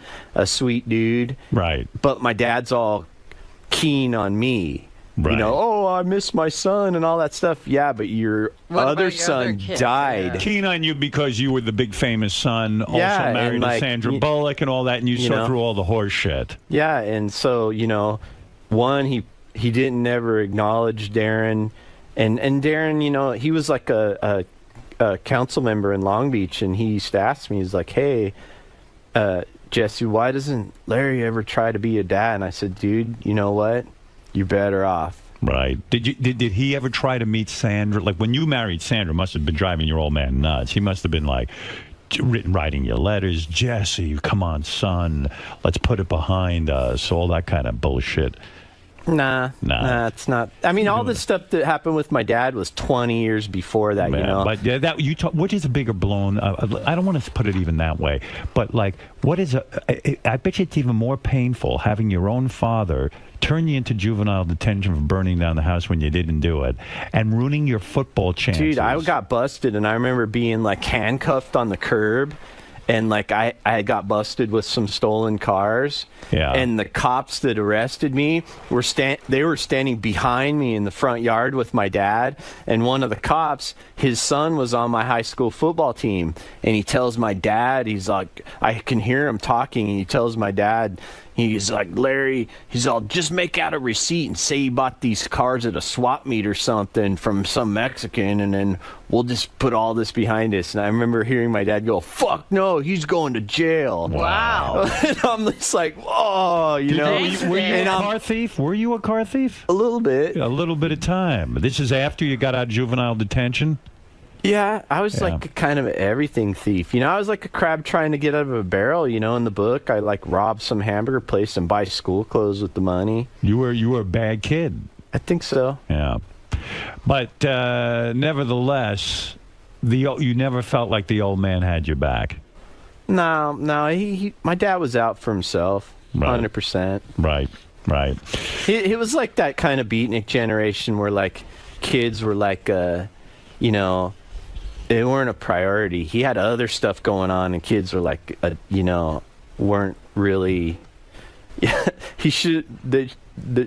sweet dude, right? But my dad's all keen on me. Right. You know, oh, I miss my son and all that stuff. Yeah, but your other son died. Keen on you because you were the big famous son, also married to Sandra Bullock and all that, and you saw through all the horse shit. Yeah, and so, you know, one, he didn't ever acknowledge Darren. And Darren, you know, he was like a council member in Long Beach, and he used to ask me, he's like, hey, Jesse, why doesn't Larry ever try to be a dad? And I said, dude, you know what? You're better off. Right. Did he ever try to meet Sandra? Like when you married Sandra, must have been driving your old man nuts. He must have been like writing your letters, Jesse, come on, son, let's put it behind us, all that kind of bullshit. Nah, it's not. I mean, all this stuff that happened with my dad was 20 years before that, you know. But that you talk, which is a bigger blown? I don't want to put it even that way, but like, what is I bet you it's even more painful having your own father turn you into juvenile detention for burning down the house when you didn't do it, and ruining your football chances. Dude, I got busted, and I remember being like handcuffed on the curb. And, like, I got busted with some stolen cars. Yeah. And the cops that arrested me were standing behind me in the front yard with my dad. And one of the cops, his son was on my high school football team. And he tells my dad, he's like, I can hear him talking. And he tells my dad, he's like, Larry, he's all, just make out a receipt and say you bought these cars at a swap meet or something from some Mexican, and then we'll just put all this behind us. And I remember hearing my dad go, fuck no, he's going to jail. Wow. And I'm just like, oh, you know. Were you a car thief? Were you a car thief? A little bit. A little bit of time. This is after you got out of juvenile detention? Yeah, I was like a kind of everything thief. You know, I was like a crab trying to get out of a barrel. You know, in the book, I like robbed some hamburger place and buy school clothes with the money. You were a bad kid. I think so. Yeah, but nevertheless, you never felt like the old man had your back. No, my dad was out for himself, 100%. Right. It was like that kind of beatnik generation where like kids were like, you know, they weren't a priority. He had other stuff going on, and kids were like, you know, weren't really. He should.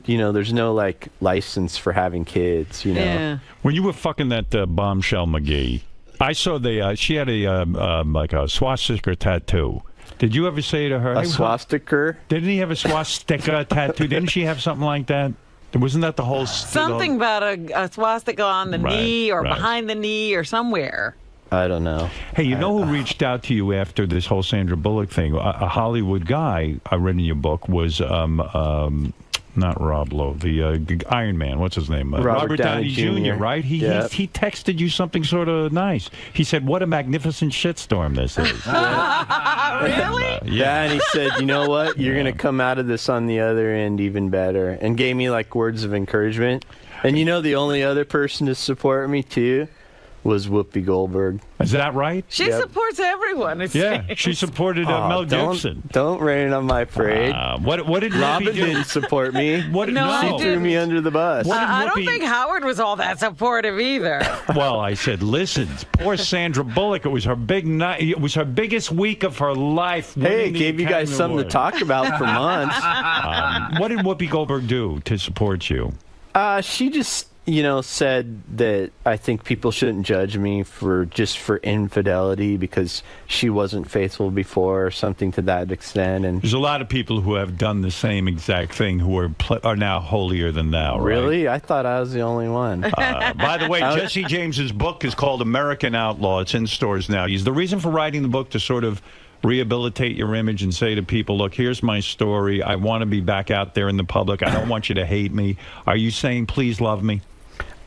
You know, there's no like license for having kids. You know. Yeah. When you were fucking that bombshell McGee, I saw she had a like a swastika tattoo. Did you ever say to her, a swastika? Didn't he have a swastika tattoo? Didn't she have something like that? Wasn't that the whole... Something about a swastika on the knee or behind the knee or somewhere. I don't know. Hey, you know who reached out to you after this whole Sandra Bullock thing? A Hollywood guy I read in your book was... not Rob Lowe, the Iron Man. What's his name? Robert Downey Jr., right? He texted you something sort of nice. He said, "What a magnificent shitstorm this is." Really? Yeah, and he said, "You know what? You're gonna come out of this on the other end even better," and gave me like words of encouragement. And you know, the only other person to support me too was Whoopi Goldberg. Is that right? She supports everyone. She supported Mel Gibson. Don't rain on my parade. What did Robin do? Didn't support me? No, she threw me under the bus. I don't think Howard was all that supportive either. Well, I said, listen, poor Sandra Bullock. It was her big night. It was her biggest week of her life. Hey, it gave you guys something to talk about for months. What did Whoopi Goldberg do to support you? She just, you know, said that I think people shouldn't judge me for infidelity because she wasn't faithful before or something to that extent. And there's a lot of people who have done the same exact thing who are now holier than thou. Really? Right? I thought I was the only one. By the way, Jesse James's book is called American Outlaw. It's in stores now. He's the reason for writing the book to sort of rehabilitate your image and say to people, look, here's my story. I want to be back out there in the public. I don't want you to hate me. Are you saying please love me?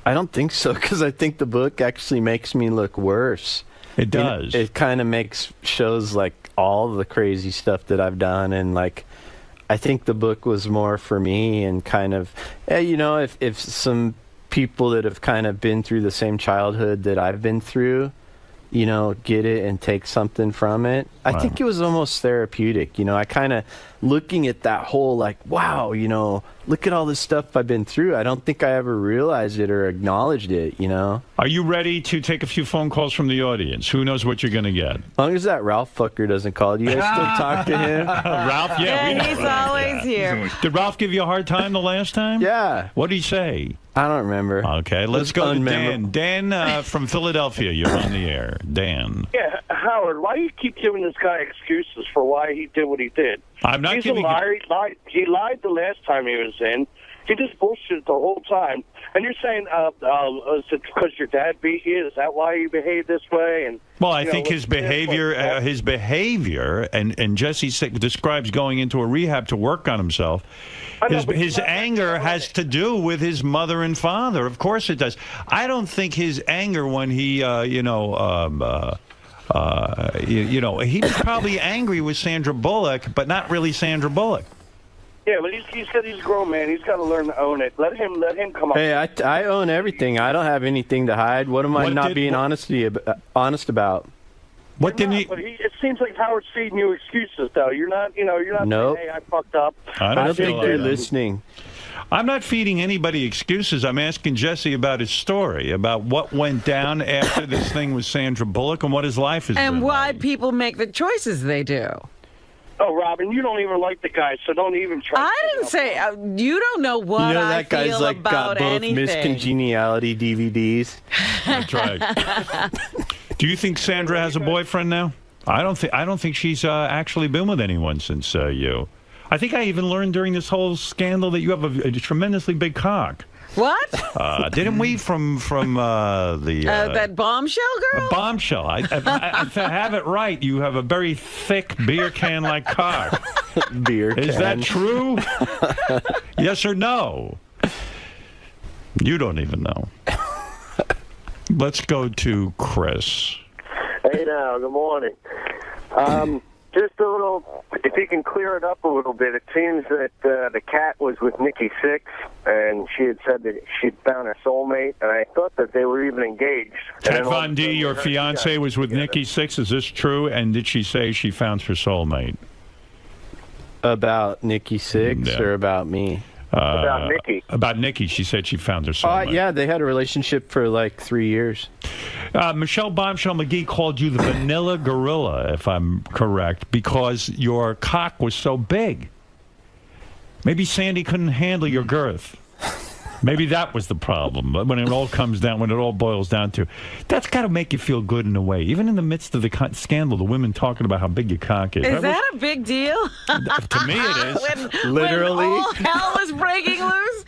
I don't think so, because I think the book actually makes me look worse. It does. It kind of shows like all the crazy stuff that I've done, and like I think the book was more for me and kind of, you know, if some people that have kind of been through the same childhood that I've been through, you know, get it and take something from it. I think it was almost therapeutic. You know, I kind of looking at that whole like, wow, you know, look at all this stuff I've been through. I don't think I ever realized it or acknowledged it, you know. Are you ready to take a few phone calls from the audience? Who knows what you're going to get? As long as that Ralph fucker doesn't call. Do you guys still talk to him? Ralph? Yeah, we know he's Ralph. always here. Did Ralph give you a hard time the last time? Yeah. What did he say? I don't remember. Okay, let's go to Dan. Dan from Philadelphia, you're on the air. Dan. Yeah, Howard, why do you keep giving this guy excuses for why he did what he did? I'm not He's giving a liar. He lied the last time he was in. He just bullshit the whole time. And you're saying, is it because your dad beat you? Is that why you behave this way? And well, I think his behavior, and Jesse describes going into a rehab to work on himself. His anger has to do with his mother and father. Of course it does. I don't think his anger when he, he was probably angry with Sandra Bullock, but not really Sandra Bullock. Yeah, but he said he's a grown man. He's got to learn to own it. Let him come up. Hey, I own everything. I don't have anything to hide. What am I not being honest about? What didn't he? But it seems like Howard's feeding you excuses, though. You're not Nope. saying, hey, I fucked up. I don't think they're listening. I'm not feeding anybody excuses. I'm asking Jesse about his story, about what went down after this thing with Sandra Bullock and what his life has been. And why people make the choices they do. Oh, Robin, you don't even like the guy, so don't even try. I didn't say you don't know what you know, I that guy's feel like about got both anything. Miss Congeniality DVDs. That's right. Do you think Sandra has a boyfriend now? I don't think she's actually been with anyone since you. I think I even learned during this whole scandal that you have a tremendously big cock. What? Didn't we from that bombshell girl? A bombshell. I have it right. You have a very thick beer can like cock. Beer can. Is that true? Yes or no? You don't even know. Let's go to Chris. Hey now, good morning. Just a little, if you can clear it up a little bit, it seems that the cat was with 𝗦𝗵cie𝘄𝗿𝗍, and she had said that she'd found her soulmate, and I thought that they were even engaged. Ted Von D, your fiance was with 𝗦𝗵cie𝘄𝗿𝗍. Is this true? And did she say she found her soulmate? About 𝗦𝗵cie𝘄𝗿𝗍 or about me? About Nikki. About Nikki. She said she found her soulmate. Yeah, they had a relationship for like 3 years. Michelle Bombshell McGee called you the vanilla gorilla, if I'm correct, because your cock was so big. Maybe Sandy couldn't handle your girth. Maybe that was the problem. But when it all comes down, when it all boils down to, that's got to make you feel good in a way. Even in the midst of the scandal, the women talking about how big your cock is. Is that a big deal? To me, it is. Literally. When all hell is breaking loose?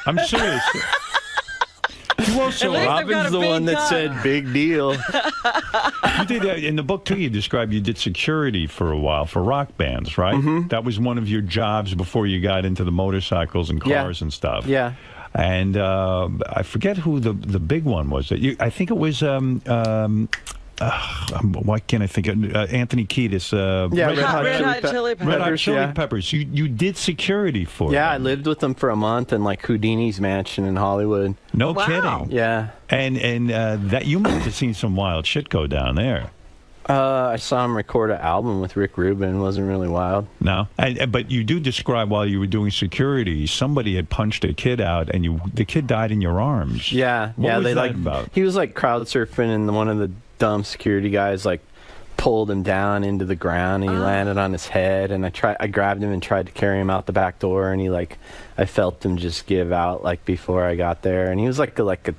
I'm serious. You also, Robin's the one that said big deal. You did in the book too. You described you did security for a while for rock bands, right? Mm-hmm. That was one of your jobs before you got into the motorcycles and cars and stuff. Yeah. And I forget who the big one was. I think it was. Why can't I think of Anthony Kiedis? Yeah, Red Hot Chili Peppers. Red Hot Chili Peppers. You did security for them. I lived with them for a month in like Houdini's mansion in Hollywood. No kidding. Yeah. And that you must have seen some wild shit go down there. I saw him record an album with Rick Rubin. It wasn't really wild. No, but you do describe while you were doing security, somebody had punched a kid out, and the kid died in your arms. Yeah, what was they that about? He was like crowd surfing, and one of the dumb security guys like pulled him down into the ground, and he landed on his head. And I grabbed him and tried to carry him out the back door, and I felt him just give out like before I got there, and he was like a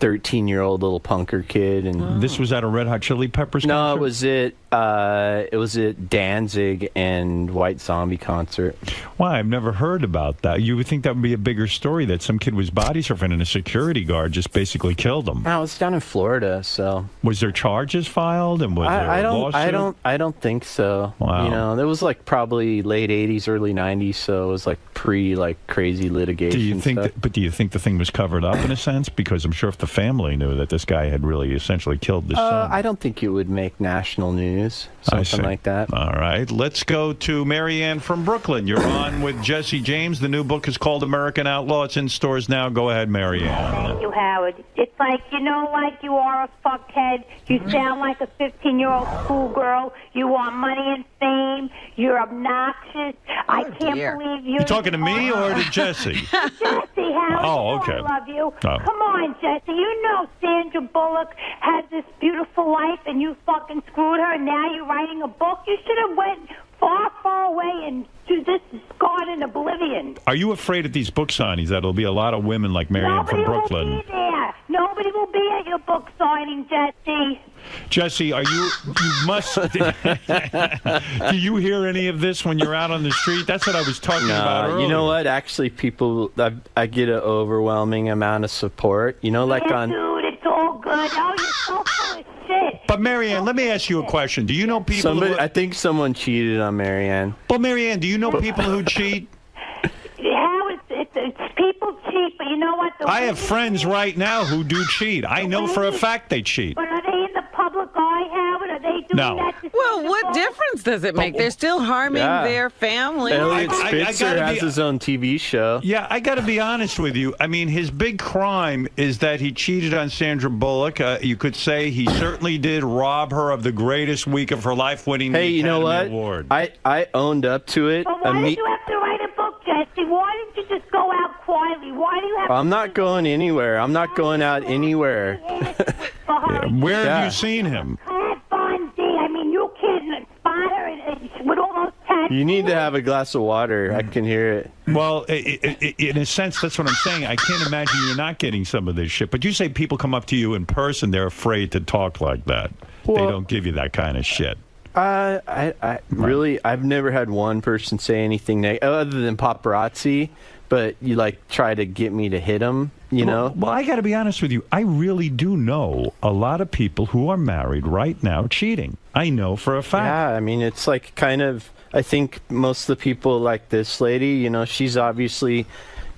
13-year-old little punker kid. And this was at a Red Hot Chili Peppers concert? No, it was at Danzig and White Zombie concert. Wow, I've never heard about that. You would think that would be a bigger story, that some kid was body surfing and a security guard just basically killed him. No, it was down in Florida, so. Was there charges filed, and was there a lawsuit? I don't think so. Wow. You know, it was like probably late 80s, early 90s, so it was like crazy litigation. Do you think do you think the thing was covered up in a sense? Because I'm sure if the family knew that this guy had really essentially killed the son. I don't think it would make national news, something like that. All right, let's go to Marianne from Brooklyn. You're on with Jesse James. The new book is called American Outlaw. It's in stores now. Go ahead, Marianne. Thank you, Howard. It's like, like you are a fuckhead. You sound like a 15-year-old schoolgirl. You want money and fame. You're obnoxious. I can't believe you. You talking to me or to Jesse? Jesse, Howard. Oh, okay. I love you. Oh. Come on, Jesse. You know Sandra Bullock has this beautiful life, and you fucking screwed her, and now you're writing a book. You should have went far away and just gone in oblivion. Are you afraid at these book signings that there'll be a lot of women like Marianne from Brooklyn? Nobody will be there. Nobody will be at your book signing, Jesse. Jesse, you must, do you hear any of this when you're out on the street? That's what I was talking about earlier. You know what? Actually, people, I get an overwhelming amount of support. You know, like on... Dude, it's all good. Oh, you're so full of shit. But Marianne, let me ask you a question. Do you know people I think someone cheated on Marianne. Well, Marianne, do you know people who cheat? It's people cheat, but you know what? I have friends right now who do cheat. I know for a fact they cheat. But are they in the public eye, Howard? Are they doing that to Well, what difference does it make? They're still harming their family. Elliot Spitzer has his own TV show. Yeah, I got to be honest with you. I mean, his big crime is that he cheated on Sandra Bullock. You could say he certainly did rob her of the greatest week of her life, winning the Academy Award. I owned up to it. But why did you have to write a book, Jesse? Why didn't you just go out quietly? Why do you have I'm not going anywhere. I'm not going out anywhere. Where have you seen him? I mean, you can't spot her with all those tattoos. You need to have a glass of water. I can hear it. Well, in a sense, that's what I'm saying. I can't imagine you're not getting some of this shit. But you say people come up to you in person, they're afraid to talk like that. They don't give you that kind of shit. I've never had one person say anything other than paparazzi, but you try to get me to hit them, you know? Well, I got to be honest with you. I really do know a lot of people who are married right now cheating. I know for a fact. Yeah, I mean, it's I think most of the people like this lady, she's obviously,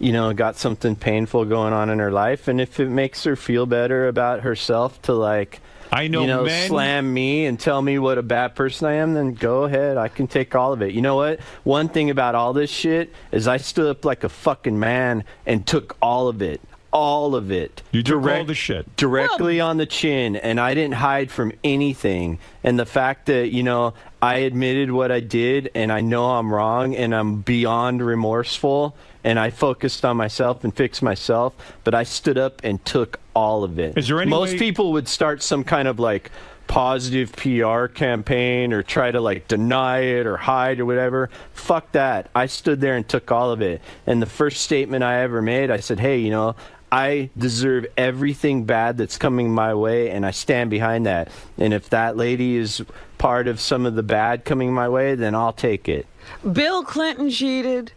you know, got something painful going on in her life, and if it makes her feel better about herself to, like, I know, you know, men... slam me and tell me what a bad person I am, then go ahead. I can take all of it. You know what? One thing about all this shit is I stood up like a fucking man and took all of it. All of it. You took all the shit. Directly on the chin, and I didn't hide from anything. And the fact that, you know, I admitted what I did, and I know I'm wrong, and I'm beyond remorseful, and I focused on myself and fixed myself, but I stood up and took all of it. Is there any Most way... people would start some kind of, like, positive PR campaign or try to, like, deny it or hide or whatever. Fuck that. I stood there and took all of it. And the first statement I ever made, I said, hey, you know, I deserve everything bad that's coming my way, and I stand behind that. And if that lady is part of some of the bad coming my way, then I'll take it. Bill Clinton cheated.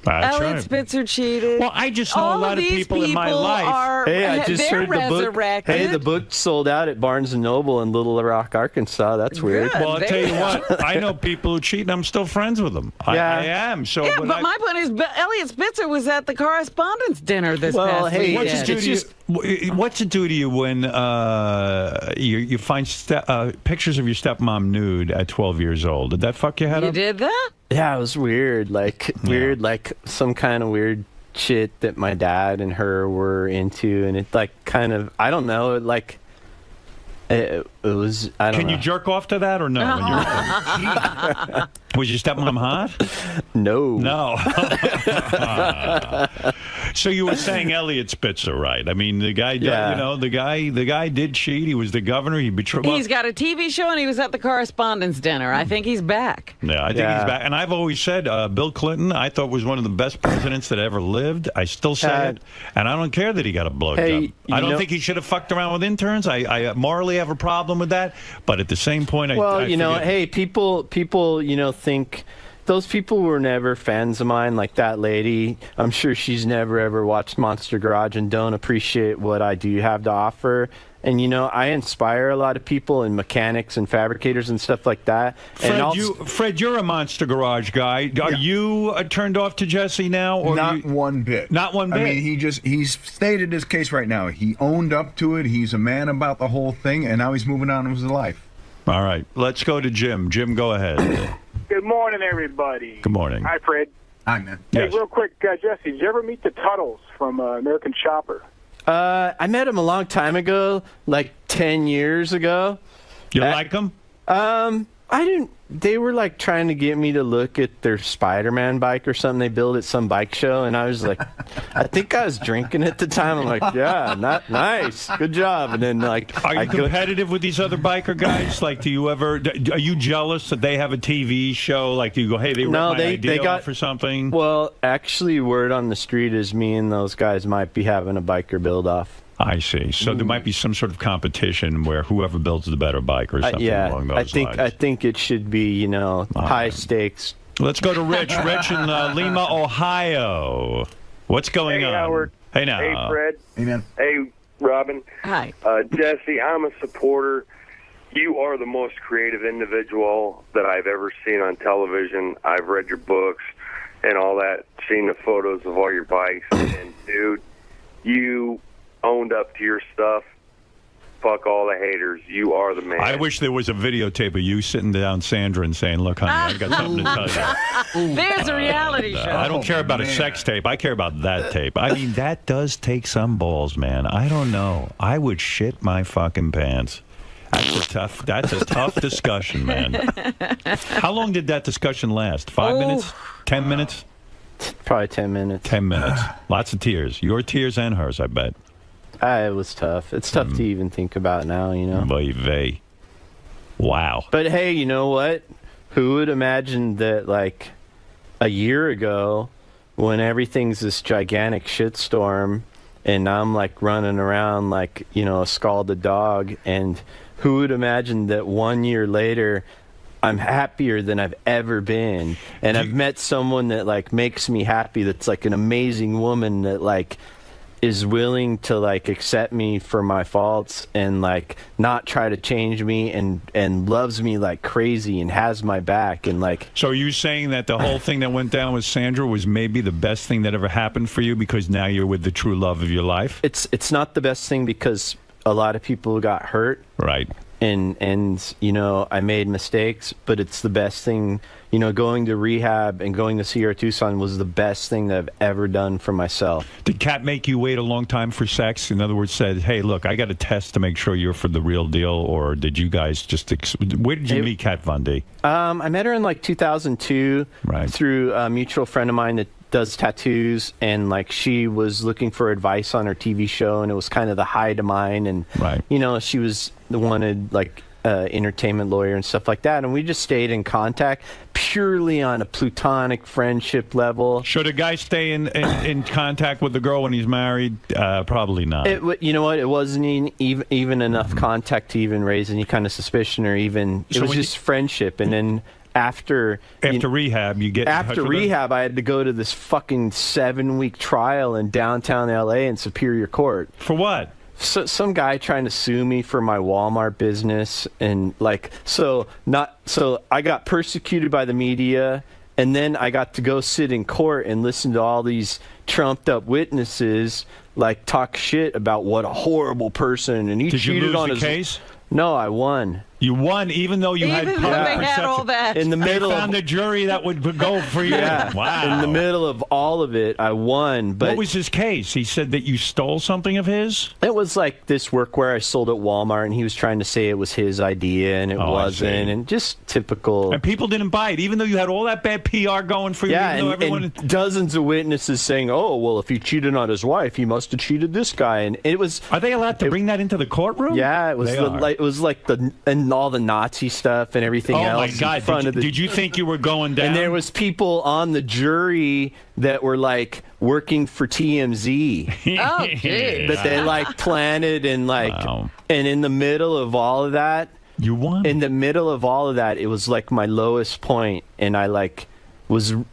That's Elliot right. Spitzer cheated. Well, I just know a lot of people in my life. Hey, I just heard the book. Hey, the book sold out at Barnes & Noble in Little Rock, Arkansas. That's weird. Well, I'll tell you what. I know people who cheat, and I'm still friends with them. Yeah. I am. So, Yeah, but my point is, Elliot Spitzer was at the correspondence dinner this well, past hey, weekend. what's it do to you when you find pictures of your stepmom nude at 12 years old? Did that fuck your head You up? did that? Yeah, it was weird. Like some kind of weird shit that my dad and her were into, and it like kind of, I don't know, like it was. I don't know. Can you jerk off to that or no? When you was your stepmom hot? No. No. So you were saying Elliot Spitzer, right? I mean, the guy, you know, the guy did cheat. He was the governor. He betrayed. He's got a TV show, and he was at the correspondence dinner. I think he's back. Yeah, I think he's back. And I've always said Bill Clinton, I thought was one of the best presidents that ever lived. I still say it. And I don't care that he got a blowjob. Hey, I don't think he should have fucked around with interns. I morally have a problem with that. But at the same point, I you know, forget- hey, people, you know, think those people were never fans of mine, like that lady. I'm sure she's never ever watched Monster Garage and don't appreciate what I do have to offer. And, you know, I inspire a lot of people and mechanics and fabricators and stuff like that. Fred, you're a Monster Garage guy. Are you turned off to Jesse now? Or Not one bit. Not one bit? I mean, he's stated his case right now. He owned up to it. He's a man about the whole thing, and now he's moving on with his life. All right. Let's go to Jim. Jim, go ahead. Good morning, everybody. Good morning. Hi, Fred. Hi, man. Hey, real quick, Jesse, did you ever meet the Tuttles from American Chopper? I met him a long time ago, like 10 years ago. You like him? I didn't. They were like trying to get me to look at their Spider-Man bike or something they built at some bike show, and I was like, I think I was drinking at the time. I'm like, yeah, not nice, good job. And then like, are you competitive with these other biker guys? Like, do you ever? Are you jealous that they have a TV show? Like, do you go, hey, they ripped my idea off or something? Well, actually, word on the street is me and those guys might be having a biker build off. I see. So there might be some sort of competition where whoever builds the better bike or something along those lines. I think it should be, you know, high stakes. Let's go to Rich. Rich in Lima, Ohio. What's going on? Howard. Hey, now. Hey, Fred. Hey, man. Hey, Robin. Hi. Jesse, I'm a supporter. You are the most creative individual that I've ever seen on television. I've read your books and all that, seen the photos of all your bikes. And, dude, you owned up to your stuff. Fuck all the haters. You are the man. I wish there was a videotape of you sitting down Sandra and saying, look, honey, I got something to tell you. There's a reality show. I don't care about a sex tape. I care about that tape. I mean, that does take some balls, man. I don't know. I would shit my fucking pants. That's a tough discussion, man. How long did that discussion last? 5 minutes? 10 minutes? Probably 10 minutes. 10 minutes. Lots of tears. Your tears and hers, I bet. It was tough. It's tough to even think about now, you know. Wow. But hey, you know what? Who would imagine that, like, a year ago, when everything's this gigantic shitstorm, and I'm, like, running around like, you know, a scalded dog, and who would imagine that 1 year later, I'm happier than I've ever been, and I've met someone that, like, makes me happy, that's, like, an amazing woman that, like, is willing to like accept me for my faults and like not try to change me and loves me like crazy and has my back and like. So are you saying that the whole thing that went down with Sandra was maybe the best thing that ever happened for you because now you're with the true love of your life? It's not the best thing because a lot of people got hurt. Right. And you know, I made mistakes, but it's the best thing. You know, going to rehab and going to Sierra Tucson was the best thing that I've ever done for myself. Did Kat make you wait a long time for sex? In other words, said, hey, look, I got a test to make sure you're for the real deal, or did you guys just... Where did you meet Kat Von D? I met her in like 2002 through a mutual friend of mine that does tattoos, and like she was looking for advice on her TV show, and it was kind of the high to mine, and you know, she was wanted like entertainment lawyer and stuff like that, and we just stayed in contact purely on a platonic friendship level. Should a guy stay in contact with the girl when he's married? Probably not. You know what? It wasn't even enough contact to even raise any kind of suspicion or even. It was just friendship, and then. After rehab, you get after rehab, I had to go to this fucking 7-week trial in downtown LA in Superior Court. For what? So, some guy trying to sue me for my Walmart business, and like so I got persecuted by the media, and then I got to go sit in court and listen to all these trumped up witnesses like talk shit about what a horrible person, and he cheated on his case. No, I won. You won, even though you had public perception. all that. In the middle, they found a jury that would go for you. Yeah. Wow. In the middle of all of it, I won. But what was his case? He said that you stole something of his? It was like this workwear I sold at Walmart, and he was trying to say it was his idea, and it wasn't, and just typical. And people didn't buy it, even though you had all that bad PR going for you. Yeah, even though everyone... and dozens of witnesses saying, "Oh, well, if he cheated on his wife, he must have cheated this guy." And it was. Are they allowed to bring that into the courtroom? Yeah, it was. It was like and all the Nazi stuff and everything else. Oh my God! Did you think you were going down? And there was people on the jury that were like working for TMZ. Oh, geez. That they like planted and like, and in the middle of all of that, you won. In the middle of all of that, it was like my lowest point, and I like.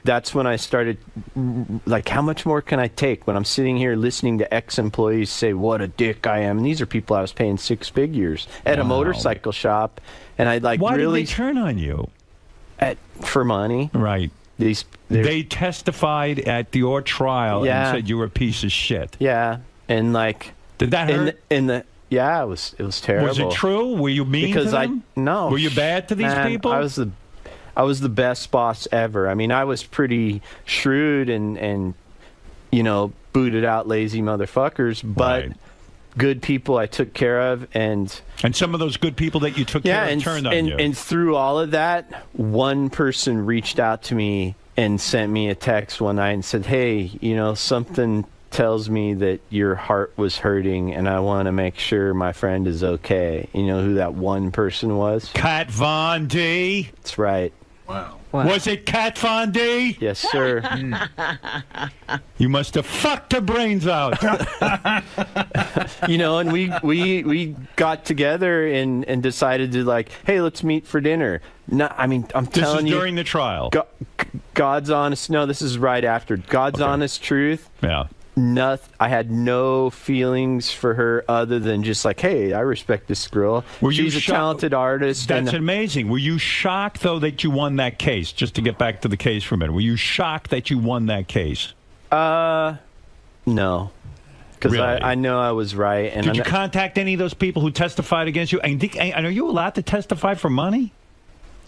That's when I started, like, how much more can I take when I'm sitting here listening to ex-employees say what a dick I am? And these are people I was paying 6 figures at a motorcycle shop, and I like Why really did they turn on you? For money, right? They testified at your trial and said you were a piece of shit. Yeah, and like did that hurt? Yeah, it was terrible. Was it true? Were you mean to them? No. Were you bad to these people? I was the best boss ever. I mean, I was pretty shrewd and you know, booted out lazy motherfuckers, but good people I took care of, and some of those good people that you took care of turned on you. And through all of that, one person reached out to me and sent me a text one night and said, "Hey, you know, something tells me that your heart was hurting, and I want to make sure my friend is okay." You know who that one person was? Kat Von D. That's right. Wow. Was it Kat Von D? Yes, sir. You must have fucked her brains out. You know, and we got together and decided to like, hey, let's meet for dinner. No, I mean, I'm telling you. This is during the trial. God's honest. No, this is right after. God's honest truth. Yeah. I had no feelings for her other than just like, hey, I respect this girl. She's a talented artist. That's amazing. Were you shocked, though, that you won that case? Just to get back to the case for a minute. Were you shocked that you won that case? No. Because really? I know I was right. And did you contact any of those people who testified against you? And are you allowed to testify for money?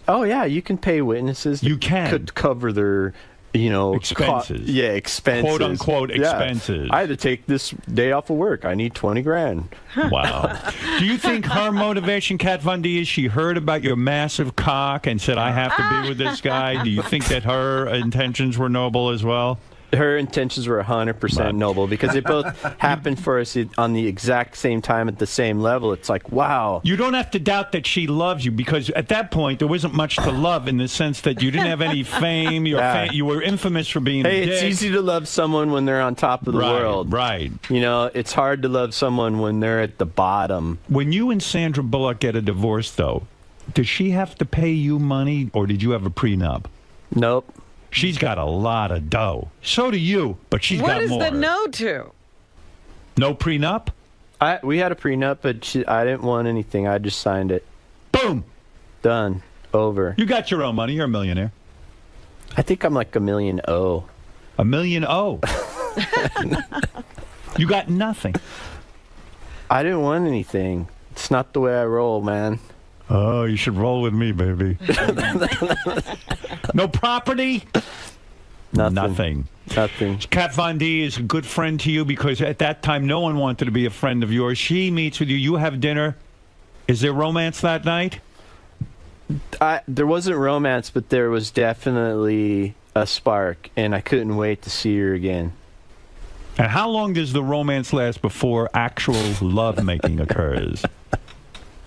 Oh, yeah. You can pay witnesses. You can. Could cover their... You know, expenses. Expenses. Quote unquote expenses. I had to take this day off of work. I need $20,000. Wow. Do you think her motivation, Kat Von D, is she heard about your massive cock and said, I have to be with this guy? Do you think that her intentions were noble as well? Her intentions were 100% noble because it both happened for us on the exact same time at the same level. It's like, wow. You don't have to doubt that she loves you because at that point there wasn't much to love in the sense that you didn't have any fame. You were infamous for being a dick. It's easy to love someone when they're on top of the world. Right. You know, it's hard to love someone when they're at the bottom. When you and Sandra Bullock get a divorce, though, does she have to pay you money or did you have a prenup? Nope. She's got a lot of dough. So do you, but she's got more. What is the no to? No prenup? We had a prenup, but I didn't want anything. I just signed it. Boom. Done. Over. You got your own money. You're a millionaire. I think I'm like $1 million. $1 million. You got nothing. I didn't want anything. It's not the way I roll, man. Oh, you should roll with me, baby. No property? Nothing. Kat Von D is a good friend to you because at that time no one wanted to be a friend of yours. She meets with you. You have dinner. Is there romance that night? There wasn't romance, but there was definitely a spark, and I couldn't wait to see her again. And how long does the romance last before actual lovemaking occurs?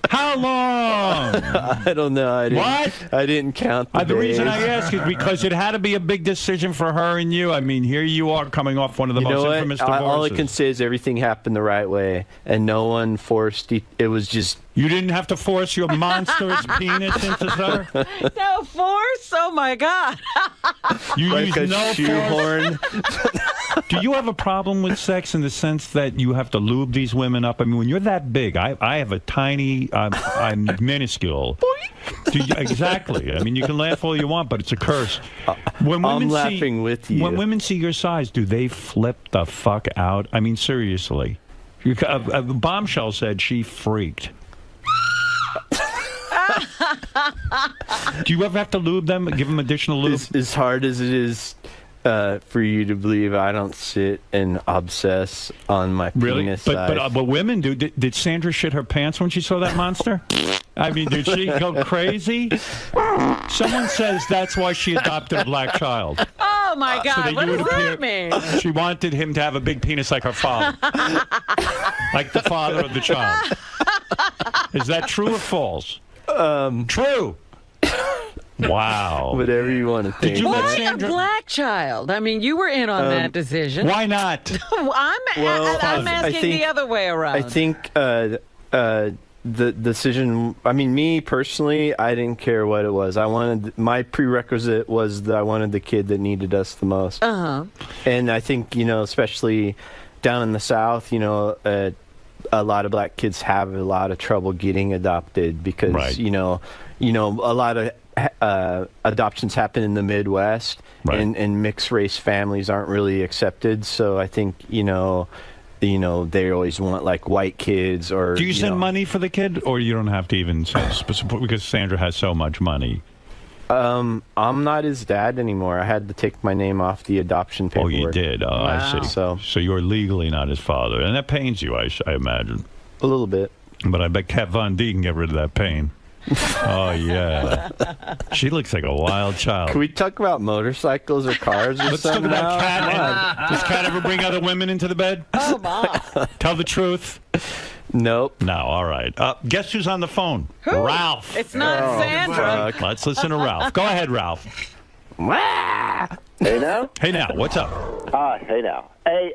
How long? I don't know. I didn't count the The reason days. I ask is because it had to be a big decision for her and you. I mean, here you are coming off one of the You know most what? infamous divorces. All I can say is everything happened the right way, and no one forced it. Was just... You didn't have to force your monstrous penis into her? No force? Oh, my God. You Like use a no shoehorn. Do you have a problem with sex in the sense that you have to lube these women up? I mean, when you're that big, I have a tiny, I'm minuscule. Exactly. I mean, you can laugh all you want, but it's a curse. When I'm laughing with you. When women see your size, do they flip the fuck out? I mean, seriously. A bombshell said she freaked. Do you ever have to lube them, give them additional lube? As hard as it is for you to believe, I don't sit and obsess on my penis size. But women do. Did Sandra shit her pants when she saw that monster? I mean, did she go crazy? Someone says that's why she adopted a black child. Oh, my God. So that What you does would that appear- mean? She wanted him to have a big penis like her father. Like the father of the child. Is that true or false? True. Wow. Whatever you want to think. Did you let Why Sandra... a black child? I mean, you were in on that decision. Why not? I'm asking the other way around. I think the decision, I mean, me personally, I didn't care what it was. My prerequisite was that I wanted the kid that needed us the most. And I think, especially down in the South, a lot of black kids have a lot of trouble getting adopted because, Right. a lot of adoptions happen in the Midwest, Right. and mixed race families aren't really accepted. So I think, they always want like white kids or. Do you send money for the kid, or you don't have to even send because Sandra has so much money? I'm not his dad anymore. I had to take my name off the adoption paperwork. Oh, you did? Oh, I see. So you're legally not his father. And that pains you, I imagine. A little bit. But I bet Kat Von D can get rid of that pain. Oh, yeah. She looks like a wild child. Can we talk about motorcycles or cars or Let's talk something about now? Kat. Does Kat ever bring other women into the bed? Oh, my. Tell the truth. Nope. No, all right. Guess who's on the phone? Who? Ralph. It's not Sandra. Let's listen to Ralph. Go ahead, Ralph. Hey now? Hey now, what's up? Hey now. Hey,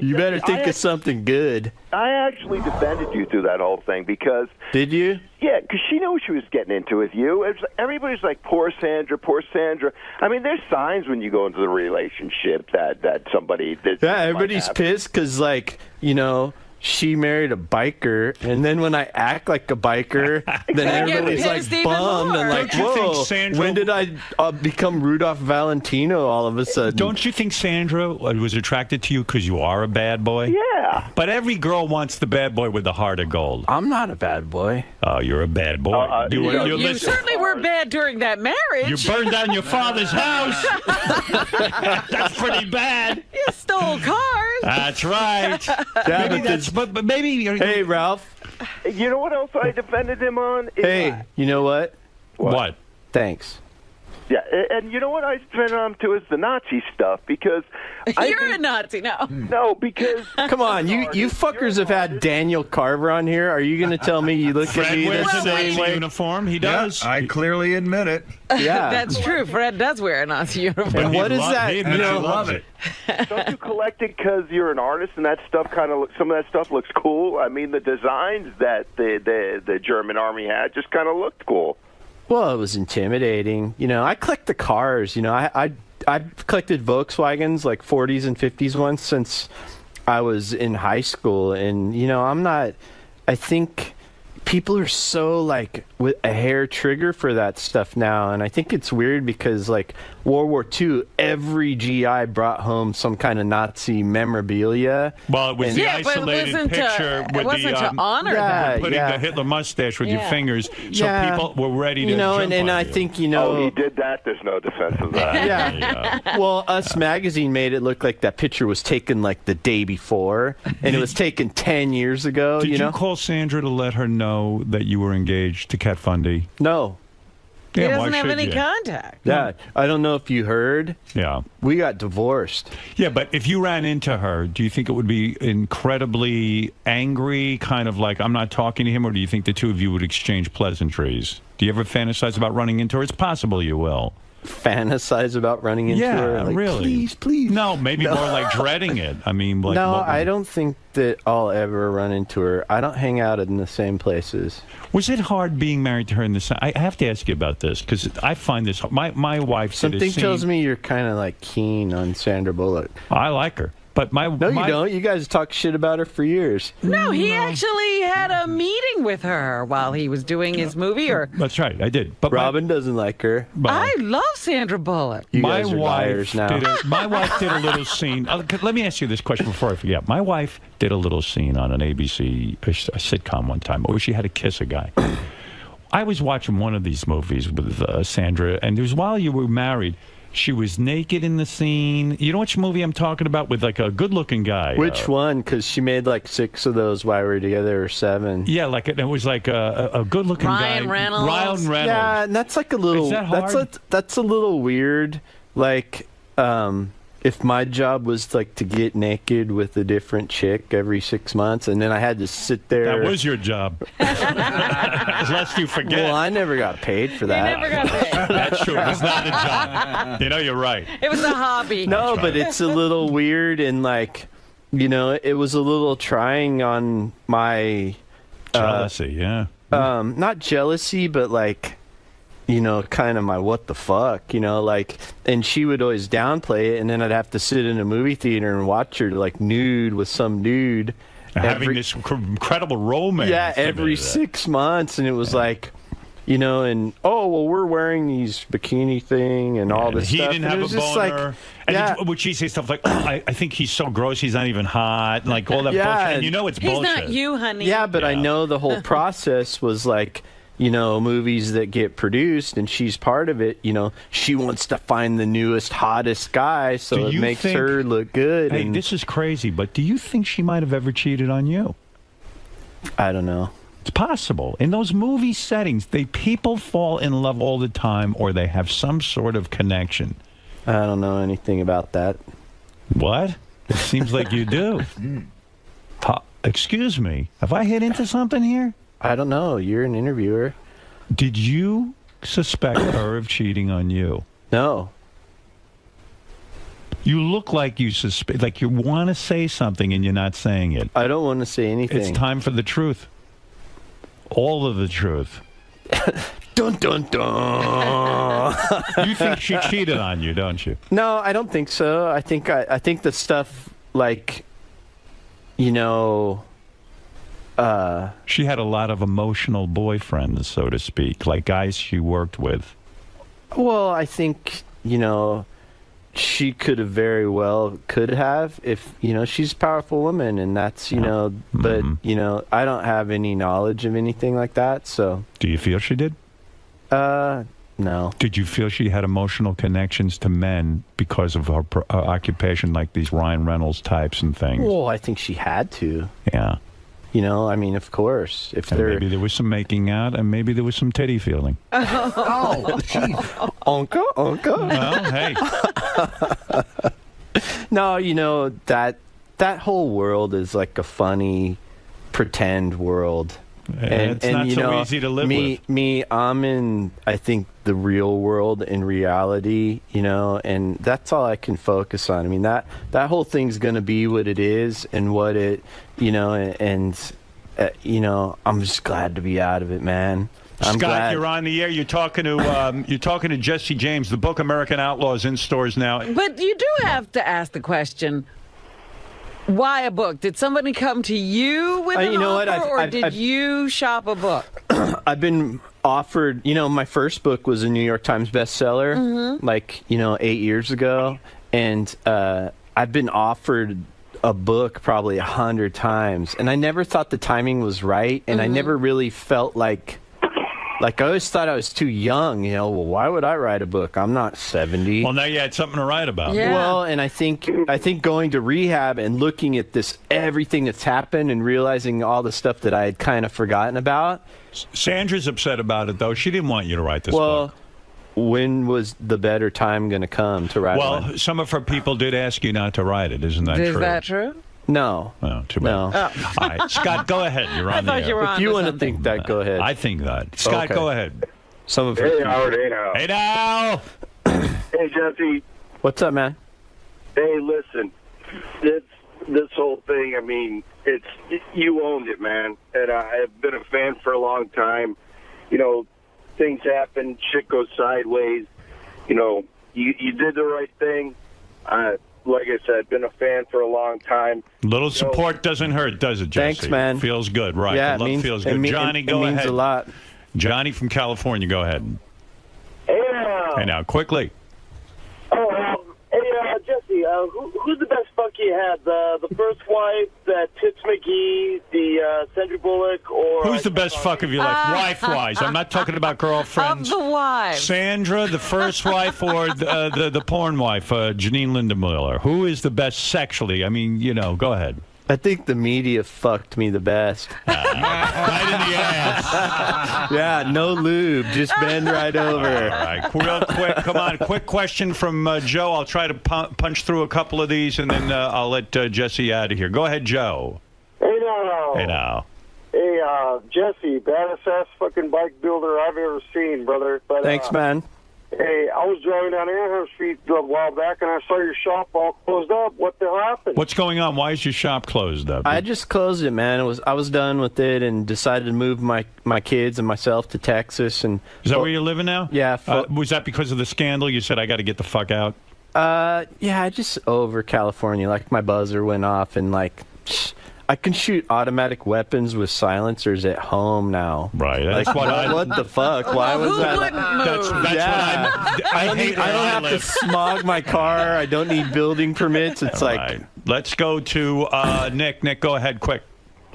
You better think of something good. I actually defended you through that whole thing because... Did you? Yeah, because she knew what she was getting into with you. Everybody's like, poor Sandra, poor Sandra. I mean, there's signs when you go into the relationship that somebody... Yeah, everybody's pissed because, she married a biker, and then when I act like a biker, then everybody's like bummed and like, Don't you think whoa, Sandra- when did I become Rudolph Valentino all of a sudden? Don't you think Sandra was attracted to you because you are a bad boy? Yeah. But every girl wants the bad boy with the heart of gold. I'm not a bad boy. Oh, you're a bad boy. You listen. certainly were bad during that marriage. You burned down your father's house. That's pretty bad. You stole cars. That's right. Yeah, maybe but maybe you're... Hey, Ralph. You know what else I defended him on? Hey, you know what? What? Thanks. Yeah, and you know what I defended him to is the Nazi stuff because... You're a Nazi, no. No, because... Come on, you fuckers have had Daniel Carver on here. Are you going to tell me you look at Fred me the wears a same Nazi way? uniform. He does. I clearly admit it. Yeah. That's true. Fred does wear a Nazi uniform. And what is that? He loves it. Don't you collect it because you're an artist and that stuff some of that stuff looks cool? I mean, the designs that the German army had just kind of looked cool. Well, it was intimidating. I collect the cars. I've collected Volkswagens, like 40s and 50s ones, since I was in high school, and I think people are so like with a hair trigger for that stuff now, and I think it's weird because like World War II, every GI brought home some kind of Nazi memorabilia. Well, it was the isolated picture with to honor that. Putting the Hitler mustache with your fingers, so people were ready to jump and on I you. think Oh, he did that. There's no defense of that. Yeah. Well, Us Magazine made it look like that picture was taken like the day before, and it was taken 10 years ago. Did you call Sandra to let her know that you were engaged to Kat Fundy? No. He Yeah, doesn't why have should any you? contact. Yeah, I don't know if you heard. Yeah. We got divorced. Yeah, but if you ran into her, do you think it would be incredibly angry, kind of like, I'm not talking to him, or do you think the two of you would exchange pleasantries? Do you ever fantasize about running into her? It's possible you will. Fantasize about running into her? Like, really. Please. No, maybe more like dreading it. I mean, like, no, I don't think that I'll ever run into her. I don't hang out in the same places. Was it hard being married to her in the same? I have to ask you about this because I find this. My wife did a Something scene. tells me you're kind of like keen on Sandra Bullock. I like her, but No, you don't. You guys talk shit about her for years. No, he actually had a meeting with her while he was doing his movie. Or That's right, I did. But Robin doesn't like her. I love Sandra Bullock. You my guys are liars now. My wife did a little scene. Let me ask you this question before I forget. My wife did a little scene on an ABC a sitcom one time where she had to kiss a guy. I was watching one of these movies with Sandra, and it was while you were married. She was naked in the scene. You know which movie I'm talking about with like a good-looking guy? Which one? Because she made like 6 of those while we were together, or 7. Yeah, like it was like a good-looking guy. Ryan Reynolds. Ryan Reynolds. Yeah, and that's like a little. Is that hard? That's a little weird. Like, if my job was like to get naked with a different chick every 6 months, and then I had to sit there. That was your job. Lest you forget. Well, I never got paid for that. Never got paid. That's true. It's not a job. You know, you're right. It was a hobby. No, but it's a little weird, and like, it was a little trying on my jealousy. Yeah. Not jealousy, but like, kind of my what the fuck, like, and she would always downplay it, and then I'd have to sit in a movie theater and watch her like nude with some dude. Having this incredible romance. Yeah, every 6 months, and it was like, and we're wearing these bikini thing and all this he stuff. Didn't and have it was a just boner. like, Would she say stuff like, I think he's so gross, he's not even hot, and like all that Yeah, bullshit. And it's He's bullshit. not you, honey. Yeah, but I know the whole process was like, movies that get produced, and she's part of it. She wants to find the newest, hottest guy, so Do it you makes think- her look good. Hey, and this is crazy, but do you think she might have ever cheated on you? I don't know. It's possible. In those movie settings, people fall in love all the time, or they have some sort of connection. I don't know anything about that. What? It seems like you do. Excuse me. Have I hit into something here? I don't know. You're an interviewer. Did you suspect her of cheating on you? No. You look like you suspect, like you want to say something and you're not saying it. I don't want to say anything. It's time for the truth. All of the truth. Dun dun dun. You think she cheated on you, don't you? No, I don't think so. I think the stuff like, she had a lot of emotional boyfriends, so to speak, like guys she worked with. Well, I think, she could have very well could have if, she's a powerful woman, and that's, but, I don't have any knowledge of anything like that, so. Do you feel she did? No. Did you feel she had emotional connections to men because of her occupation, like these Ryan Reynolds types and things? Well, I think she had to. Yeah. I mean, of course. If And they're maybe there was some making out, and maybe there was some titty feeling. Oh, jeez. Unca. Well, hey. No, that whole world is like a funny pretend world. It's not so easy to live with. I'm in, I think, the real world in reality, and that's all I can focus on. I mean, that whole thing's going to be what it is and what it, I'm just glad to be out of it, man. I'm Scott, glad. you're on the air. You're talking to Jesse James. The book American Outlaw is in stores now. But you do have to ask the question, Why a book? Did somebody come to you with an offer, or did you shop a book? I've been offered, my first book was a New York Times bestseller, 8 years ago. And I've been offered a book probably 100 times. And I never thought the timing was right. And I never really felt like I always thought I was too young. Well, why would I write a book? I'm not 70. Well, now you had something to write about. Yeah. Well, and I think going to rehab and looking at everything that's happened and realizing all the stuff that I had kind of forgotten about. Sandra's upset about it, though. She didn't want you to write this book. When was the better time going to come to write one? Well, some of her people did ask you not to write it. Isn't that true? Is that true? No. Oh, too bad. No. All right, Scott, go ahead. You're on the air. If you want to think that, go ahead. I think that. Scott, go ahead. Hey, Howard. Hey, now. Hey, now. Hey, Jesse. What's up, man? Hey, listen. This whole thing, I mean, you owned it, man. And I've been a fan for a long time. Things happen. Shit goes sideways. You did the right thing. Like I said, been a fan for a long time. Little support doesn't hurt, does it, Jesse? Thanks, man. Feels good, right? Yeah, the love feels good. Johnny, go ahead. It means a lot. Johnny from California, go ahead. Hey, now. Hey, now, quickly. Jesse, who's the best fuck you had? The first wife, the 𝗦𝗵cie, the Sandra Bullock, or... Who's the best fuck of your life, wife-wise? I'm not talking about girlfriends. Of the wives. Sandra, the first wife, or the porn wife, Janine Lindemiller? Who is the best sexually? I mean, go ahead. I think the media fucked me the best. Right in the ass. Yeah, no lube. Just bend right over. All right, real quick. Come on. Quick question from Joe. I'll try to punch through a couple of these, and then I'll let Jesse out of here. Go ahead, Joe. Hey, now. Hey, now. Hey, Jesse, baddest ass fucking bike builder I've ever seen, brother. But, thanks, man. Hey, I was driving down Anaheim Street a while back, and I saw your shop all closed up. What the hell happened? What's going on? Why is your shop closed up? I just closed it, man. I was done with it and decided to move my kids and myself to Texas. And is that where you're living now? Yeah. Was that because of the scandal? You said I got to get the fuck out. Yeah, I just over California. Like my buzzer went off, and I can shoot automatic weapons with silencers at home now. Right. That's what the fuck? Why was that? That's what I don't have to smog my car. I don't need building permits. It's right. Let's go to Nick. Nick, go ahead, quick.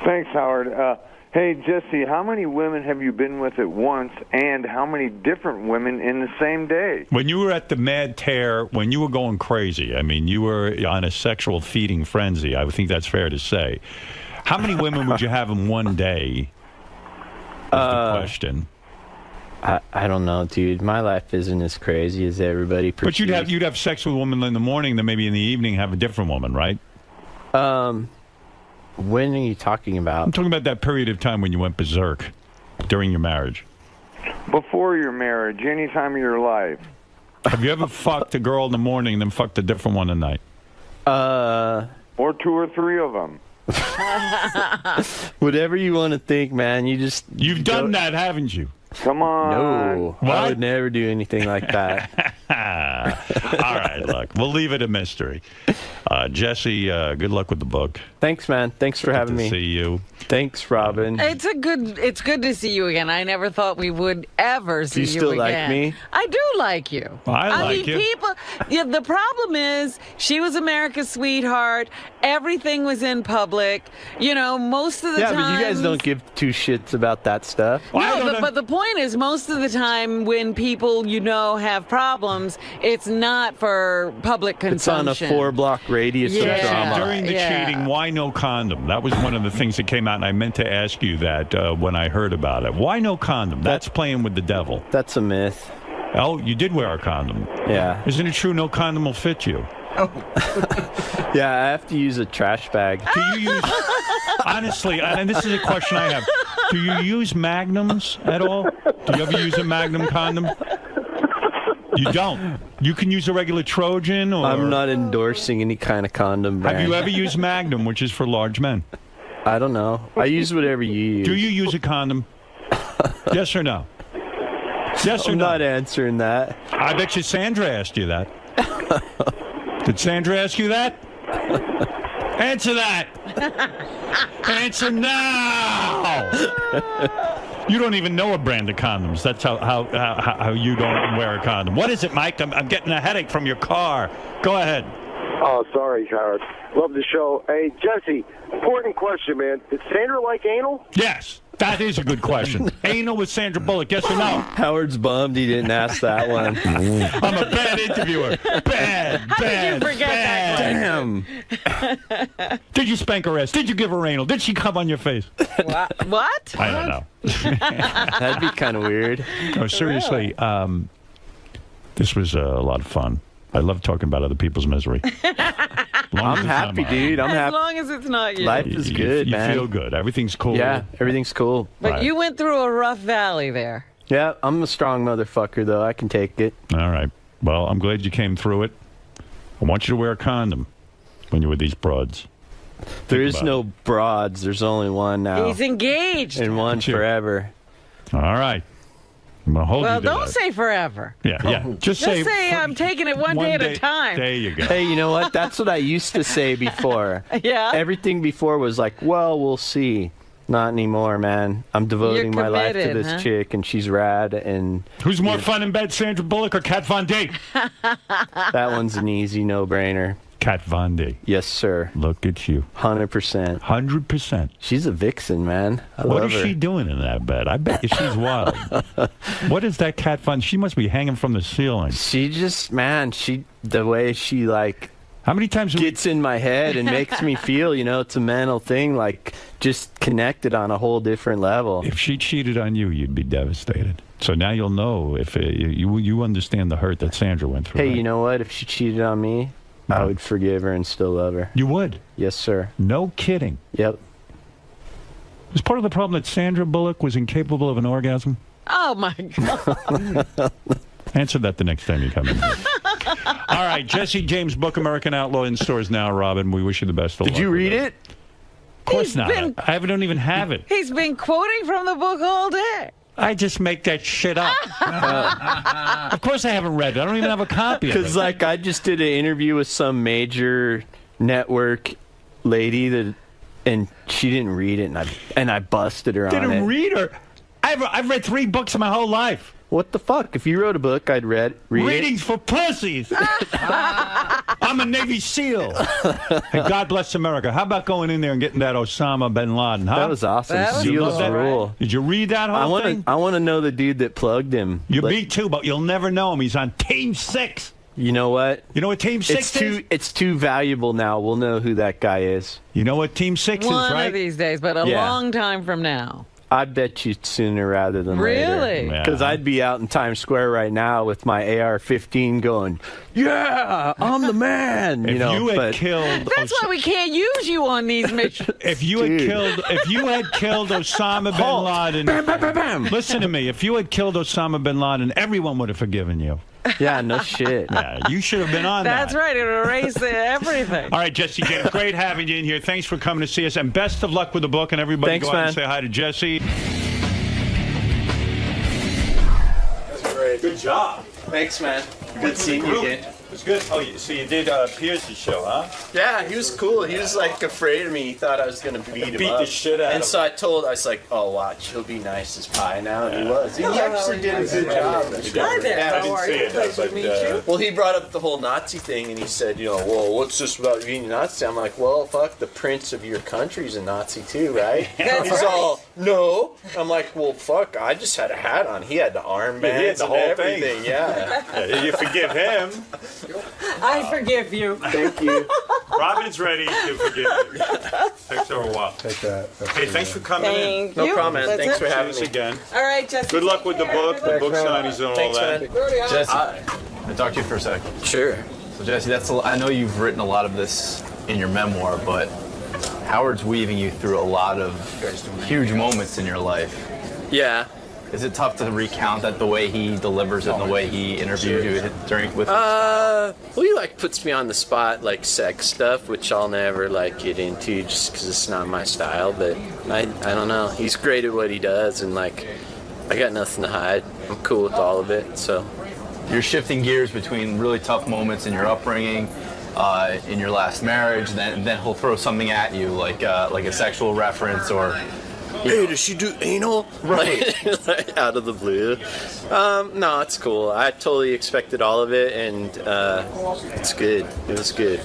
Thanks, Howard. Hey, Jesse, how many women have you been with at once, and how many different women in the same day? When you were at the mad tear, when you were going crazy, I mean, you were on a sexual feeding frenzy. I would think that's fair to say. How many women would you have in one day? Is the question. I don't know, dude. My life isn't as crazy as everybody perceives. But you'd have sex with a woman in the morning, then maybe in the evening have a different woman, right? When are you talking about? I'm talking about that period of time when you went berserk during your marriage. Before your marriage, any time of your life. Have you ever fucked a girl in the morning and then fucked a different one at night? Or two or three of them. Whatever you want to think, man. You've done that, haven't you? Come on. No, I would never do anything like that. All right, look, we'll leave it a mystery. Jesse, good luck with the book. Thanks, man. Thanks for having me. See you. Thanks, Robin. It's good to see you again. I never thought we would ever see you again. Do you still like me? I do like you. I like you. The problem is she was America's sweetheart. Everything was in public. Most of the time. Yeah, but you guys don't give two shits about that stuff. No, but the point is, most of the time when people have problems, it's not for public consumption. It's on a 4-block radius of drama. During the cheating, why no condom? That was one of the things that came out, and I meant to ask you that when I heard about it. Why no condom? That's playing with the devil. That's a myth. Oh, you did wear a condom. Yeah. Isn't it true no condom will fit you? Oh. Yeah, I have to use a trash bag. Do you use, honestly, and this is a question I have, do you use magnums at all? Do you ever use a magnum condom? You don't. You can use a regular Trojan, or I'm not endorsing any kind of condom brand. Have you ever used Magnum, which is for large men? I don't know. I use whatever you use. Do you use a condom? Yes or no? Yes or I'm no? not answering that. I bet you Sandra asked you that. Did Sandra ask you that? Answer that. Answer now. You don't even know a brand of condoms. That's how you don't wear a condom. What is it, Mike? I'm getting a headache from your car. Go ahead. Oh, sorry, Howard. Love the show. Hey, Jesse, important question, man. Did Sandra like anal? Yes. That is a good question. Anal with Sandra Bullock, yes or no? Howard's bummed he didn't ask that one. I'm a bad interviewer. Bad. How did you forget Damn. Did you spank her ass? Did you give her anal? Did she come on your face? What? I don't know. That'd be kind of weird. No, seriously, this was a lot of fun. I love talking about other people's misery. I'm happy, dude. I'm As happy. long as it's not you. Life is good, you man. feel good. Everything's cool. Yeah, everything's cool. But you went through a rough valley there. Yeah, I'm a strong motherfucker, though. I can take it. All right. Well, I'm glad you came through it. I want you to wear a condom when you're with these broads. There is no broads. There's only one now. He's engaged. And one forever. All right. I'm going to hold Well, you to don't that. say forever. Yeah. Just say I'm taking it one day at a time. There you go. Hey, you know what? That's what I used to say before. Yeah? Everything before was like, well, we'll see. Not anymore, man. I'm devoting my life to committed, this huh? chick, and she's rad. And Who's more fun in bed, Sandra Bullock or Kat Von D? that one's an easy no-brainer. Kat Von D. Yes, sir. Look at you. 100%. 100%. She's a vixen, man. I What love is her. she doing in that bed? I bet you she's wild. What is that Kat Von? She must be hanging from the ceiling. She just, man, the way she, like, how many times gets in my head and makes me feel, you know, it's a mental thing, like, just connected on a whole different level. If she cheated on you, you'd be devastated. So now you'll know if you understand the hurt that Sandra went through. Hey, right? you know what? If she cheated on me, I would forgive her and still love her. You would? Yes, sir. No kidding. Yep. Was part of the problem that Sandra Bullock was incapable of an orgasm? Oh, my God. Answer that the next time you come in. All right, Jesse James' book, American Outlaw, in stores now, Robin. We wish you the best of luck. Did you read it? Of course not. I don't even have it. He's been quoting from the book all day. I just make that shit up. Of course I haven't read it. I don't even have a copy of it. Because, like, I just did an interview with some major network lady and she didn't read it, and I busted her on it. Didn't read her? I've read 3 books in my whole life. What the fuck? If you wrote a book, I'd read Readings it. for pussies. I'm a Navy SEAL. And God bless America. How about going in there and getting that Osama bin Laden, huh? That was awesome. That was SEALs cool. rule. Did you read that whole thing? I want to know the dude that plugged him. Me too, but you'll never know him. He's on Team 6. You know what? You know what Team 6 is? It's too valuable now. We'll know who that guy is. You know what Team 6 is, One right? of these days, but a long time from now. I bet you sooner rather than later. Really? Because I'd be out in Times Square right now with my AR-15 going, yeah, I'm the man. If you had killed... That's why we can't use you on these missions. If you had killed Osama bin Laden... Bam, bam, bam, bam. Listen to me. If you had killed Osama bin Laden, everyone would have forgiven you. Yeah, no shit. Yeah, you should have been on that. That's right. It erased everything. All right, Jesse James, great having you in here. Thanks for coming to see us, and best of luck with the book. And everybody Thanks, go out man. and say hi to Jesse. That's great. Good job. Thanks, man. Good seeing you again. It was good. Oh, so you did Pierce's show, huh? Yeah, he was cool. He was like afraid of me. He thought I was gonna beat him up. the shit out of him. And so I was like, oh, watch, he'll be nice as pie now. And he was. He actually did a good job. Hi there. How are you? Pleasure to meet you. Well, he brought up the whole Nazi thing, and he said, you know, well, what's this about being a Nazi? I'm like, well, fuck, the prince of your country's a Nazi too, right? That's He's right. all, no. I'm like, well, fuck, I just had a hat on. He had the armbands he had the and whole everything, thing. yeah. You forgive him. I forgive you. Thank you. Robin's ready to forgive you. Takes her a while. Take that. Hey, thanks for coming in. Thank No you. problem, man. That's Thanks it. for See having us me. again. All right, Jesse. Good luck with the book, the book signings and all Thanks, that. man. Jesse, I talk to you for a second. Sure. So Jesse, I know you've written a lot of this in your memoir, but Howard's weaving you through a lot of huge moments in your life. Yeah. Is it tough to recount that the way he delivers it and the way he interviewed you with Well, he like puts me on the spot, like sex stuff, which I'll never like get into just because it's not my style. But I don't know. He's great at what he does, and like I got nothing to hide. I'm cool with all of it. So You're shifting gears between really tough moments in your upbringing in your last marriage, then he'll throw something at you like a sexual reference or. Hey, does she do anal? Right. Out of the blue. No, it's cool. I totally expected all of it, and it's good. It was good.